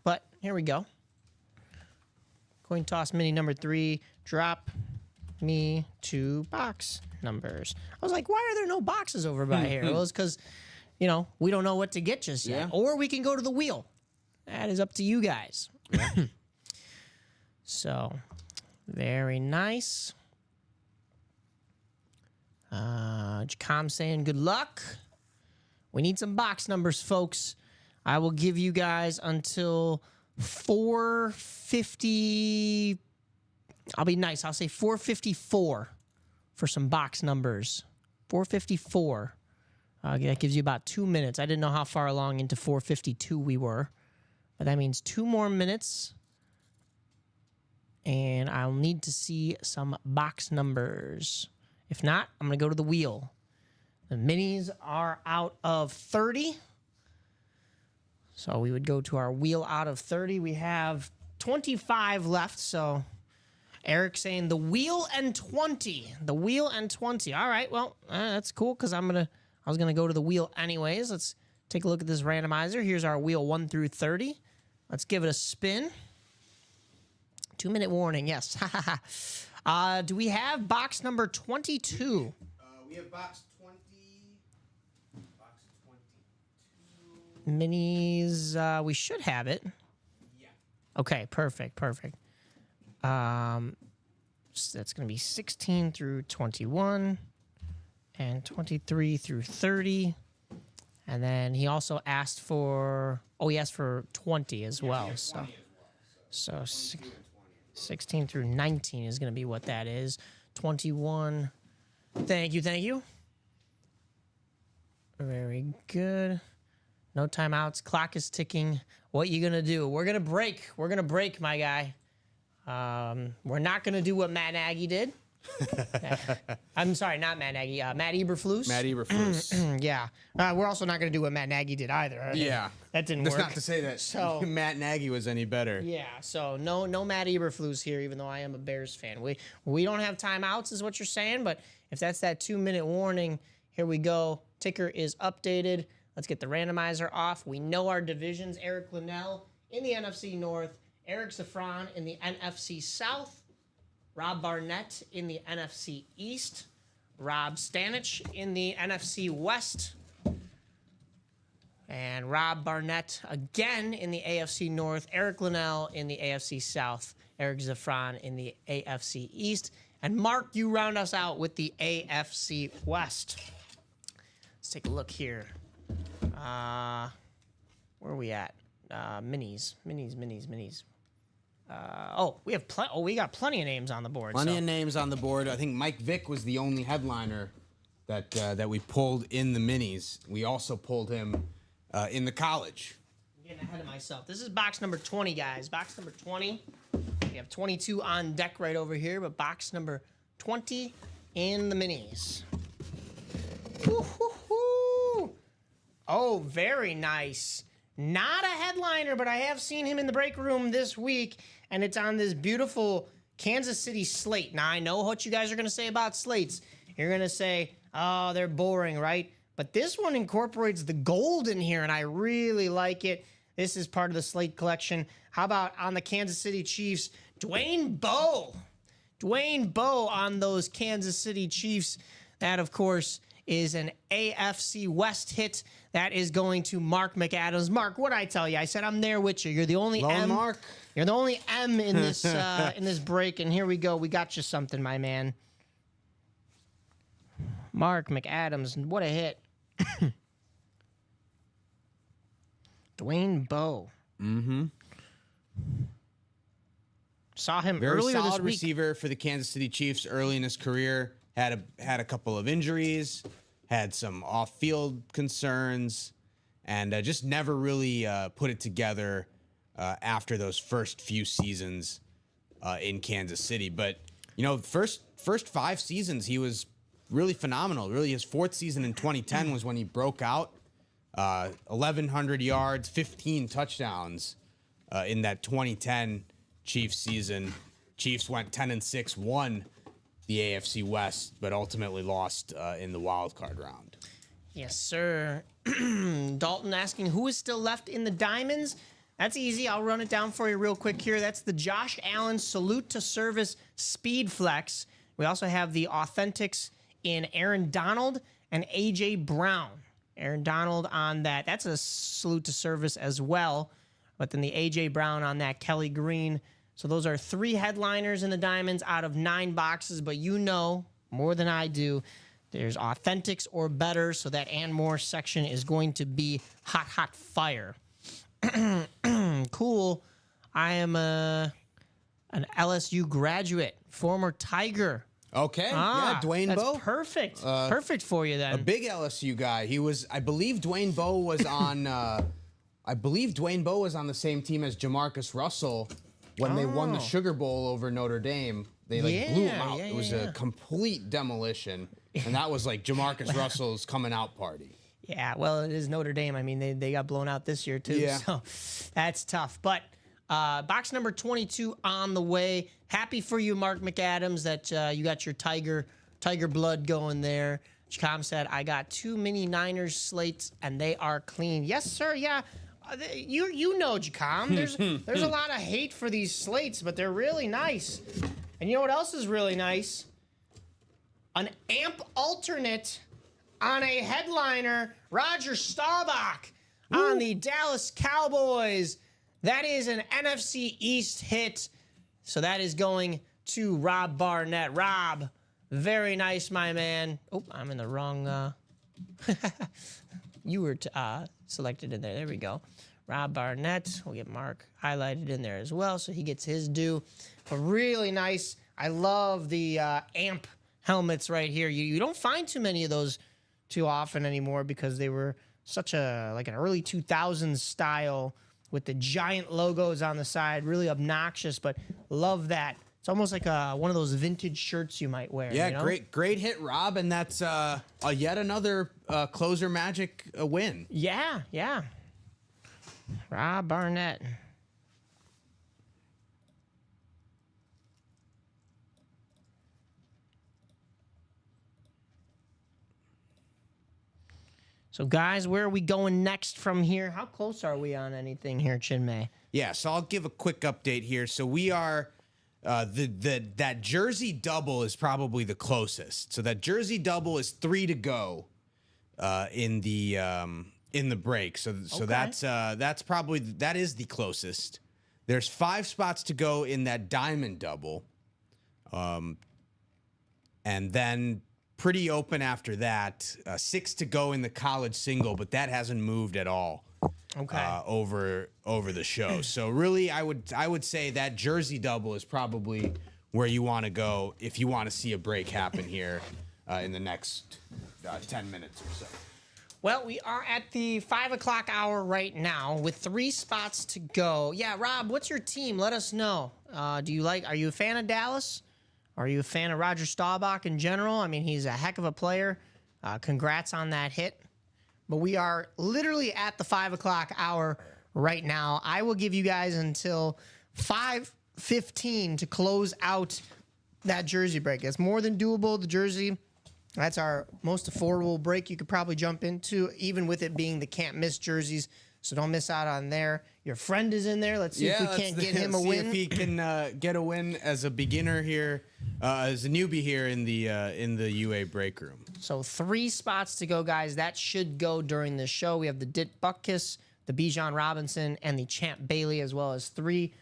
But here we go. Coin toss mini number 3. Drop me 2 box numbers. I was like, why are there no boxes over by here? Well, it's because, we don't know what to get just yet. Or we can go to the wheel. That is up to you guys. Yeah. So, very nice. Jacom saying good luck. We need some box numbers, folks. I will give you guys until 4:50. I'll be nice. I'll say 4:54 for some box numbers. 4:54. That gives you about 2 minutes. I didn't know how far along into 4:52 we were. But that means 2 more minutes. And I'll need to see some box numbers. If not, I'm going to go to the wheel. The minis are out of 30. So we would go to our wheel out of 30. We have 25 left. So Eric saying the wheel and 20. The wheel and 20. All right. Well, that's cool because I was going to go to the wheel anyways. Let's take a look at this randomizer. Here's our wheel 1 through 30. Let's give it a spin. 2-minute warning. Yes. Do we have box number 22? We have box 20. Box 22. Minis. We should have it. Yeah. Okay. Perfect. So that's going to be 16 through 21 and 23 through 30. And then he also asked for, he asked for 20 as well. So 16 through 19 is going to be what that is. 21. Thank you. Very good. No timeouts. Clock is ticking. What you going to do? We're going to break. My guy. We're not going to do what Matt Nagy did. I'm sorry, not Matt Nagy. Matt Eberflus. Yeah. We're also not going to do what Matt Nagy did either. Yeah. That didn't work. That's not to say that Matt Nagy was any better. Yeah. So no Matt Eberflus here, even though I am a Bears fan. We don't have timeouts is what you're saying, but if that's that 2-minute warning, here we go. Ticker is updated. Let's get the randomizer off. We know our divisions. Eric Linnell in the NFC North. Eric Zafran in the NFC South. Rob Barnett in the NFC East. Rob Stanich in the NFC West. And Rob Barnett again in the AFC North. Eric Linnell in the AFC South. Eric Zafran in the AFC East. And Mark, you round us out with the AFC West. Let's take a look here. Where are we at? Minis. We have we got plenty of names on the board. Plenty of names on the board. I think Mike Vick was the only headliner that we pulled in the minis. We also pulled him in the college. I'm getting ahead of myself. This is box number 20, guys. Box number 20. We have 22 on deck right over here, but box number 20 in the minis. Woo-hoo-hoo. Oh, very nice. Not a headliner, but I have seen him in the break room this week, and it's on this beautiful Kansas City slate. Now, I know what you guys are going to say about slates. You're going to say, oh, they're boring, right? But this one incorporates the gold in here, and I really like it. This is part of the slate collection. How about on the Kansas City Chiefs, Dwayne Bowe? Dwayne Bowe on those Kansas City Chiefs. That, of course, is an AFC West hit. That is going to Mark McAdams. Mark, what'd I tell you? I said I'm there with you. You're the only M. Mark. You're the only M in this in this break, and here we go. We got you something, my man. Mark McAdams, what a hit. Dwayne Bowe. Mm-hmm. Saw him Very earlier solid this week. receiver for the Kansas City Chiefs early in his career. Had a couple of injuries, had some off-field concerns, and just never really put it together after those first few seasons in Kansas City. But you know, first 5 seasons he was really phenomenal. Really, his 4th season in 2010 was when he broke out. 1,100 yards, 15 touchdowns in that 2010 Chiefs season. Chiefs went 10-6, won the AFC West, but ultimately lost in the wild card round. Yes, sir. Dalton asking who is still left in the Diamonds. That's easy. I'll run it down for you real quick here. That's the Josh Allen Salute to Service Speed Flex. We also have the Authentics in Aaron Donald and A.J. Brown. Aaron Donald on that. That's a salute to service as well. But then the A.J. Brown on that, Kelly Green. So those are 3 headliners in the Diamonds out of 9 boxes. But you know more than I do, there's Authentics or better. So that and more section is going to be hot, hot fire. Cool. I am an LSU graduate, former Tiger. Okay, yeah, Dwayne Bowe. That's perfect. Perfect for you then. A big LSU guy. He was, I believe Dwayne Bowe was on the same team as Jamarcus Russell when they won the Sugar Bowl over Notre Dame. They blew him out. It was a complete demolition. And that was like Jamarcus Russell's coming out party. Yeah, well, it is Notre Dame. I mean, they got blown out this year too. Yeah. So that's tough. But box number 22 on the way. Happy for you, Mark McAdams, that you got your Tiger blood going there. Chacom said, I got 2 mini Niners slates, and they are clean. Yes, sir, yeah. You know, Chacom, there's a lot of hate for these slates, but they're really nice. And you know what else is really nice? An AMP alternate on a headliner, Roger Staubach on the Dallas Cowboys. That is an NFC East hit. So that is going to Rob Barnett. Rob, very nice, my man. Oh, I'm in the wrong. You were selected in there. There we go. Rob Barnett. We'll get Mark highlighted in there as well, so he gets his due. But really nice. I love the AMP helmets right here. You don't find too many of those too often anymore because they were such an early 2000s style with the giant logos on the side, really obnoxious, but love that. It's almost like one of those vintage shirts you might wear. Yeah, you know? great hit, Rob, and that's yet another Closer Magic win. Yeah. Rob Barnett. So, guys, where are we going next from here? How close are we on anything here, Chinmay? Yeah, so I'll give a quick update here. So we are that jersey double is probably the closest. So that jersey double is 3 to go in the break. So that's probably that is the closest. There's 5 spots to go in that diamond double, and then pretty open after that. 6 to go in the college single, but that hasn't moved at all. over the show. So really, I would say that jersey double is probably where you want to go if you want to see a break happen here in the next 10 minutes or so. Well, we are at the 5 o'clock hour right now with 3 spots to go. Yeah, Rob, what's your team? Let us know. Are you a fan of Dallas? Are you a fan of Roger Staubach in general? I mean, he's a heck of a player. Congrats on that hit. But we are literally at the 5 o'clock hour right now. I will give you guys until 5:15 to close out that jersey break. It's more than doable. The jersey, that's our most affordable break you could probably jump into, even with it being the can't miss jerseys. So don't miss out on there. Your friend is in there. Let's see if we can't get him a win. See if he can get a win as a beginner here, as a newbie here in the UA break room. So 3 spots to go, guys. That should go during the show. We have the Dit Butkus, the Bijan Robinson, and the Champ Bailey, as well as 3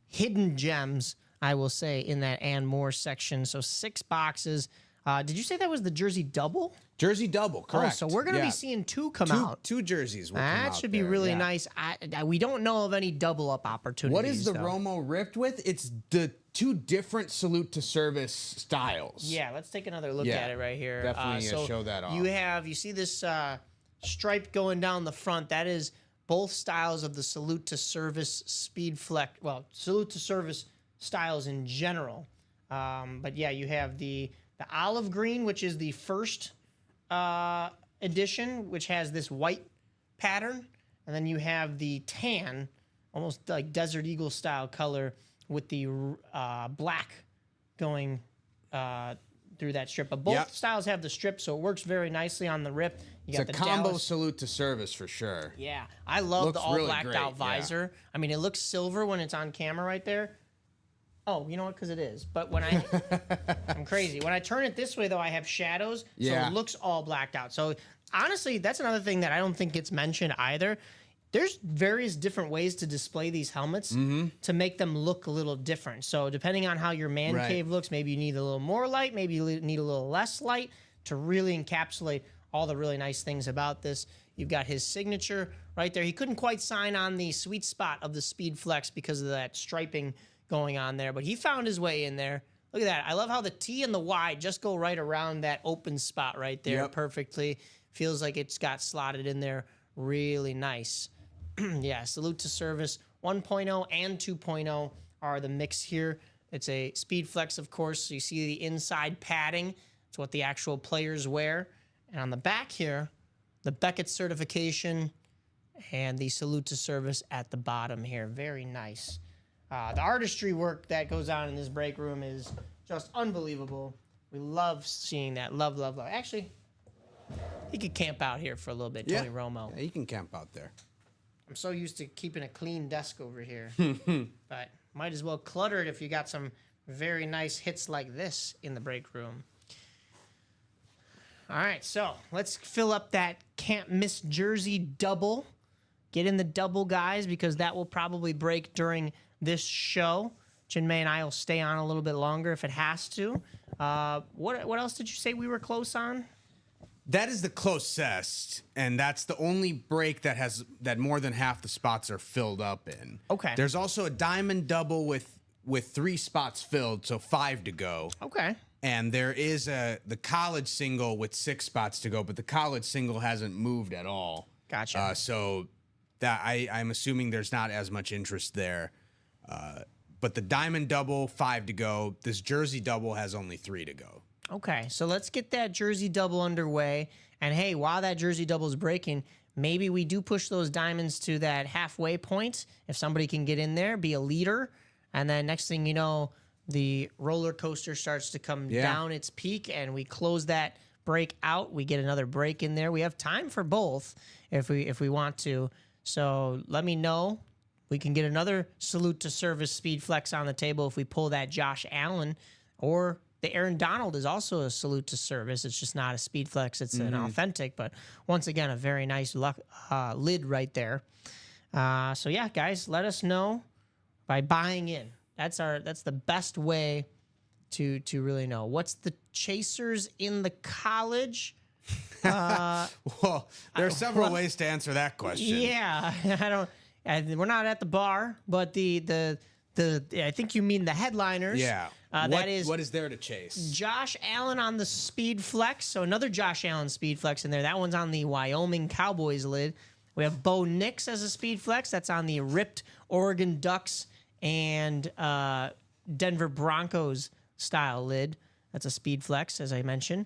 hidden gems, I will say, in that and more section. So 6 boxes. Did you say that was the jersey double? Jersey double, correct. Oh, so we're going to be seeing 2 come out. 2 jerseys will come out. That should be really nice. We don't know of any double-up opportunities. What is the Romo ripped with? It's the 2 different salute to service styles. Yeah, let's take another look at it right here. Definitely show that off. You see this stripe going down the front. That is both styles of the salute to service speed flex. Well, salute to service styles in general. But yeah, you have the olive green, which is the first edition, which has this white pattern, and then you have the tan, almost like Desert Eagle style color, with the black going through that strip. But both styles have the strip, so it works very nicely on the rip. You got it's the a combo Dallas salute to service for sure. Yeah, I love the all really blacked out visor. I mean, it looks silver when it's on camera right there. Oh, you know what? Because it is. But when I'm crazy. When I turn it this way, though, I have shadows, so it looks all blacked out. So honestly, that's another thing that I don't think gets mentioned either. There's various different ways to display these helmets to make them look a little different. So depending on how your man cave looks, maybe you need a little more light, maybe you need a little less light to really encapsulate all the really nice things about this. You've got his signature right there. He couldn't quite sign on the sweet spot of the Speed Flex because of that striping going on there, but he found his way in there. Look at that. I love how the T and the Y just go right around that open spot right there perfectly. Feels like it's got slotted in there really nice. Yeah, salute to service 1.0 and 2.0 are the mix here. It's a Speed Flex, of course, so you see the inside padding. It's what the actual players wear. And on the back here, the Beckett certification and the salute to service at the bottom here. Very nice. The artistry work that goes on in this break room is just unbelievable. We love seeing that. Love, love, love. Actually, he could camp out here for a little bit, Tony Romo. Yeah, he can camp out there. I'm so used to keeping a clean desk over here. But might as well clutter it if you got some very nice hits like this in the break room. All right, so let's fill up that can't miss jersey double. Get in the double, guys, because that will probably break during this show. Chinmay and I will stay on a little bit longer if it has to. What else did you say we were close on? That is the closest, and that's the only break that more than half the spots are filled up in. Okay. There's also a diamond double with 3 spots filled, so 5 to go. Okay. And there is the college single with 6 spots to go, but the college single hasn't moved at all. Gotcha. So that I'm assuming there's not as much interest there. But the diamond double, 5 to go. This jersey double has only 3 to go. Okay, so let's get that jersey double underway. And hey, while that jersey double is breaking, maybe we do push those diamonds to that halfway point. If somebody can get in there, be a leader. And then next thing you know, the roller coaster starts to come down its peak, and we close that break out. We get another break in there. We have time for both if we want to. So let me know. We can get another salute to service Speed Flex on the table if we pull that Josh Allen, or the Aaron Donald is also a salute to service. It's just not a Speed Flex. It's an authentic, but once again, a very nice lid right there. So yeah, guys, let us know by buying in. That's the best way to really know. What's the chasers in the college? Well, there are several ways to answer that question. Yeah, we're not at the bar, but the I think you mean the headliners. Yeah. That is what is there to chase? Josh Allen on the Speed Flex. So another Josh Allen Speed Flex in there. That one's on the Wyoming Cowboys lid. We have Bo Nix as a Speed Flex. That's on the ripped Oregon Ducks and Denver Broncos style lid. That's a Speed Flex, as I mentioned.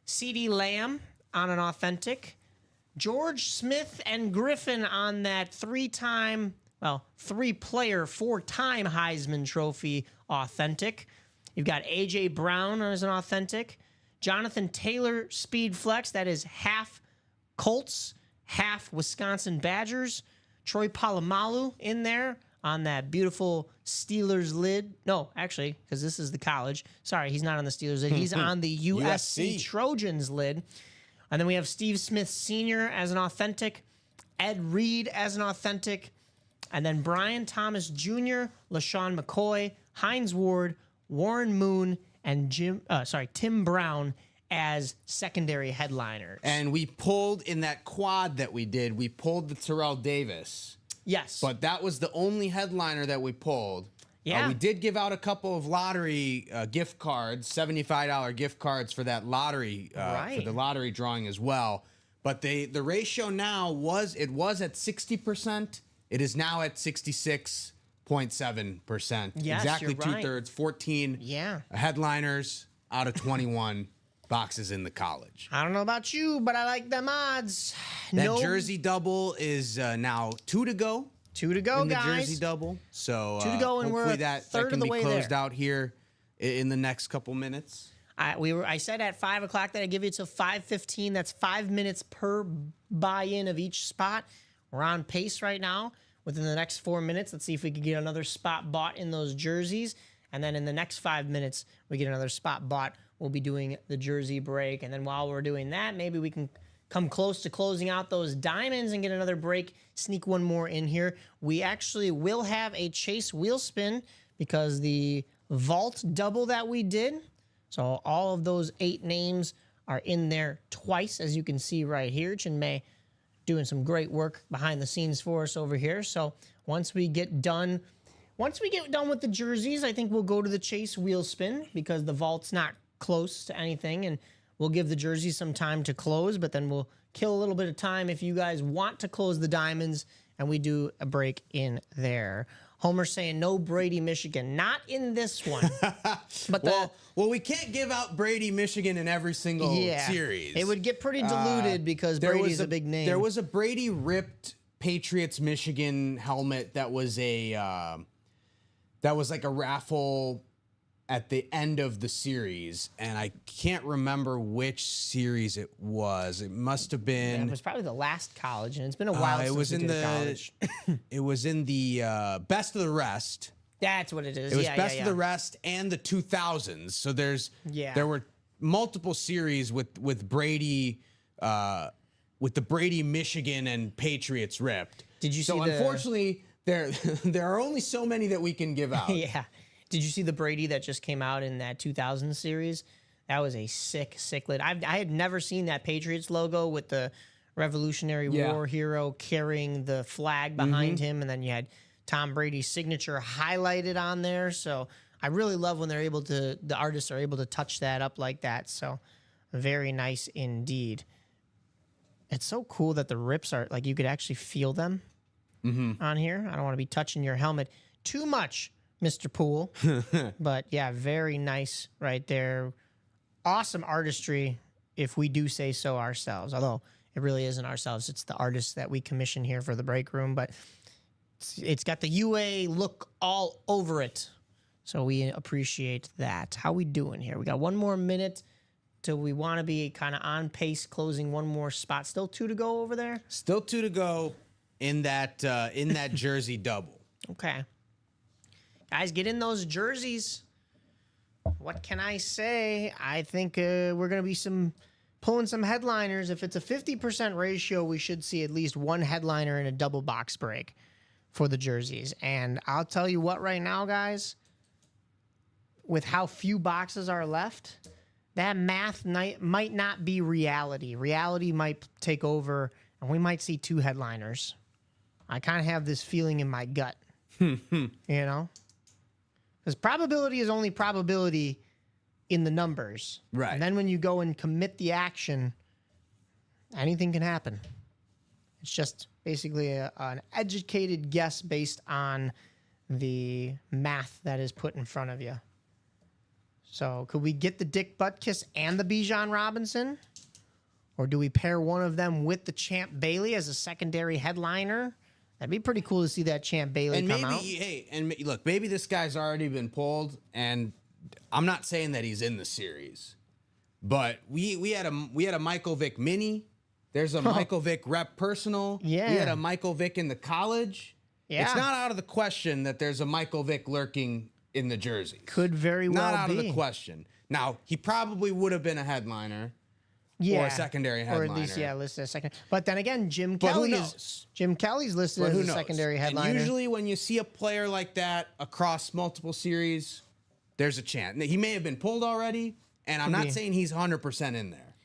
CeeDee Lamb on an Authentic. George Smith and Griffin on that three-player, 4-time Heisman Trophy Authentic. You've got A.J. Brown as an Authentic. Jonathan Taylor Speed Flex. That is half Colts, half Wisconsin Badgers. Troy Polamalu in there on that beautiful Steelers lid. No, actually, because this is the college. Sorry, he's not on the Steelers lid. He's on the USC Trojans lid. And then we have Steve Smith Sr. as an Authentic. Ed Reed as an Authentic. And then Brian Thomas Jr., LaShawn McCoy, Hines Ward, Warren Moon, and Tim Brown as secondary headliners. And we pulled in that quad that we did, we pulled the Terrell Davis. Yes. But that was the only headliner that we pulled. Yeah. We did give out a couple of lottery gift cards, $75 gift cards for that lottery, for the lottery drawing as well. But the ratio now was at 60%. It is now at 66.7%. Yes, exactly you're right. 2/3, 14 headliners out of 21 boxes in the college. I don't know about you, but I like them odds. That jersey double is now 2 to go. 2 to go, in the guys. Jersey double. So 2 to go, and we're a third can of the be way closed there. out here in the next couple minutes. I said at 5 o'clock that I'd give you till 5:15. That's 5 minutes per buy-in of each spot. We're on pace right now. Within the next 4 minutes, let's see if we can get another spot bought in those jerseys. And then in the next 5 minutes, we get another spot bought. We'll be doing the jersey break. And then while we're doing that, maybe we can come close to closing out those diamonds and get another break, sneak one more in here. We actually will have a Chase wheel spin because the vault double that we did, so all of those 8 names are in there twice, as you can see right here. Chinmay doing some great work behind the scenes for us over here. So once we get done with the jerseys, I think we'll go to the Chase wheel spin because the vault's not close to anything, and we'll give the jerseys some time to close, but then we'll kill a little bit of time if you guys want to close the diamonds, and we do a break in there. Homer saying no Brady, Michigan. Not in this one. But well, we can't give out Brady, Michigan in every single series. It would get pretty diluted because Brady's a big name. There was a Brady ripped Patriots Michigan helmet that was like a raffle at the end of the series, and I can't remember which series it was. It must have been. It was probably the last college, and it's been a while since we did college. It was in the Best of the Rest. That's what it is. It was Best of the Rest and the 2000s. So there were multiple series with Brady, with the Brady, Michigan, and Patriots ripped. Did you see? So unfortunately, there are only so many that we can give out. Yeah. Did you see the Brady that just came out in that 2000 series? That was a sick lid. I had never seen that Patriots logo with the Revolutionary War hero carrying the flag behind him, and then you had Tom Brady's signature highlighted on there. So I really love when the artists are able to touch that up like that. So very nice indeed. It's so cool that the rips are like you could actually feel them on here. I don't want to be touching your helmet too much, Mr. Poole. But yeah, very nice right there. Awesome artistry, if we do say so ourselves. Although it really isn't ourselves. It's the artists that we commission here for the break room. But it's got the UA look all over it. So we appreciate that. How we doing here? We got 1 more minute till we want to be kind of on pace, closing 1 more spot. Still 2 to go over there? Still 2 to go in that jersey double. Okay. Guys, get in those jerseys. What can I say? I think we're going to be pulling some headliners. If it's a 50% ratio, we should see at least 1 headliner in a double box break for the jerseys. And I'll tell you what right now, guys, with how few boxes are left, that math might not be reality. Reality might take over, and we might see 2 headliners. I kind of have this feeling in my gut, you know? Because probability is only probability in the numbers. Right. And then when you go and commit the action, anything can happen. It's just basically an educated guess based on the math that is put in front of you. So could we get the Dick Butkus and the Bijan Robinson? Or do we pair one of them with the Champ Bailey as a secondary headliner? That'd be pretty cool to see that Champ Bailey And come maybe, out. hey, and look, maybe this guy's already been pulled, and I'm not saying that he's in the series, but we had a Michael Vick mini. There's a Michael Vick rep personal. Yeah. We had a Michael Vick in the college. Yeah. It's not out of the question that there's a Michael Vick lurking in the jersey. Could very well Not out be. of the question. Now, he probably would have been a headliner. Yeah. Or a secondary Or at least, headliner. listed as second. But then again, Jim But who Kelly knows? Jim Kelly's listed But as who a knows? secondary And headliner. usually when you see a player like that across multiple series, there's a chance. He may have been pulled already, and I'm not saying he's 100% in there.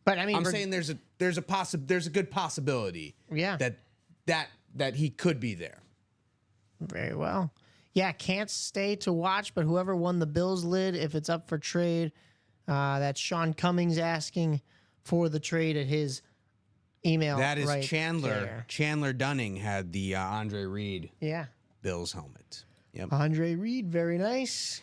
But I mean, I'm saying there's a good possibility Yeah. that he could be there. Very well. Yeah, can't stay to watch, but whoever won the Bills lid, if it's up for trade, that's Sean Cummings asking for the trade at his email. That is right Chandler. there. Chandler Dunning had the Andre Reed Yeah. Bills helmet. Yep. Andre Reed, very nice.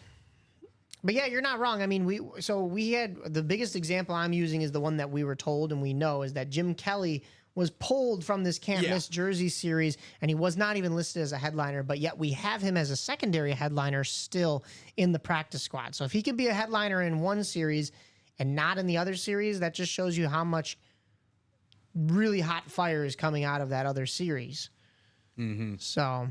But yeah, you're not wrong. I mean, we had the biggest example I'm using is the one that we were told and we know is that Jim Kelly was pulled from this Can't Miss Jersey series, and he was not even listed as a headliner, but yet we have him as a secondary headliner still in the practice squad. So if he could be a headliner in one series and not in the other series, that just shows you how much really hot fire is coming out of that other series. Mm-hmm. So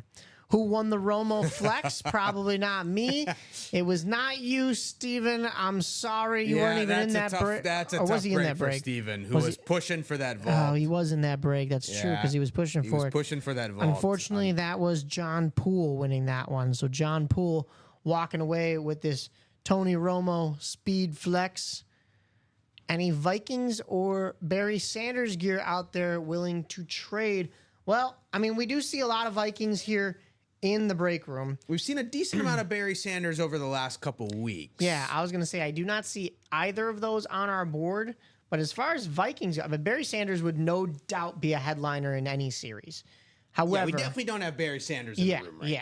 who won the Romo Flex? Probably not me. It was not you, Steven. I'm sorry you weren't even in that break. That's a Or tough was he in break that for break? Steven, who Was was he- pushing for that Oh, vault. he was in that break. That's true, because he was pushing He for was it. pushing for that vault. Unfortunately, that was John Poole winning that one. So John Poole walking away with this Tony Romo speed flex. Any Vikings or Barry Sanders gear out there willing to trade? Well, I mean, we do see a lot of Vikings here in the break room. We've seen a decent amount of Barry Sanders over the last couple weeks. Yeah, I was going to say, I do not see either of those on our board. But as far as Vikings, I mean, Barry Sanders would no doubt be a headliner in any series. However, Yeah, we definitely don't have Barry Sanders in the room right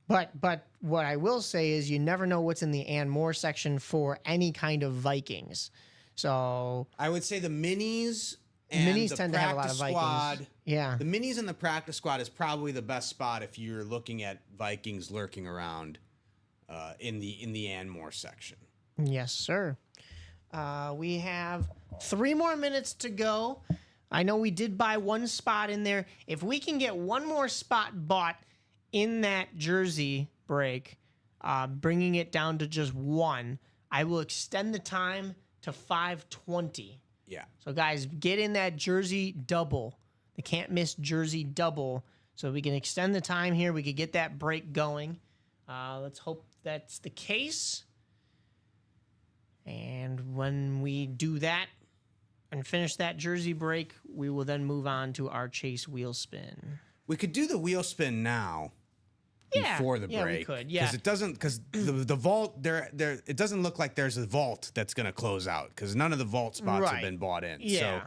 now. But what I will say is you never know what's in the and more section for any kind of Vikings. So I would say the minis and minis the tend to have a lot of practice Vikings. squad. Yeah. The minis and the practice squad is probably the best spot if you're looking at Vikings lurking around in the and more section. Yes, sir. We have 3 more minutes to go. I know we did buy one spot in there. If we can get one more spot bought in that jersey break, bringing it down to just one, I will extend the time to 5:20. Yeah. So, guys, get in that jersey double. The can't miss jersey double. So we can extend the time here. We could get that break going. Let's hope that's the case. And when we do that and finish that jersey break, we will then move on to our Chase wheel spin. We could do the wheel spin now. Yeah, Before the yeah, we break, could, yeah. because the vault there it doesn't look like there's a vault that's going to close out because none of the vault spots have Right. been bought in. Yeah.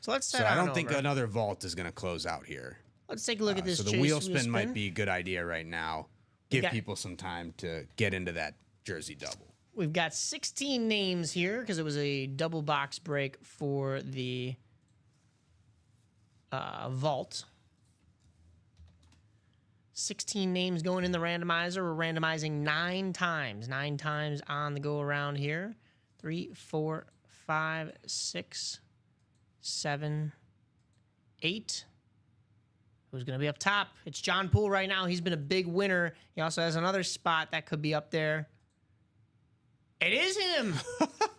So let's set So I on don't think over. another vault is going to close out here. Let's take a look at this So the Chase wheel spin might be a good idea right now. Give got- people some time to get into that jersey double. We've got 16 names here because it was a double box break for the vault. 16 names going in the randomizer. We're randomizing 9 times. 9 times on the go around here. 3, 4, 5, 6, 7, 8. Who's going to be up top? It's John Poole right now. He's been a big winner. He also has another spot that could be up there. It is him.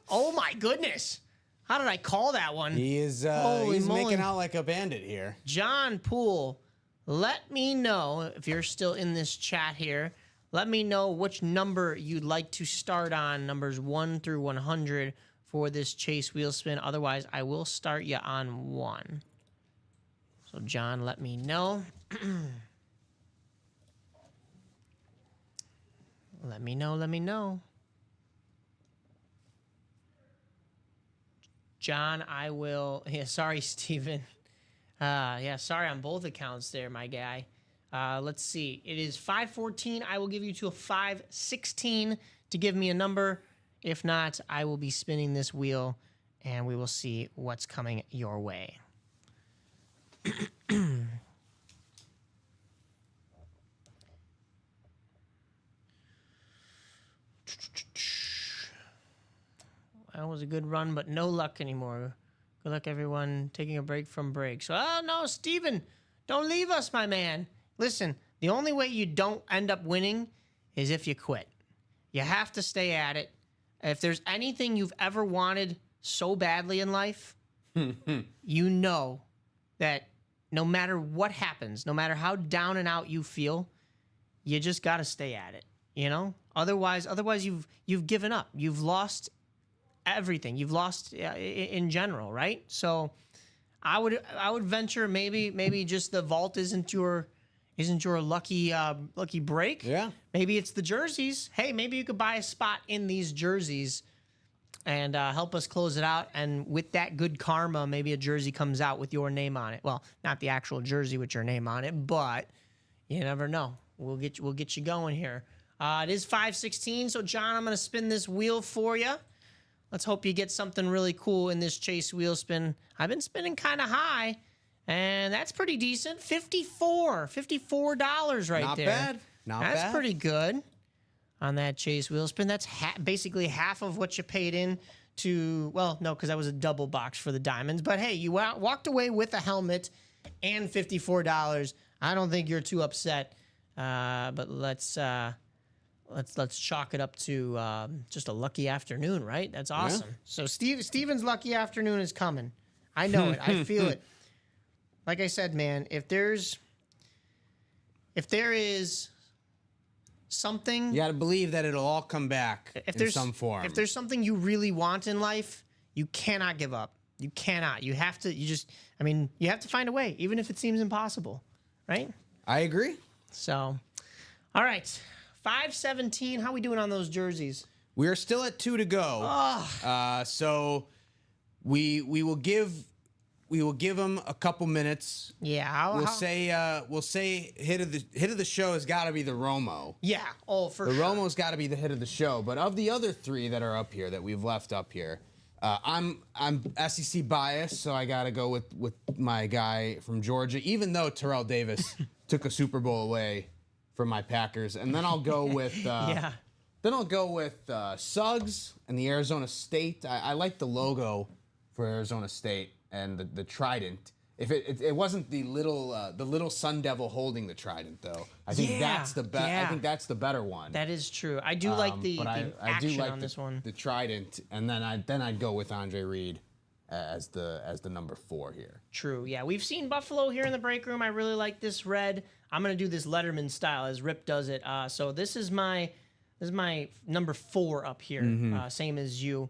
Oh, my goodness. How did I call that one? He is Holy he's moly. making out like a bandit here. John Poole, let me know if you're still in this chat here. Let me know which number you'd like to start on, numbers 1 through 100 for this chase wheel spin. Otherwise, I will start you on 1. So, John, let me know. Let me know. John, I will. Yeah, sorry, Steven. Yeah, sorry on both accounts there, my guy. Let's see. It is 514. I will give you to a 516 to give me a number. If not, I will be spinning this wheel, and we will see what's coming your way. That was a good run, but no luck anymore. Good luck, everyone. Taking a break from break. So, oh no, Steven, don't leave us, my man. Listen, the only way you don't end up winning is if you quit. You have to stay at it. If there's anything you've ever wanted so badly in life, you know that no matter what happens, no matter how down and out you feel, you just got to stay at it, you know? Otherwise you've given up. You've lost everything. You've lost in general, right? So I would venture maybe just the vault isn't your lucky break. Yeah. Maybe it's the jerseys. Hey, maybe you could buy a spot in these jerseys and help us close it out. And with that good karma, maybe a jersey comes out with your name on it. Well, not the actual jersey with your name on it, but you never know. We'll get you going here. It is 516. So John, I'm gonna spin this wheel for you. Let's hope you get something really cool in this chase wheel spin. I've been spinning kind of high, and that's pretty decent. $54 right Not there. bad. Not bad. That's pretty good on that chase wheel spin. That's basically half of what you paid in to, well, no, because that was a double box for the diamonds. But hey, you walked away with a helmet and $54. I don't think you're too upset. But let's chalk it up to just a lucky afternoon, right? That's awesome. Yeah. So Steven's lucky afternoon is coming. I know it. I feel it. Like I said, man, if there is something, you got to believe that it'll all come back in some form. If there's something you really want in life, you cannot give up. You cannot. You have to. You have to find a way, even if it seems impossible, right? I agree. So, all right. 517. How we doing on those jerseys? We are still at 2 to go. Oh. So we will give them a couple minutes. Yeah. We'll say hit of the show has got to be the Romo. Yeah. Oh, for sure. The sure. Romo's got to be the hit of the show. But of the other 3 that are up here that we've left up here, I'm SEC biased, so I got to go with my guy from Georgia, even though Terrell Davis took a Super Bowl away from my Packers. And then I'll go with yeah. Then I'll go with Suggs and the Arizona State. I like the logo for Arizona State and the trident. If it wasn't the little Sun Devil holding the trident though, I think that's the best. Yeah. I think that's the better one. That is true. I do like the action on this one. The trident, and then I'd go with Andre Reed as the number 4 here. True. Yeah, we've seen Buffalo here in the break room. I really like this red. I'm gonna do this Letterman style as Rip does it. So this is my number 4 up here. Same as you.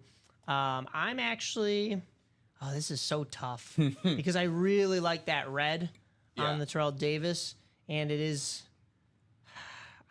I'm actually. Oh, this is so tough because I really like that red on the Terrell Davis, and it is.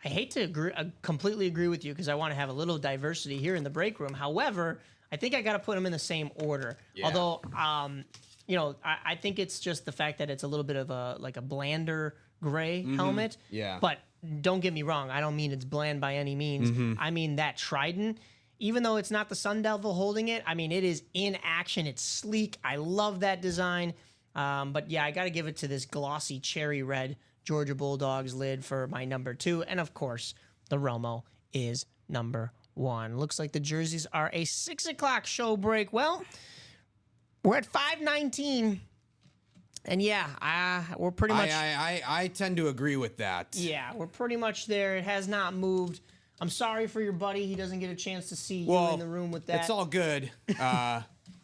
I hate to completely agree with you because I want to have a little diversity here in the break room. However, I think I got to put them in the same order. Yeah. Although, I think it's just the fact that it's a little bit of a blander gray helmet. Yeah. But don't get me wrong. I don't mean it's bland by any means. I mean that trident. Even though it's not the Sun Devil holding it, I mean, it is in action. It's sleek. I love that design. But yeah, I got to give it to this glossy cherry red Georgia Bulldogs lid for my number 2. And of course, the Romo is number 1. Looks like the jerseys are a 6 o'clock show break. Well, we're at 5:19. And yeah, we're pretty much. I tend to agree with that. Yeah, we're pretty much there. It has not moved. I'm sorry for your buddy. He doesn't get a chance to see you in the room with that. It's all good.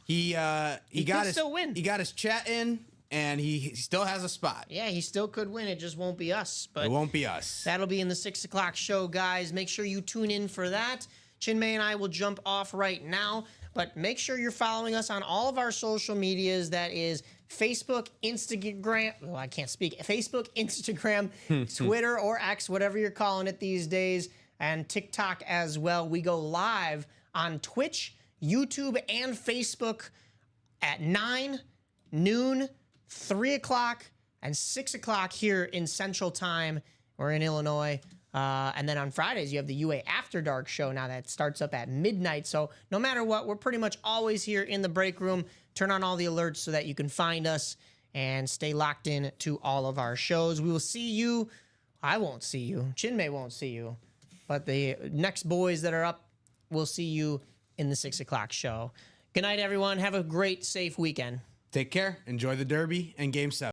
He got his still win. He got his chat in. and he still has a spot. Yeah, he still could win. It just won't be us. But It won't be us. that'll be in the 6 o'clock show, guys. Make sure you tune in for that. Chinmay and I will jump off right now, but make sure you're following us on all of our social medias. That is Facebook, Instagram. Well, I can't speak. Facebook, Instagram, Twitter, or X, whatever you're calling it these days, and TikTok as well. We go live on Twitch, YouTube, and Facebook at 9, noon, 3 o'clock, and 6 o'clock here in Central Time. We're in Illinois. And then on Fridays, you have the UA After Dark show now that starts up at midnight. So no matter what, we're pretty much always here in the break room. Turn on all the alerts so that you can find us and stay locked in to all of our shows. We will see you. I won't see you. Chinmay won't see you. But the next boys that are up, we'll see you in the 6 o'clock show. Good night, everyone. Have a great, safe weekend. Take care. Enjoy the Derby and Game 7.